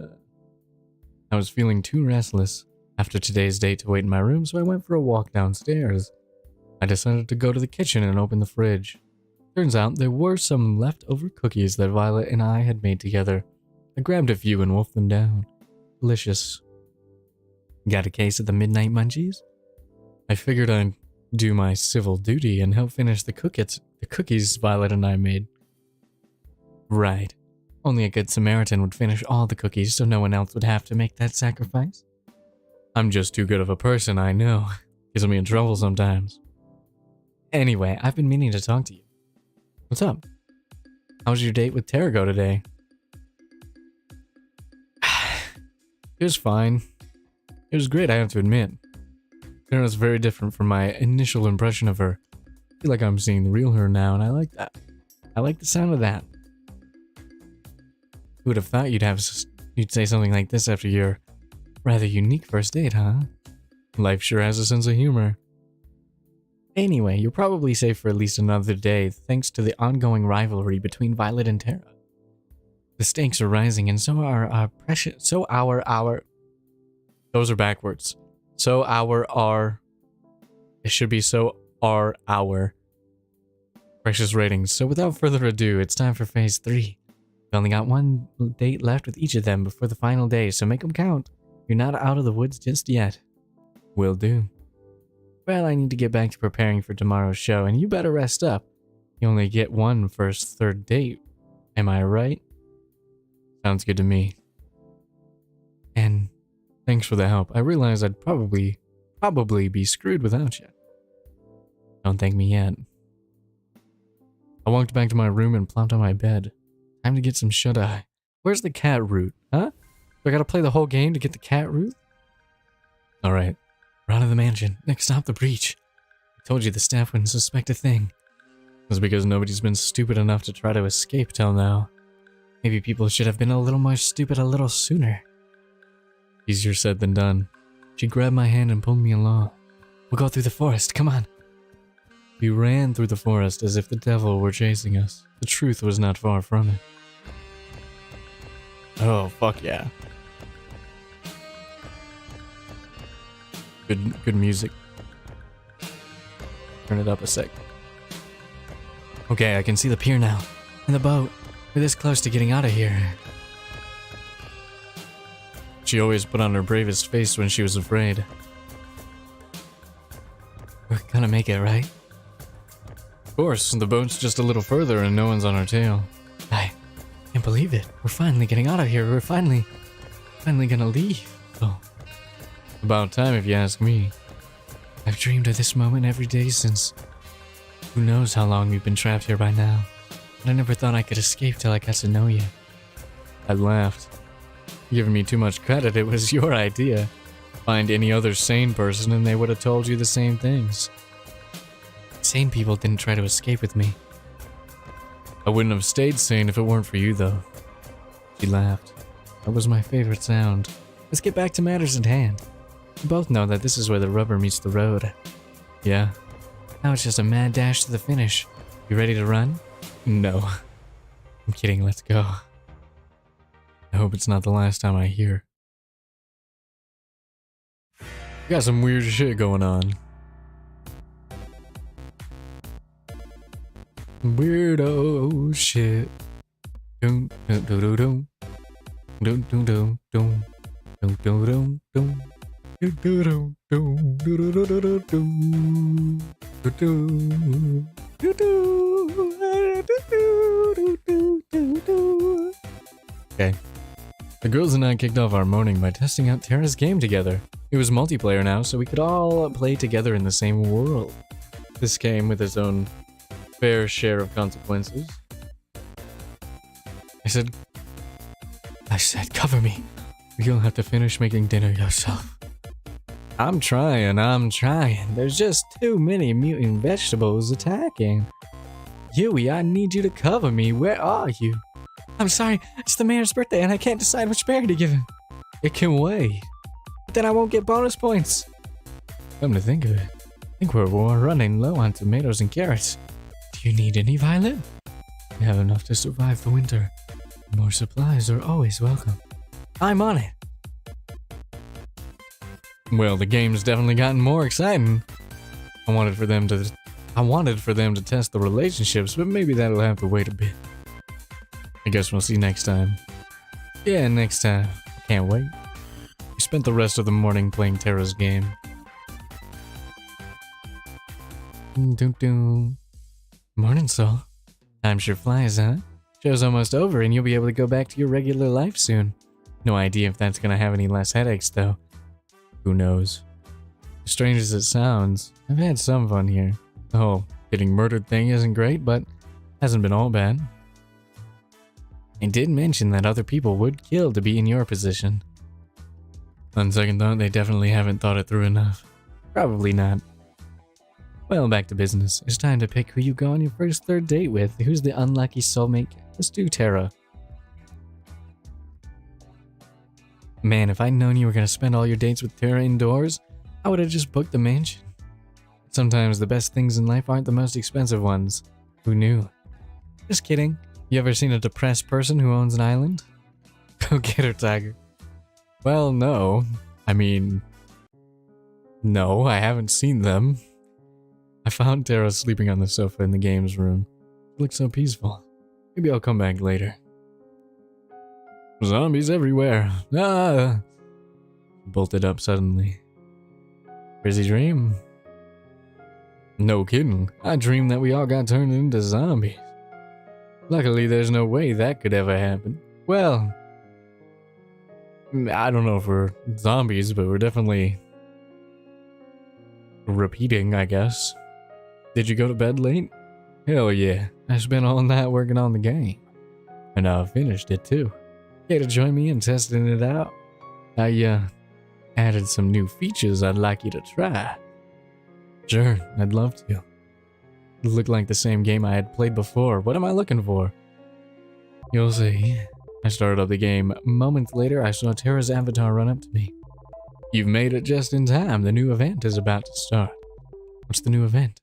I was feeling too restless after today's date to wait in my room, so I went for a walk downstairs. I decided to go to the kitchen and open the fridge. Turns out there were some leftover cookies that Violet and I had made together. I grabbed a few and wolfed them down. Delicious. Got a case of the midnight munchies? I figured I'd do my civil duty and help finish the cookies Violet and I made. Right. Only a good Samaritan would finish all the cookies so no one else would have to make that sacrifice. I'm just too good of a person, I know. Gets me in trouble sometimes. Anyway, I've been meaning to talk to you. What's up? How was your date with Tarago today? It was fine. It was great, I have to admit. It was very different from my initial impression of her. I feel like I'm seeing the real her now, and I like that. I like the sound of that. Who would have thought you'd say something like this after your rather unique first date, huh? Life sure has a sense of humor. Anyway, you're probably safe for at least another day, thanks to the ongoing rivalry between Violet and Terra. The stakes are rising, and so are our precious. Those are backwards. It should be our precious ratings. So without further ado, it's time for phase 3. We only got one date left with each of them before the final day, so make them count. You're not out of the woods just yet. Will do. Well, I need to get back to preparing for tomorrow's show, and you better rest up. You only get one first third date. Am I right? Sounds good to me. And thanks for the help. I realize I'd probably be screwed without you. Don't thank me yet. I walked back to my room and plopped on my bed. Time to get some shut-eye. Where's the cat route? Huh? Do I gotta play the whole game to get the cat route? Alright. We're out of the mansion. Next stop, the breach. I told you the staff wouldn't suspect a thing. It's because nobody's been stupid enough to try to escape till now. Maybe people should have been a little more stupid a little sooner. Easier said than done. She grabbed my hand and pulled me along. We'll go through the forest, come on. We ran through the forest as if the devil were chasing us. The truth was not far from it. Oh, fuck yeah. Good music. Turn it up a sec. Okay, I can see the pier now. And the boat. We're this close to getting out of here. She always put on her bravest face when she was afraid. We're gonna make it, right? Of course, the boat's just a little further and no one's on our tail. I can't believe it. We're finally getting out of here. We're finally gonna leave. Oh, about time if you ask me. I've dreamed of this moment every day since... Who knows how long we've been trapped here by now. But I never thought I could escape till I got to know you. I laughed. You're giving me too much credit, it was your idea. Find any other sane person and they would have told you the same things. Sane people didn't try to escape with me. I wouldn't have stayed sane if it weren't for you, though. She laughed. That was my favorite sound. Let's get back to matters at hand. We both know that this is where the rubber meets the road. Yeah. Now it's just a mad dash to the finish. You ready to run? No. I'm kidding, let's go. I hope it's not the last time I hear. Got some weird shit going on. Weirdo shit. Doom doom doom doom doom doom doom doom doom doom doom. Okay. The girls and I kicked off our morning by testing out Terra's game together. It was multiplayer now, so we could all play together in the same world. This came with its own fair share of consequences. I said, cover me. You'll have to finish making dinner yourself. I'm trying. There's just too many mutant vegetables attacking. Yui, I need you to cover me. Where are you? I'm sorry, it's the mayor's birthday and I can't decide which berry to give him. It can wait. But then I won't get bonus points. Come to think of it, I think we're running low on tomatoes and carrots. Do you need any, Violet? We have enough to survive the winter. More supplies are always welcome. I'm on it. Well, the game's definitely gotten more exciting. I wanted for them to test the relationships, but maybe that'll have to wait a bit. I guess we'll see next time. Yeah, next time. Can't wait. We spent the rest of the morning playing Terra's game. Morning, Soul. Time sure flies, huh? Show's almost over and you'll be able to go back to your regular life soon. No idea if that's gonna have any less headaches, though. Who knows? As strange as it sounds, I've had some fun here. The whole getting murdered thing isn't great, but hasn't been all bad. I did mention that other people would kill to be in your position. On second thought, they definitely haven't thought it through enough. Probably not. Well, back to business. It's time to pick who you go on your first third date with. Who's the unlucky soulmate? Let's do Terra. Man, if I'd known you were gonna spend all your dates with Terra indoors, I would have just booked the mansion. Sometimes the best things in life aren't the most expensive ones. Who knew? Just kidding. You ever seen a depressed person who owns an island? Go get her, Tiger. Well, no. I mean... No, I haven't seen them. I found Terra sleeping on the sofa in the games room. It looked so peaceful. Maybe I'll come back later. Zombies everywhere. Ah! Bolted up suddenly. Crazy dream? No kidding. I dreamed that we all got turned into zombies. Luckily, there's no way that could ever happen. Well, I don't know if we're zombies, but we're definitely repeating, I guess. Did you go to bed late? Hell yeah. I spent all night working on the game. And I finished it too. Care to join me in testing it out? I added some new features I'd like you to try. Sure, I'd love to. It looked like the same game I had played before. What am I looking for? You'll see. I started up the game. Moments later, I saw Tara's avatar run up to me. You've made it just in time. The new event is about to start. What's the new event?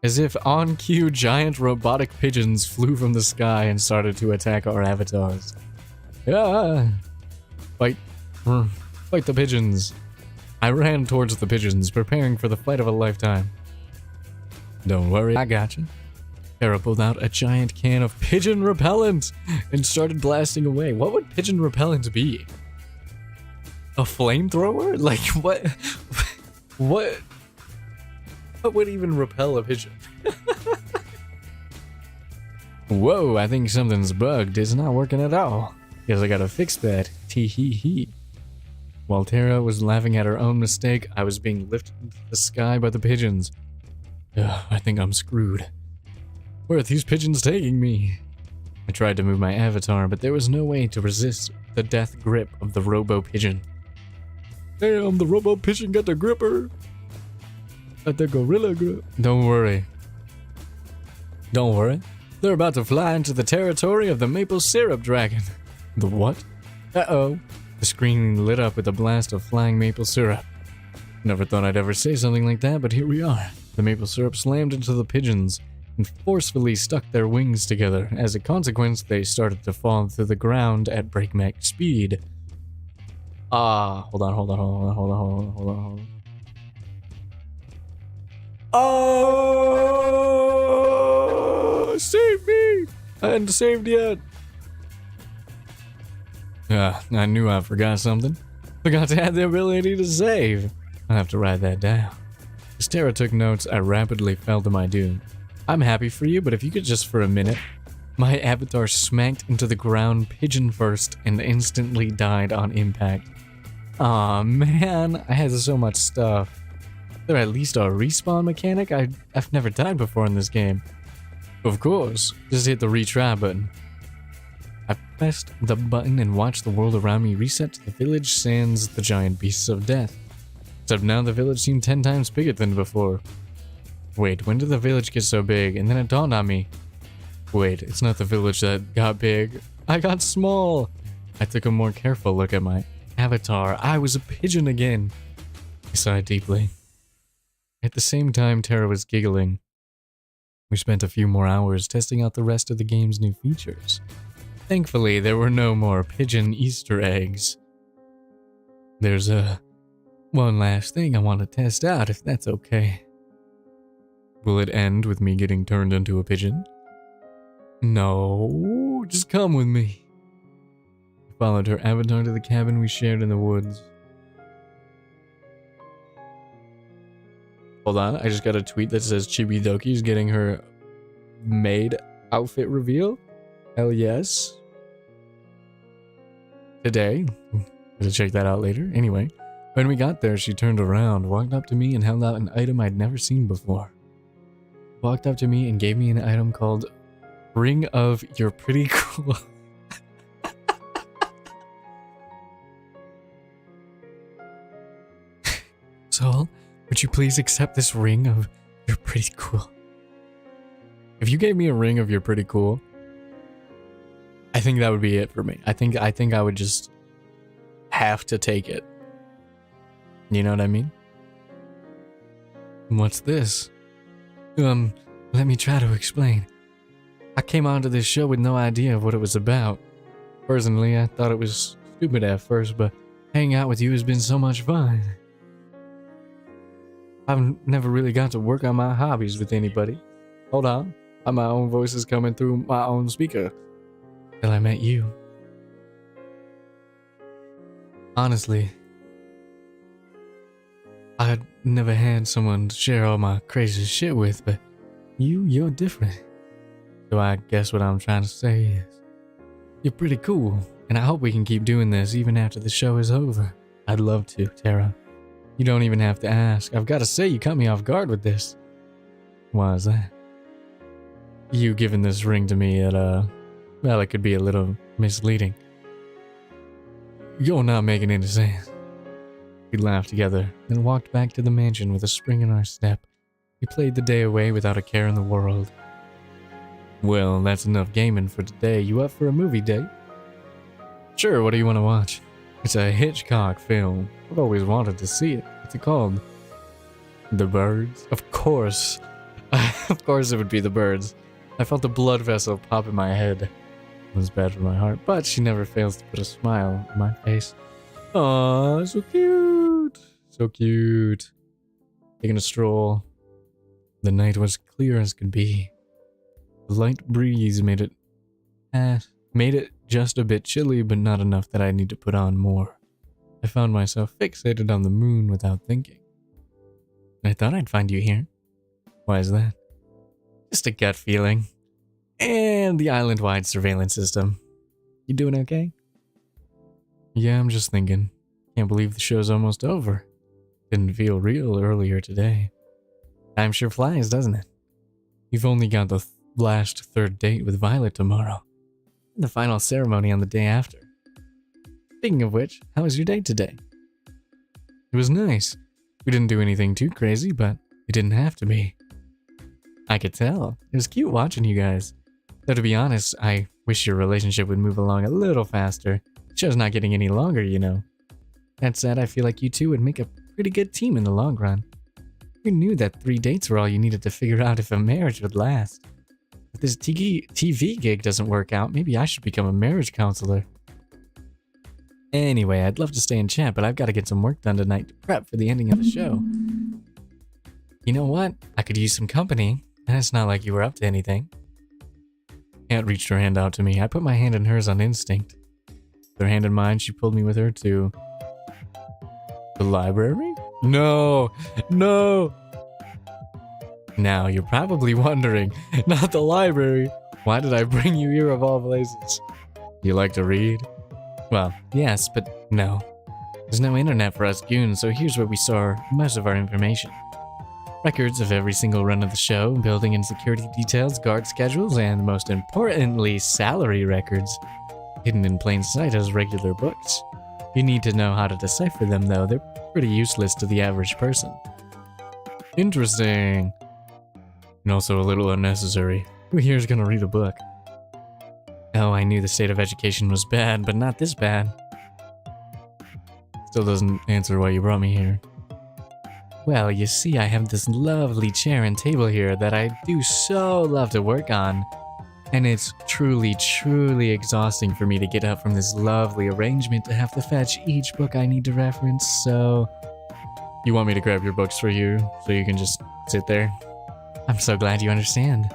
As if on cue, giant robotic pigeons flew from the sky and started to attack our avatars. Yeah! Fight. Fight the pigeons. I ran towards the pigeons, preparing for the fight of a lifetime. Don't worry, I got you. Tara pulled out a giant can of pigeon repellent and started blasting away. What would pigeon repellent be? A flamethrower? Like, what? What would even repel a pigeon? Whoa, I think something's bugged. It's not working at all. Guess I gotta fix that. Tee-hee-hee. While Tara was laughing at her own mistake, I was being lifted into the sky by the pigeons. Ugh, I think I'm screwed. Where are these pigeons taking me? I tried to move my avatar, but there was no way to resist the death grip of the robo-pigeon. Damn, the robo-pigeon got the gripper. Got the gorilla grip. Don't worry. Don't worry. They're about to fly into the territory of the maple syrup dragon. The what? Uh-oh. The screen lit up with a blast of flying maple syrup. Never thought I'd ever say something like that, but here we are. The maple syrup slammed into the pigeons and forcefully stuck their wings together. As a consequence, they started to fall to the ground at breakneck speed. Hold on. Oh, save me! I hadn't saved yet. I knew I forgot something. Forgot to add the ability to save. I'll have to write that down. As Tara took notes, I rapidly fell to my doom. I'm happy for you, but if you could just for a minute. My avatar smacked into the ground pigeon first and instantly died on impact. Aw, man, I had so much stuff. Is there at least a respawn mechanic? I've never died before in this game. Of course, just hit the retry button. I pressed the button and watched the world around me reset to the village sans the giant beasts of death. Except now the village seemed 10 times bigger than before. Wait, when did the village get so big? And then it dawned on me. Wait, it's not the village that got big. I got small. I took a more careful look at my avatar. I was a pigeon again. I sighed deeply. At the same time, Tara was giggling. We spent a few more hours testing out the rest of the game's new features. Thankfully, there were no more pigeon Easter eggs. There's one last thing I want to test out, if that's okay. Will it end with me getting turned into a pigeon? No, just come with me. I followed her avatar to the cabin we shared in the woods. Hold on, I just got a tweet that says Chibidoki's getting her maid outfit reveal. Hell yes. Today. Gonna check that out later. Anyway, when we got there, she turned around, walked up to me, and held out an item I'd never seen before. Walked up to me and gave me an item called Ring of You're Pretty Cool. Soul, would you please accept this ring of You're Pretty Cool? If you gave me a ring of You're Pretty Cool, I think that would be it for me. I think I would just have to take it. You know what I mean? What's this? Let me try to explain. I came onto this show with no idea of what it was about. Personally, I thought it was stupid at first, but hanging out with you has been so much fun. I've never really got to work on my hobbies with anybody. Hold on, my own voice is coming through my own speaker. Till I met you. Honestly, I'd never had someone to share all my crazy shit with, but you're different. So I guess what I'm trying to say is, you're pretty cool, and I hope we can keep doing this even after the show is over. I'd love to, Tara. You don't even have to ask. I've got to say, you caught me off guard with this. Why is that? You giving this ring to me at, well, it could be a little misleading. You're not making any sense. We laughed together, then walked back to the mansion with a spring in our step. We played the day away without a care in the world. Well, that's enough gaming for today. You up for a movie date? Sure, what do you want to watch? It's a Hitchcock film. I've always wanted to see it. What's it called? The Birds? Of course. Of course it would be The Birds. I felt a blood vessel pop in my head. It was bad for my heart, but she never fails to put a smile on my face. Aww, so cute. So cute. Taking a stroll. The night was clear as could be. The light breeze made it just a bit chilly, but not enough that I need to put on more. I found myself fixated on the moon without thinking. I thought I'd find you here. Why is that? Just a gut feeling. And the island-wide surveillance system. You doing okay? Yeah, I'm just thinking. Can't believe the show's almost over. Didn't feel real earlier today. Time sure flies, doesn't it? You've only got the last third date with Violet tomorrow. And the final ceremony on the day after. Speaking of which, how was your date today? It was nice. We didn't do anything too crazy, but it didn't have to be. I could tell. It was cute watching you guys. Though to be honest, I wish your relationship would move along a little faster. The show's not getting any longer, you know. That said, I feel like you two would make a pretty good team in the long run. Who knew that 3 dates were all you needed to figure out if a marriage would last? If this TV gig doesn't work out, maybe I should become a marriage counselor. Anyway, I'd love to stay and chat, but I've got to get some work done tonight to prep for the ending of the show. You know what? I could use some company, and it's not like you were up to anything. Aunt reached her hand out to me. I put my hand in hers on instinct. With her hand in mine, she pulled me with her to... the library? No! No! Now, you're probably wondering, not the library. Why did I bring you here of all places? You like to read? Well, yes, but no. There's no internet for us goons, so here's where we store most of our information. Records of every single run of the show, building and security details, guard schedules, and most importantly, salary records. Hidden in plain sight as regular books. You need to know how to decipher them, though. They're pretty useless to the average person. Interesting. And also a little unnecessary. Who here's gonna read a book? Oh, I knew the state of education was bad, but not this bad. Still doesn't answer why you brought me here. Well, you see, I have this lovely chair and table here that I do so love to work on. And it's truly, truly exhausting for me to get up from this lovely arrangement to have to fetch each book I need to reference, so... You want me to grab your books for you, so you can just sit there? I'm so glad you understand.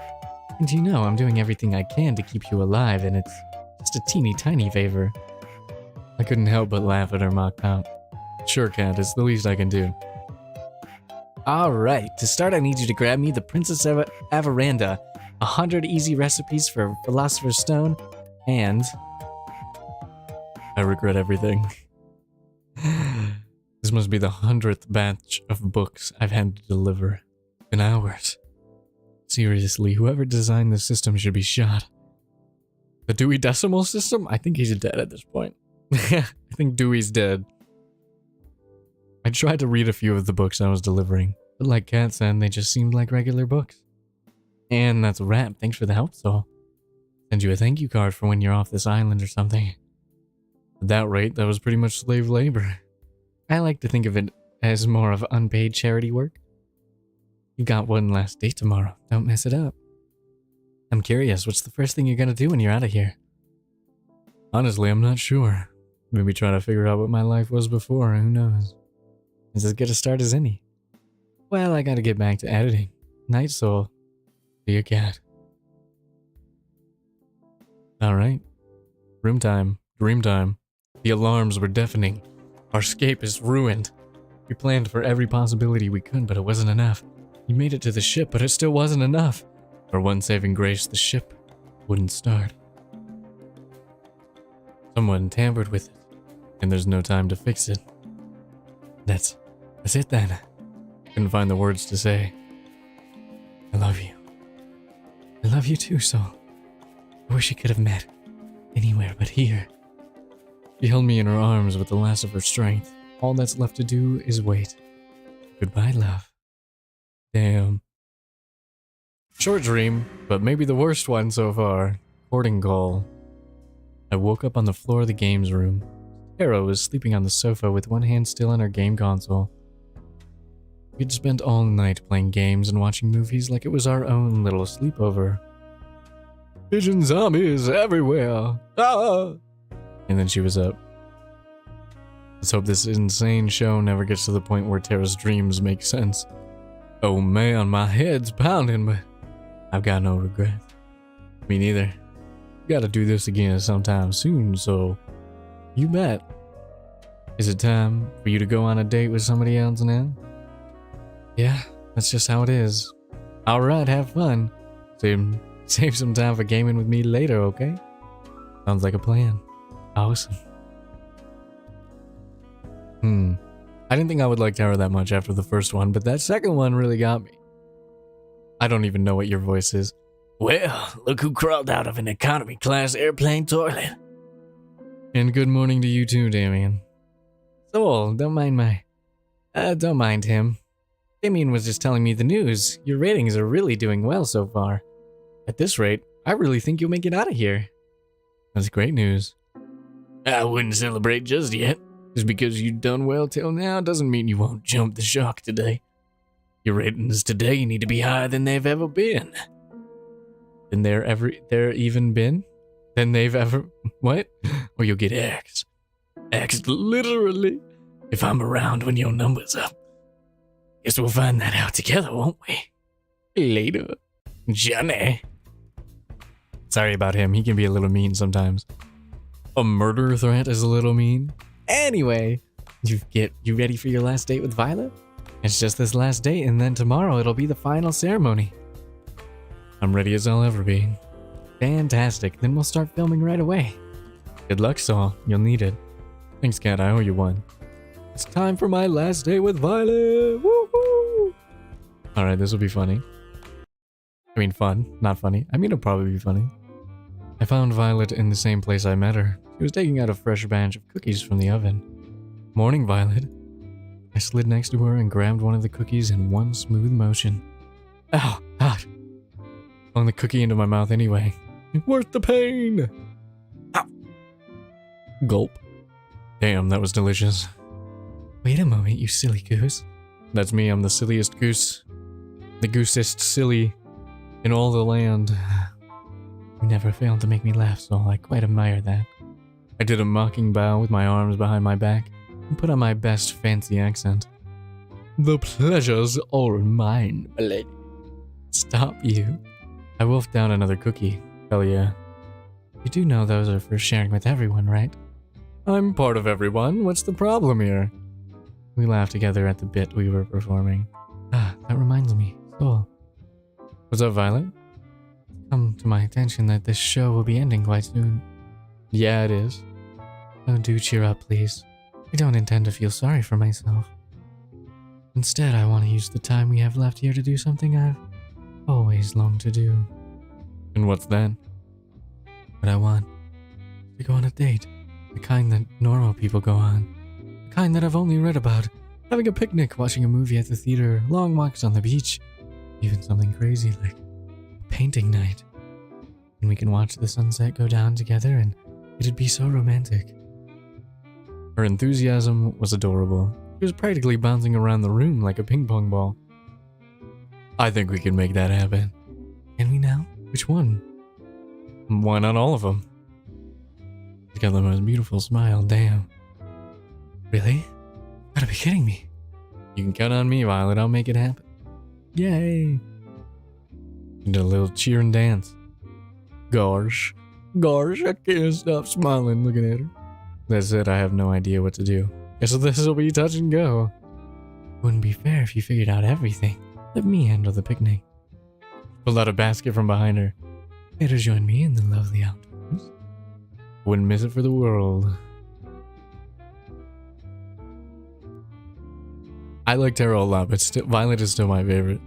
And you know, I'm doing everything I can to keep you alive, and it's just a teeny tiny favor. I couldn't help but laugh at her mock pout. Sure, Cat, it's the least I can do. Alright, to start I need you to grab me the Princess Avaranda, 100 easy recipes for Philosopher's Stone, and... I regret everything. This must be the 100th batch of books I've had to deliver. In hours. Seriously, whoever designed this system should be shot. The Dewey Decimal System? I think he's dead at this point. I think Dewey's dead. I tried to read a few of the books I was delivering, but like Kat said, they just seemed like regular books. And that's a wrap. Thanks for the help, Soul. Send you a thank you card for when you're off this island or something. At that rate, that was pretty much slave labor. I like to think of it as more of unpaid charity work. You got one last date tomorrow. Don't mess it up. I'm curious, what's the first thing you're gonna do when you're out of here? Honestly, I'm not sure. Maybe try to figure out what my life was before, who knows. It's as good a start as any. Well, I gotta get back to editing. Night, Soul. See you, Cat. Alright. Room time. Dream time. The alarms were deafening. Our escape is ruined. We planned for every possibility we could, but it wasn't enough. We made it to the ship, but it still wasn't enough. For one saving grace, the ship wouldn't start. Someone tampered with it, and there's no time to fix it. That's it then. Couldn't find the words to say. I love you. I love you too, Soul. I wish we could have met anywhere but here. She held me in her arms with the last of her strength. All that's left to do is wait. Goodbye, love. Damn. Short dream, but maybe the worst one so far. Courting call. I woke up on the floor of the games room. Tara was sleeping on the sofa with one hand still on her game console. We'd spent all night playing games and watching movies like it was our own little sleepover. Pigeon zombies everywhere! Ah! And then she was up. Let's hope this insane show never gets to the point where Tara's dreams make sense. Oh man, my head's pounding, but I've got no regrets. Me neither. Gotta do this again sometime soon, so you bet. Is it time for you to go on a date with somebody else now? Yeah, that's just how it is. Alright, have fun. Save some time for gaming with me later, okay? Sounds like a plan. Awesome. I didn't think I would like Tara that much after the first one, but that second one really got me. I don't even know what your voice is. Well, look who crawled out of an economy class airplane toilet. And good morning to you too, Damien. Soul, don't mind him. Damien was just telling me the news. Your ratings are really doing well so far. At this rate, I really think you'll make it out of here. That's great news. I wouldn't celebrate just yet. Just because you've done well till now doesn't mean you won't jump the shark today. Your ratings today need to be higher than they've ever been. Than there even been? Than they've ever... What? Or you'll get axed. Axed literally. If I'm around when your number's up. Guess we'll find that out together, won't we? Later, Johnny. Sorry about him. He can be a little mean sometimes. A murder threat is a little mean. Anyway, you ready for your last date with Violet? It's just this last date, and then tomorrow it'll be the final ceremony. I'm ready as I'll ever be. Fantastic. Then we'll start filming right away. Good luck, Saul. You'll need it. Thanks, Cat. I owe you one. It's time for my last day with Violet. Woohoo! Alright, this will be funny. I mean, fun. Not funny. I mean, it'll probably be funny. I found Violet in the same place I met her. She was taking out a fresh batch of cookies from the oven. Morning, Violet. I slid next to her and grabbed one of the cookies in one smooth motion. Ow, hot. Flung the cookie into my mouth anyway. Worth the pain! Ow. Gulp. Damn, that was delicious. Wait a moment, you silly goose. That's me, I'm the silliest goose. The goosest silly in all the land. You never failed to make me laugh, so I quite admire that. I did a mocking bow with my arms behind my back and put on my best fancy accent. The pleasure's all mine, my lady. Stop you. I wolfed down another cookie. Hell yeah. You do know those are for sharing with everyone, right? I'm part of everyone. What's the problem here? We laughed together at the bit we were performing. Ah, that reminds me. Soul. What's up, Violet? Come to my attention that this show will be ending quite soon. Yeah, it is. Oh, do cheer up, please. I don't intend to feel sorry for myself. Instead, I want to use the time we have left here to do something I've always longed to do. And what's that? What I want. To go on a date. The kind that normal people go on. The kind that I've only read about. Having a picnic, watching a movie at the theater, long walks on the beach. Even something crazy like a painting night. And we can watch the sunset go down together and it'd be so romantic. Her enthusiasm was adorable. She was practically bouncing around the room like a ping pong ball. I think we can make that happen. Can we now? Which one? Why not all of them? She's got the most beautiful smile, damn. Really? You gotta be kidding me. You can count on me, Violet, I'll make it happen. Yay! She did a little cheer and dance. Gosh, I can't stop smiling looking at her. That's it, I have no idea what to do. Guess this'll be touch and go. Wouldn't be fair if you figured out everything. Let me handle the picnic. Pulled out a basket from behind her. Later join me in the lovely outdoors. Wouldn't miss it for the world. I like Tara a lot, but Violet is still my favorite.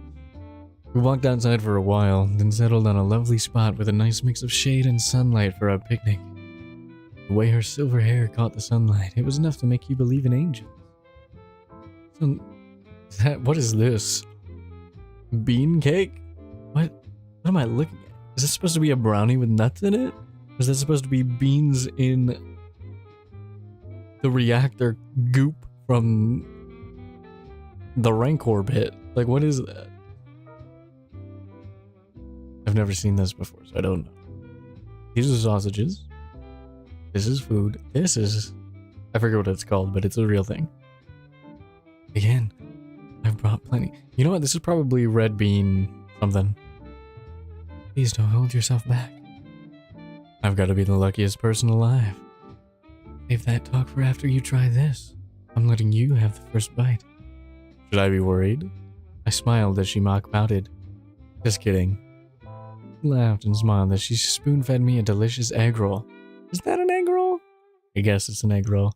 We walked outside for a while, then settled on a lovely spot with a nice mix of shade and sunlight for our picnic. The way her silver hair caught the sunlight, it was enough to make you believe in angels. What is this? Bean cake? What What am I looking at? Is this supposed to be a brownie with nuts in it? Or is that supposed to be beans in the reactor goop from the Rancor pit? Like, what is that? I've never seen this before, so I don't know. These are sausages. This is food. This is... I forget what it's called, but it's a real thing. Again, I've brought plenty. You know what? This is probably red bean something. Please don't hold yourself back. I've got to be the luckiest person alive. Save that talk for after you try this. I'm letting you have the first bite. Should I be worried? I smiled as she mock-pouted. Just kidding. She laughed and smiled as she spoon-fed me a delicious egg roll. Is that an egg roll? I guess it's an egg roll.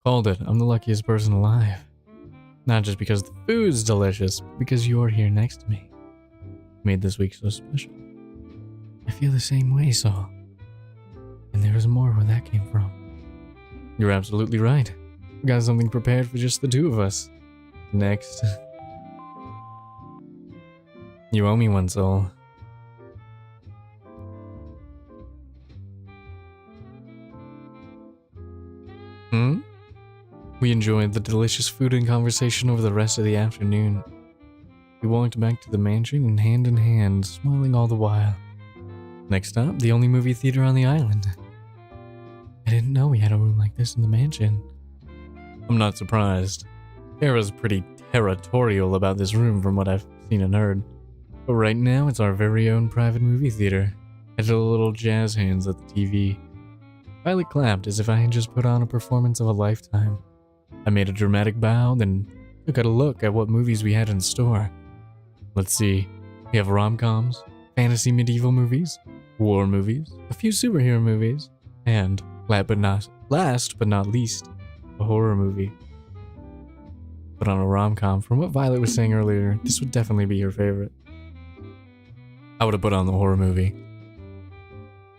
Called it. I'm the luckiest person alive. Not just because the food's delicious, but because you're here next to me. Made this week so special. I feel the same way, Saul. And there is more where that came from. You're absolutely right. We got something prepared for just the two of us. Next. You owe me one, Saul. We enjoyed the delicious food and conversation over the rest of the afternoon. We walked back to the mansion in hand, smiling all the while. Next stop, the only movie theater on the island. I didn't know we had a room like this in the mansion. I'm not surprised. Kara's pretty territorial about this room from what I've seen and heard. But right now, it's our very own private movie theater. I did a little jazz hands at the TV. Violet clapped as if I had just put on a performance of a lifetime. I made a dramatic bow, then took a look at what movies we had in store. Let's see. We have rom-coms, fantasy medieval movies, war movies, a few superhero movies, and, last but not least, a horror movie. But on a rom-com, from what Violet was saying earlier, this would definitely be her favorite. I would have put on the horror movie.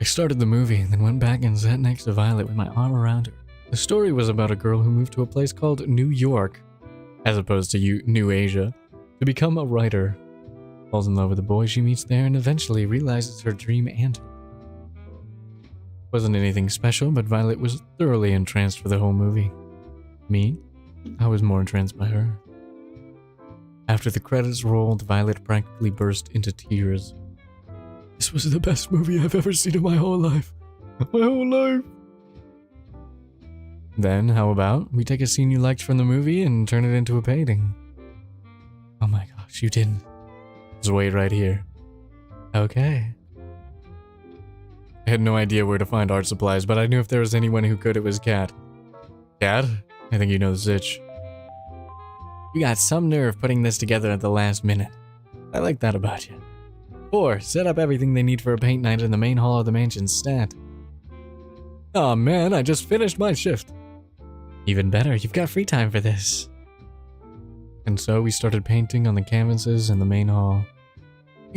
I started the movie and then went back and sat next to Violet with my arm around her. The story was about a girl who moved to a place called New York, as opposed to New Asia, to become a writer. Falls in love with a boy she meets there and eventually realizes her dream and wasn't anything special, but Violet was thoroughly entranced for the whole movie. Me? I was more entranced by her. After the credits rolled, Violet practically burst into tears. This was the best movie I've ever seen in my whole life. My whole life! Then, how about we take a scene you liked from the movie and turn it into a painting? Oh my gosh, you didn't. Just wait right here. Okay. I had no idea where to find art supplies, but I knew if there was anyone who could, it was Kat. Kat? I think you know the sitch. You got some nerve putting this together at the last minute. I like that about you. 4. Set up everything they need for a paint night in the main hall of the mansion's stat. Aw man, I just finished my shift. Even better, you've got free time for this. And so we started painting on the canvases in the main hall.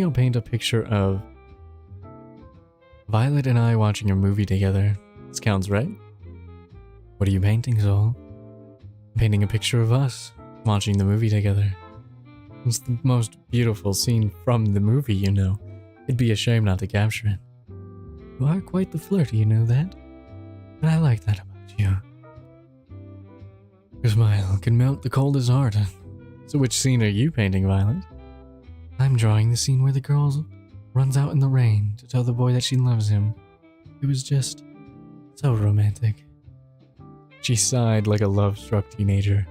I'll paint a picture of Violet and I watching a movie together. This counts, right? What are you painting, Zol? I'm painting a picture of us watching the movie together. It's the most beautiful scene from the movie, you know. It'd be a shame not to capture it. You are quite the flirt, you know that? But I like that about you. Your smile can melt the coldest heart. So which scene are you painting, Violet? I'm drawing the scene where the girl runs out in the rain to tell the boy that she loves him. It was just so romantic. She sighed like a love-struck teenager.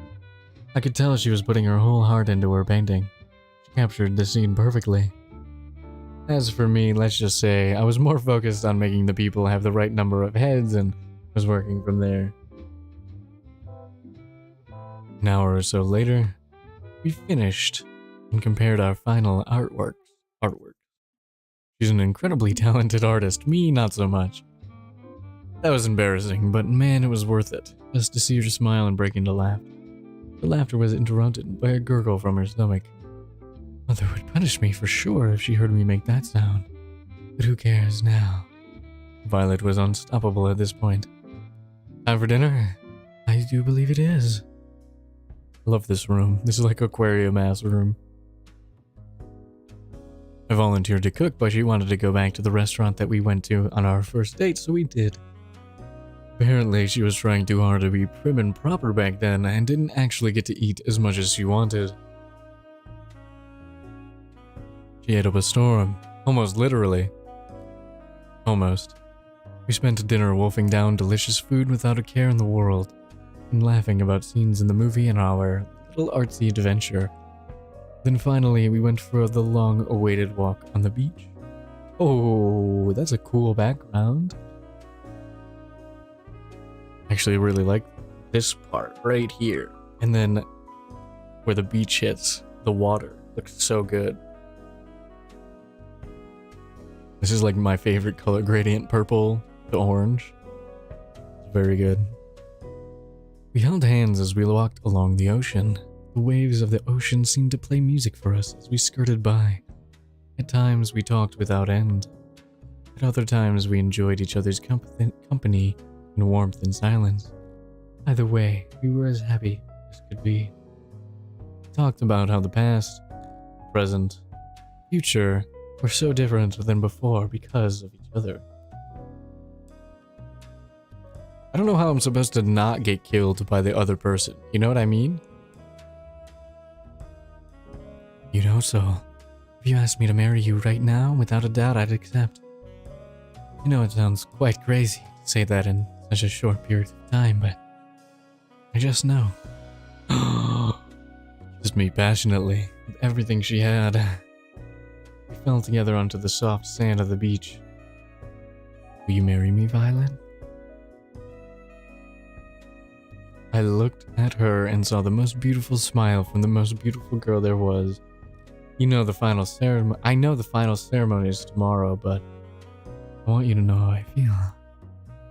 I could tell she was putting her whole heart into her painting. She captured the scene perfectly. As for me, let's just say I was more focused on making the people have the right number of heads and was working from there. An hour or so later, we finished and compared our final artwork. She's an incredibly talented artist, me not so much. That was embarrassing, but man, it was worth it, just to see her smile and break into laugh. The laughter was interrupted by a gurgle from her stomach. Mother would punish me for sure if she heard me make that sound. But who cares now? Violet was unstoppable at this point. Time for dinner? I do believe it is. I love this room. This is like aquarium-ass room. I've volunteered to cook, but she wanted to go back to the restaurant that we went to on our first date, so we did. Apparently, she was trying too hard to be prim and proper back then and didn't actually get to eat as much as she wanted. She ate up a storm, almost literally. Almost. We spent dinner wolfing down delicious food without a care in the world, and laughing about scenes in the movie and our little artsy adventure. Then finally, we went for the long-awaited walk on the beach. Oh, that's a cool background. Actually, I really like this part right here. And then where the beach hits the water. Looks so good. This is like my favorite color gradient, purple to orange. It's very good. We held hands as we walked along the ocean. The waves of the ocean seemed to play music for us as we skirted by. At times, we talked without end. At other times, we enjoyed each other's company in warmth and silence. Either way, we were as happy as could be. We talked about how the past, present, future were so different than before because of each other. I don't know how I'm supposed to not get killed by the other person. You know what I mean? You know, so if you asked me to marry you right now, without a doubt I'd accept. I know it sounds quite crazy to say that in such a short period of time, but I just know. Kissed me passionately, with everything she had. We fell together onto the soft sand of the beach. Will you marry me, Violet? I looked at her and saw the most beautiful smile from the most beautiful girl there was. You know the final ceremony. I know the final ceremony is tomorrow, but I want you to know how I feel.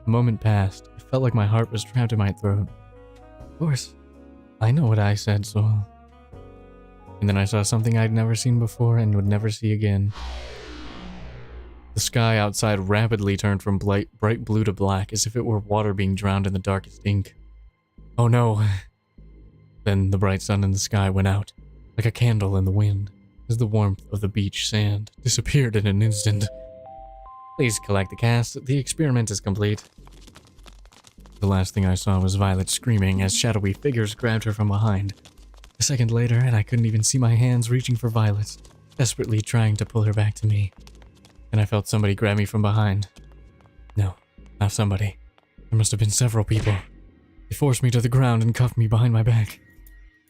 A moment passed. It felt like my heart was trapped in my throat. Of course, I know what I said, so... And then I saw something I'd never seen before and would never see again. The sky outside rapidly turned from bright blue to black, as if it were water being drowned in the darkest ink. Oh no! Then the bright sun in the sky went out, like a candle in the wind, as the warmth of the beach sand disappeared in an instant. Please collect the cast. The experiment is complete. The last thing I saw was Violet screaming as shadowy figures grabbed her from behind. A second later, and I couldn't even see my hands reaching for Violet, desperately trying to pull her back to me. Then I felt somebody grab me from behind. No, not somebody. There must have been several people. They forced me to the ground and cuffed me behind my back.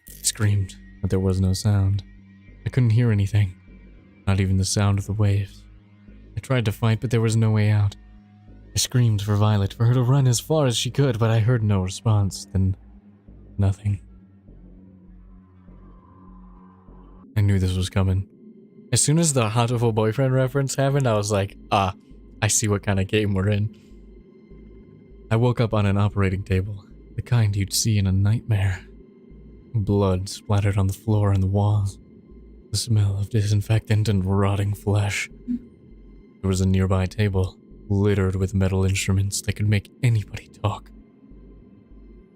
I screamed, but there was no sound. I couldn't hear anything, not even the sound of the waves. I tried to fight, but there was no way out. I screamed for Violet, for her to run as far as she could, but I heard no response, then nothing. I knew this was coming. As soon as the Hatoful boyfriend reference happened, I was like, I see what kind of game we're in. I woke up on an operating table, the kind you'd see in a nightmare. Blood splattered on the floor and the walls. The smell of disinfectant and rotting flesh. There was a nearby table, littered with metal instruments that could make anybody talk.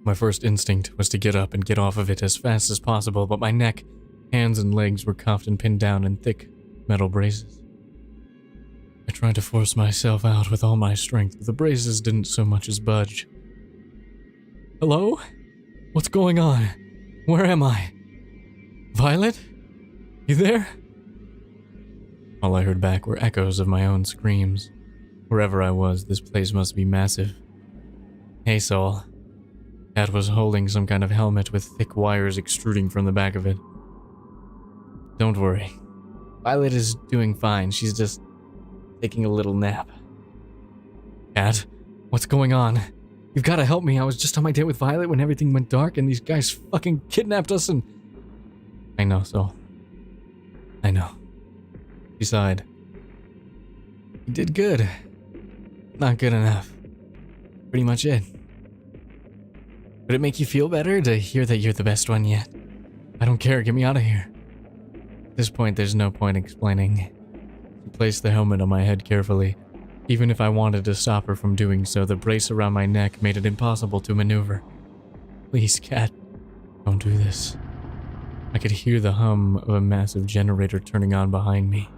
My first instinct was to get up and get off of it as fast as possible, but my neck, hands, and legs were cuffed and pinned down in thick metal braces. I tried to force myself out with all my strength, but the braces didn't so much as budge. Hello? What's going on? Where am I? Violet? You there? All I heard back were echoes of my own screams. Wherever I was, this place must be massive. Hey, Soul. Cat was holding some kind of helmet with thick wires extruding from the back of it. Don't worry. Violet is doing fine. She's just taking a little nap. Cat, what's going on? You've got to help me. I was just on my date with Violet when everything went dark and these guys fucking kidnapped us and... I know, Soul. I know. She sighed. You did good. Not good enough. Pretty much it. Would it make you feel better to hear that you're the best one yet? I don't care, get me out of here. At this point, there's no point explaining. She placed the helmet on my head carefully. Even if I wanted to stop her from doing so, the brace around my neck made it impossible to maneuver. Please, Cat, don't do this. I could hear the hum of a massive generator turning on behind me.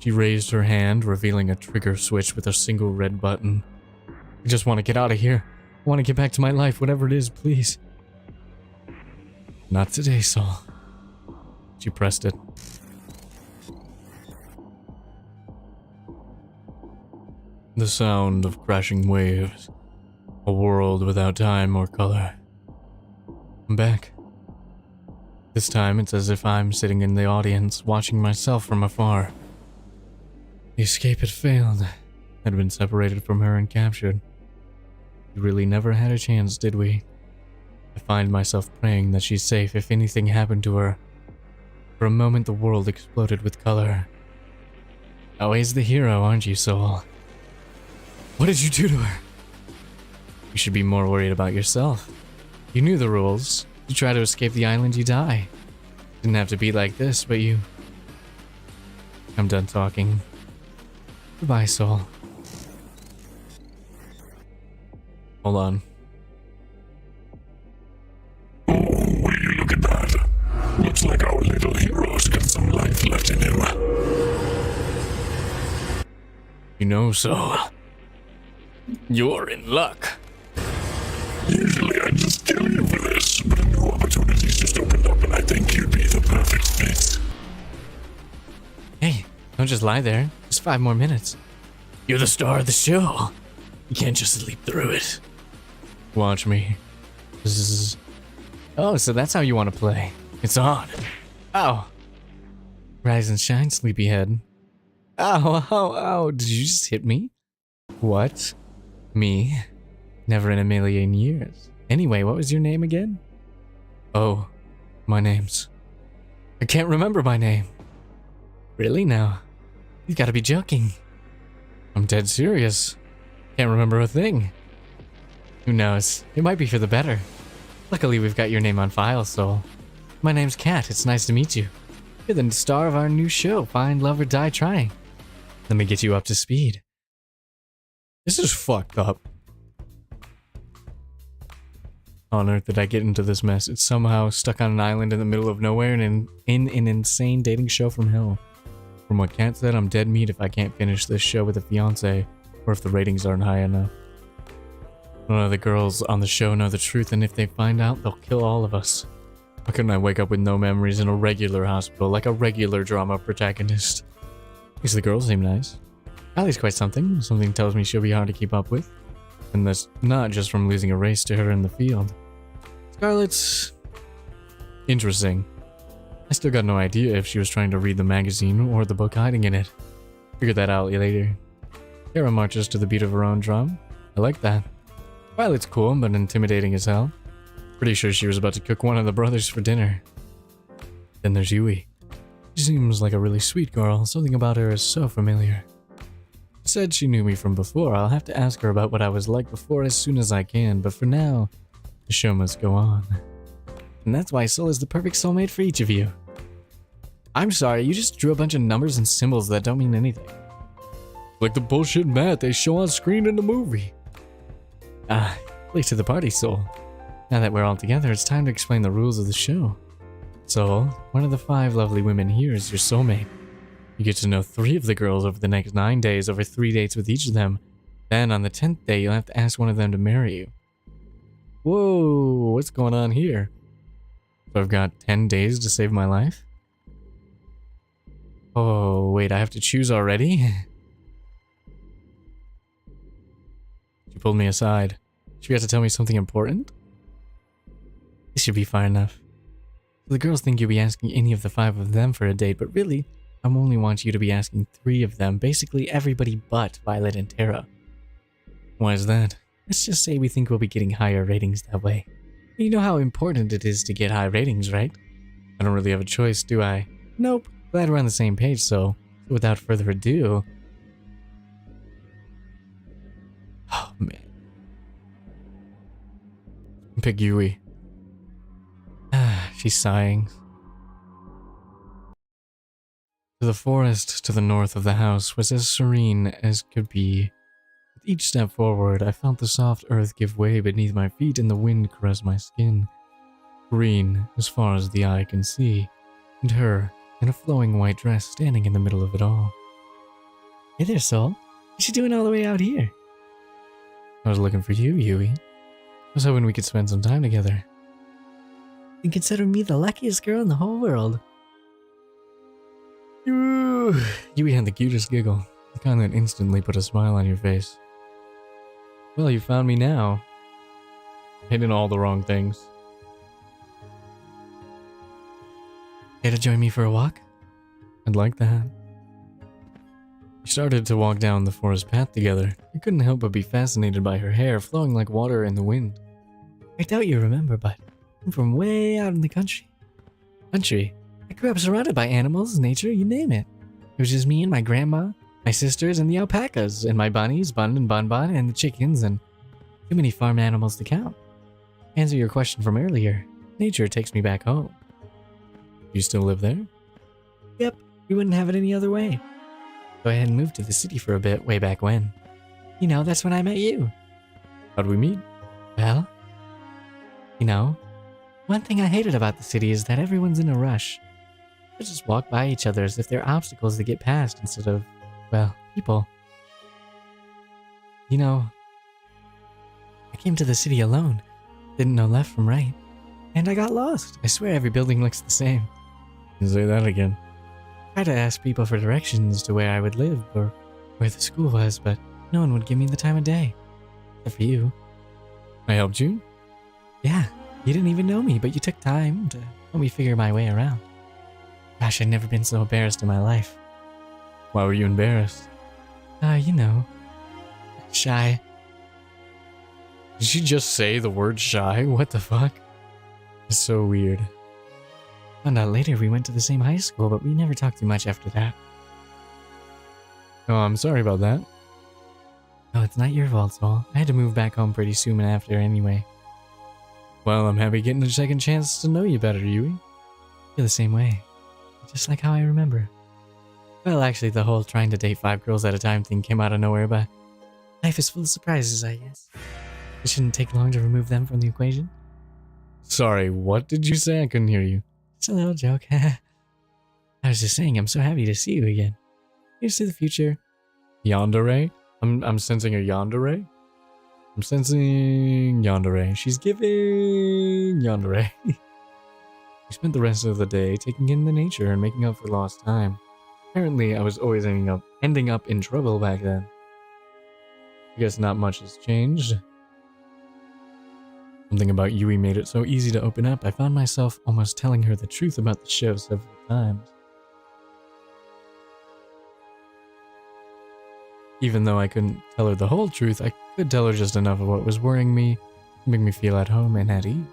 She raised her hand, revealing a trigger switch with a single red button. I just want to get out of here. I want to get back to my life, whatever it is, please. Not today, Saul. She pressed it. The sound of crashing waves. A world without time or color. I'm back. This time it's as if I'm sitting in the audience, watching myself from afar. The escape had failed. I'd been separated from her and captured. We really never had a chance, did we? I find myself praying that she's safe if anything happened to her. For a moment the world exploded with color. Always the hero, aren't you, Soul? What did you do to her? You should be more worried about yourself. You knew the rules. You try to escape the island, you die. Didn't have to be like this, but you... I'm done talking. Goodbye, Soul. Hold on. Oh, will you look at that? Looks like our little hero's got some life left in him. You know, Soul, you're in luck. Usually I'd just kill you for this, but a new opportunity's just opened up and I think you'd be the perfect fit. Hey, don't just lie there. Just 5 more minutes. You're the star of the show. You can't just sleep through it. Watch me. Zzz. Oh, so that's how you want to play. It's on. Ow. Rise and shine, sleepyhead. Ow, ow, ow. Did you just hit me? What? Me? Never in a million years. Anyway, what was your name again? Oh, my name's... I can't remember my name. Really now? You gotta be joking. I'm dead serious. Can't remember a thing. Who knows? It might be for the better. Luckily, we've got your name on file, Soul. My name's Kat. It's nice to meet you. You're the star of our new show, Find Love or Die Trying. Let me get you up to speed. This is fucked up. How on earth did I get into this mess? It's somehow stuck on an island in the middle of nowhere and in an insane dating show from hell. From what Kat said, I'm dead meat if I can't finish this show with a fiance, or if the ratings aren't high enough. None of the girls on the show know the truth, and if they find out, they'll kill all of us. Why couldn't I wake up with no memories in a regular hospital, like a regular drama protagonist? At least the girls seem nice. Allie's quite something. Something tells me she'll be hard to keep up with. And that's not just from losing a race to her in the field. Scarlett's... interesting. I still got no idea if she was trying to read the magazine or the book hiding in it. Figure that out later. Kara marches to the beat of her own drum. I like that. Violet's cool, but intimidating as hell. Pretty sure she was about to cook one of the brothers for dinner. Then there's Yui. She seems like a really sweet girl. Something about her is so familiar. She said she knew me from before. I'll have to ask her about what I was like before as soon as I can, but for now, the show must go on. And that's why Soul is the perfect soulmate for each of you. I'm sorry, you just drew a bunch of numbers and symbols that don't mean anything. Like the bullshit math they show on screen in the movie. Late to the party, Soul. Now that we're all together, it's time to explain the rules of the show. Soul, one of the 5 lovely women here is your soulmate. You get to know 3 of the girls over the next 9 days over 3 dates with each of them. Then on the 10th day, you'll have to ask one of them to marry you. Whoa, what's going on here? So I've got 10 days to save my life? Oh, wait, I have to choose already? She pulled me aside. She got to tell me something important? This should be fine enough. The girls think you'll be asking any of the 5 of them for a date, but really, I only want you to be asking 3 of them, basically everybody but Violet and Tara. Why is that? Let's just say we think we'll be getting higher ratings that way. You know how important it is to get high ratings, right? I don't really have a choice, do I? Nope. Glad we're on the same page, so without further ado... Oh, man. Pick Yui. She's sighing. The forest to the north of the house was as serene as could be. With each step forward, I felt the soft earth give way beneath my feet and the wind caress my skin. Green as far as the eye can see, and her in a flowing white dress standing in the middle of it all. Hey there, Soul. What you doing all the way out here? I was looking for you, Yui. I was hoping we could spend some time together. You consider me the luckiest girl in the whole world. Yui had the cutest giggle, the kind that instantly put a smile on your face. Well, you found me now. Hitting all the wrong things. Care to join me for a walk? I'd like that. We started to walk down the forest path together. I couldn't help but be fascinated by her hair flowing like water in the wind. I doubt you remember, but I'm from way out in the country. I grew up surrounded by animals, nature, you name it. It was just me and my grandma, my sisters, and the alpacas, and my bunnies, Bun and Bun Bun, and the chickens, and too many farm animals to count. To answer your question from earlier, nature takes me back home. You still live there? Yep, we wouldn't have it any other way. So I had moved to the city for a bit way back when. You know, that's when I met you. How'd we meet? Well, you know, one thing I hated about the city is that everyone's in a rush. They just walk by each other as if they're obstacles to get past instead of, well, people. You know, I came to the city alone, didn't know left from right, and I got lost. I swear every building looks the same. Say that again. I tried to ask people for directions to where I would live or where the school was, but no one would give me the time of day. Except for you. I helped you? Yeah, you didn't even know me, but you took time to help me figure my way around. Gosh, I'd never been so embarrassed in my life. Why were you embarrassed? You know, shy. Did she just say the word shy? What the fuck? It's so weird. Found out later we went to the same high school, but we never talked too much after that. Oh, I'm sorry about that. No, it's not your fault, Soul. I had to move back home pretty soon after anyway. Well, I'm happy getting a second chance to know you better, Yui. I feel the same way. Just like how I remember. Well, actually, the whole trying to date 5 girls at a time thing came out of nowhere, but life is full of surprises, I guess. It shouldn't take long to remove them from the equation. Sorry, what did you say? I couldn't hear you. It's a little joke. I was just saying, I'm so happy to see you again. Here's to the future. Yandere? I'm sensing a yandere? I'm sensing yandere. She's giving yandere. We spent the rest of the day taking in the nature and making up for lost time. Apparently, I was always ending up in trouble back then. I guess not much has changed. Something about Yui made it so easy to open up, I found myself almost telling her the truth about the show several times. Even though I couldn't tell her the whole truth, I could tell her just enough of what was worrying me to make me feel at home and at ease.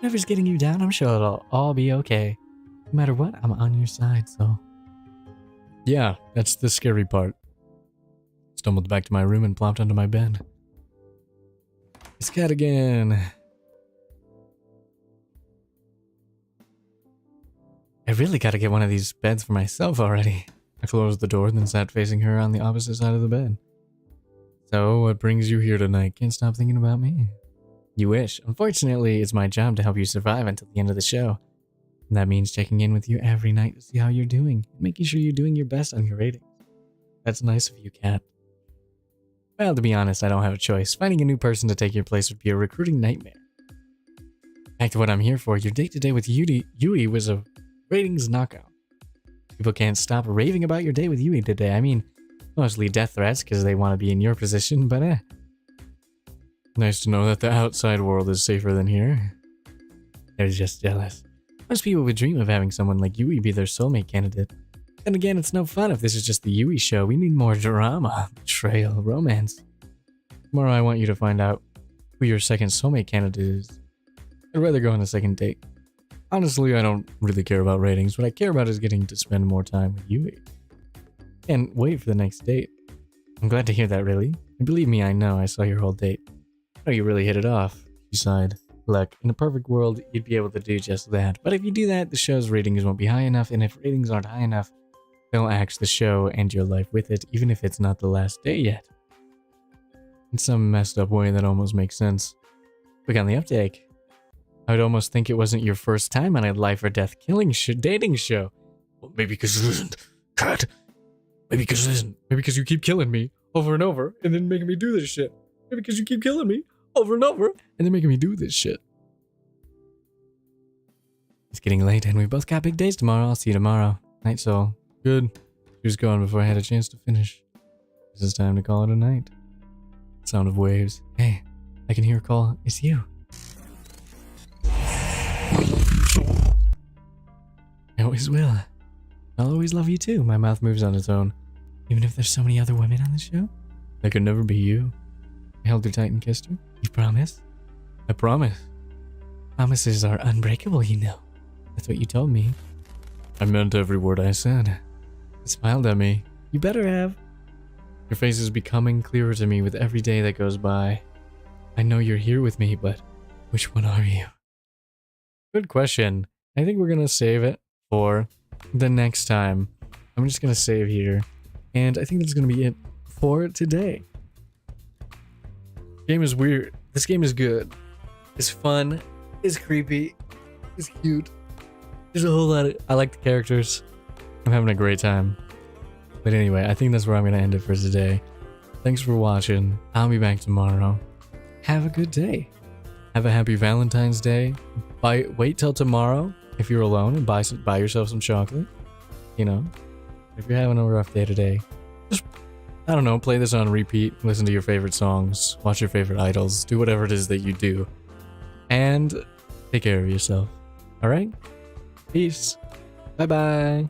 Whatever's getting you down, I'm sure it'll all be okay. No matter what, I'm on your side, so. Yeah, that's the scary part. Stumbled back to my room and plopped onto my bed. It's cat again. I really gotta get one of these beds for myself already. I closed the door, then sat facing her on the opposite side of the bed. So, what brings you here tonight? Can't stop thinking about me. You wish. Unfortunately, it's my job to help you survive until the end of the show. And that means checking in with you every night to see how you're doing, and making sure you're doing your best on your ratings. That's nice of you, Kat. Well, to be honest, I don't have a choice. Finding a new person to take your place would be a recruiting nightmare. Back to what I'm here for, your date today with Yui was a ratings knockout. People can't stop raving about your date with Yui today. I mean, mostly death threats because they want to be in your position, but Nice to know that the outside world is safer than here. They're just jealous. Most people would dream of having someone like Yui be their soulmate candidate. Then again, it's no fun if this is just the Yui show. We need more drama, betrayal, romance. Tomorrow I want you to find out who your second soulmate candidate is. I'd rather go on a second date. Honestly, I don't really care about ratings. What I care about is getting to spend more time with Yui. Can't wait for the next date. I'm glad to hear that, really. And believe me, I know I saw your whole date. Oh, you really hit it off, She sighed. Look, in a perfect world, you'd be able to do just that. But if you do that, the show's ratings won't be high enough, and if ratings aren't high enough, they'll axe the show and your life with it, even if it's not the last day yet. In some messed up way that almost makes sense. Look on the uptake. I would almost think it wasn't your first time on a life or death dating show. Well, maybe because it isn't. Kat, Maybe because listen. Maybe because you keep killing me over and over and then making me do this shit. Maybe because you keep killing me over and over and then making me do this shit. It's getting late and we both got big days tomorrow. I'll see you tomorrow. Night, Soul. Good. She was gone before I had a chance to finish. This is time to call it a night. Sound of waves. Hey, I can hear a call. It's you. I always will. I'll always love you too. My mouth moves on its own. Even if there's so many other women on the show. That could never be you. I held her tight and kissed her. You promise? I promise. Promises are unbreakable, you know. That's what you told me. I meant every word I said. You smiled at me. You better have. Your face is becoming clearer to me with every day that goes by. I know you're here with me, but which one are you? Good question. I think we're gonna save it for the next time. I'm just gonna save here. And I think that's gonna be it for today. Game is weird. This game is good. It's fun. It's creepy. It's cute. There's a whole lot of... I like the characters. I'm having a great time. But anyway, I think that's where I'm gonna end it for today. Thanks for watching. I'll be back tomorrow. Have a good day. Have a happy Valentine's Day. Wait till tomorrow if you're alone and buy yourself some chocolate. You know, if you're having a rough day today, just, I don't know, play this on repeat, listen to your favorite songs, watch your favorite idols, do whatever it is that you do. And take care of yourself. All right? Peace. Bye-bye.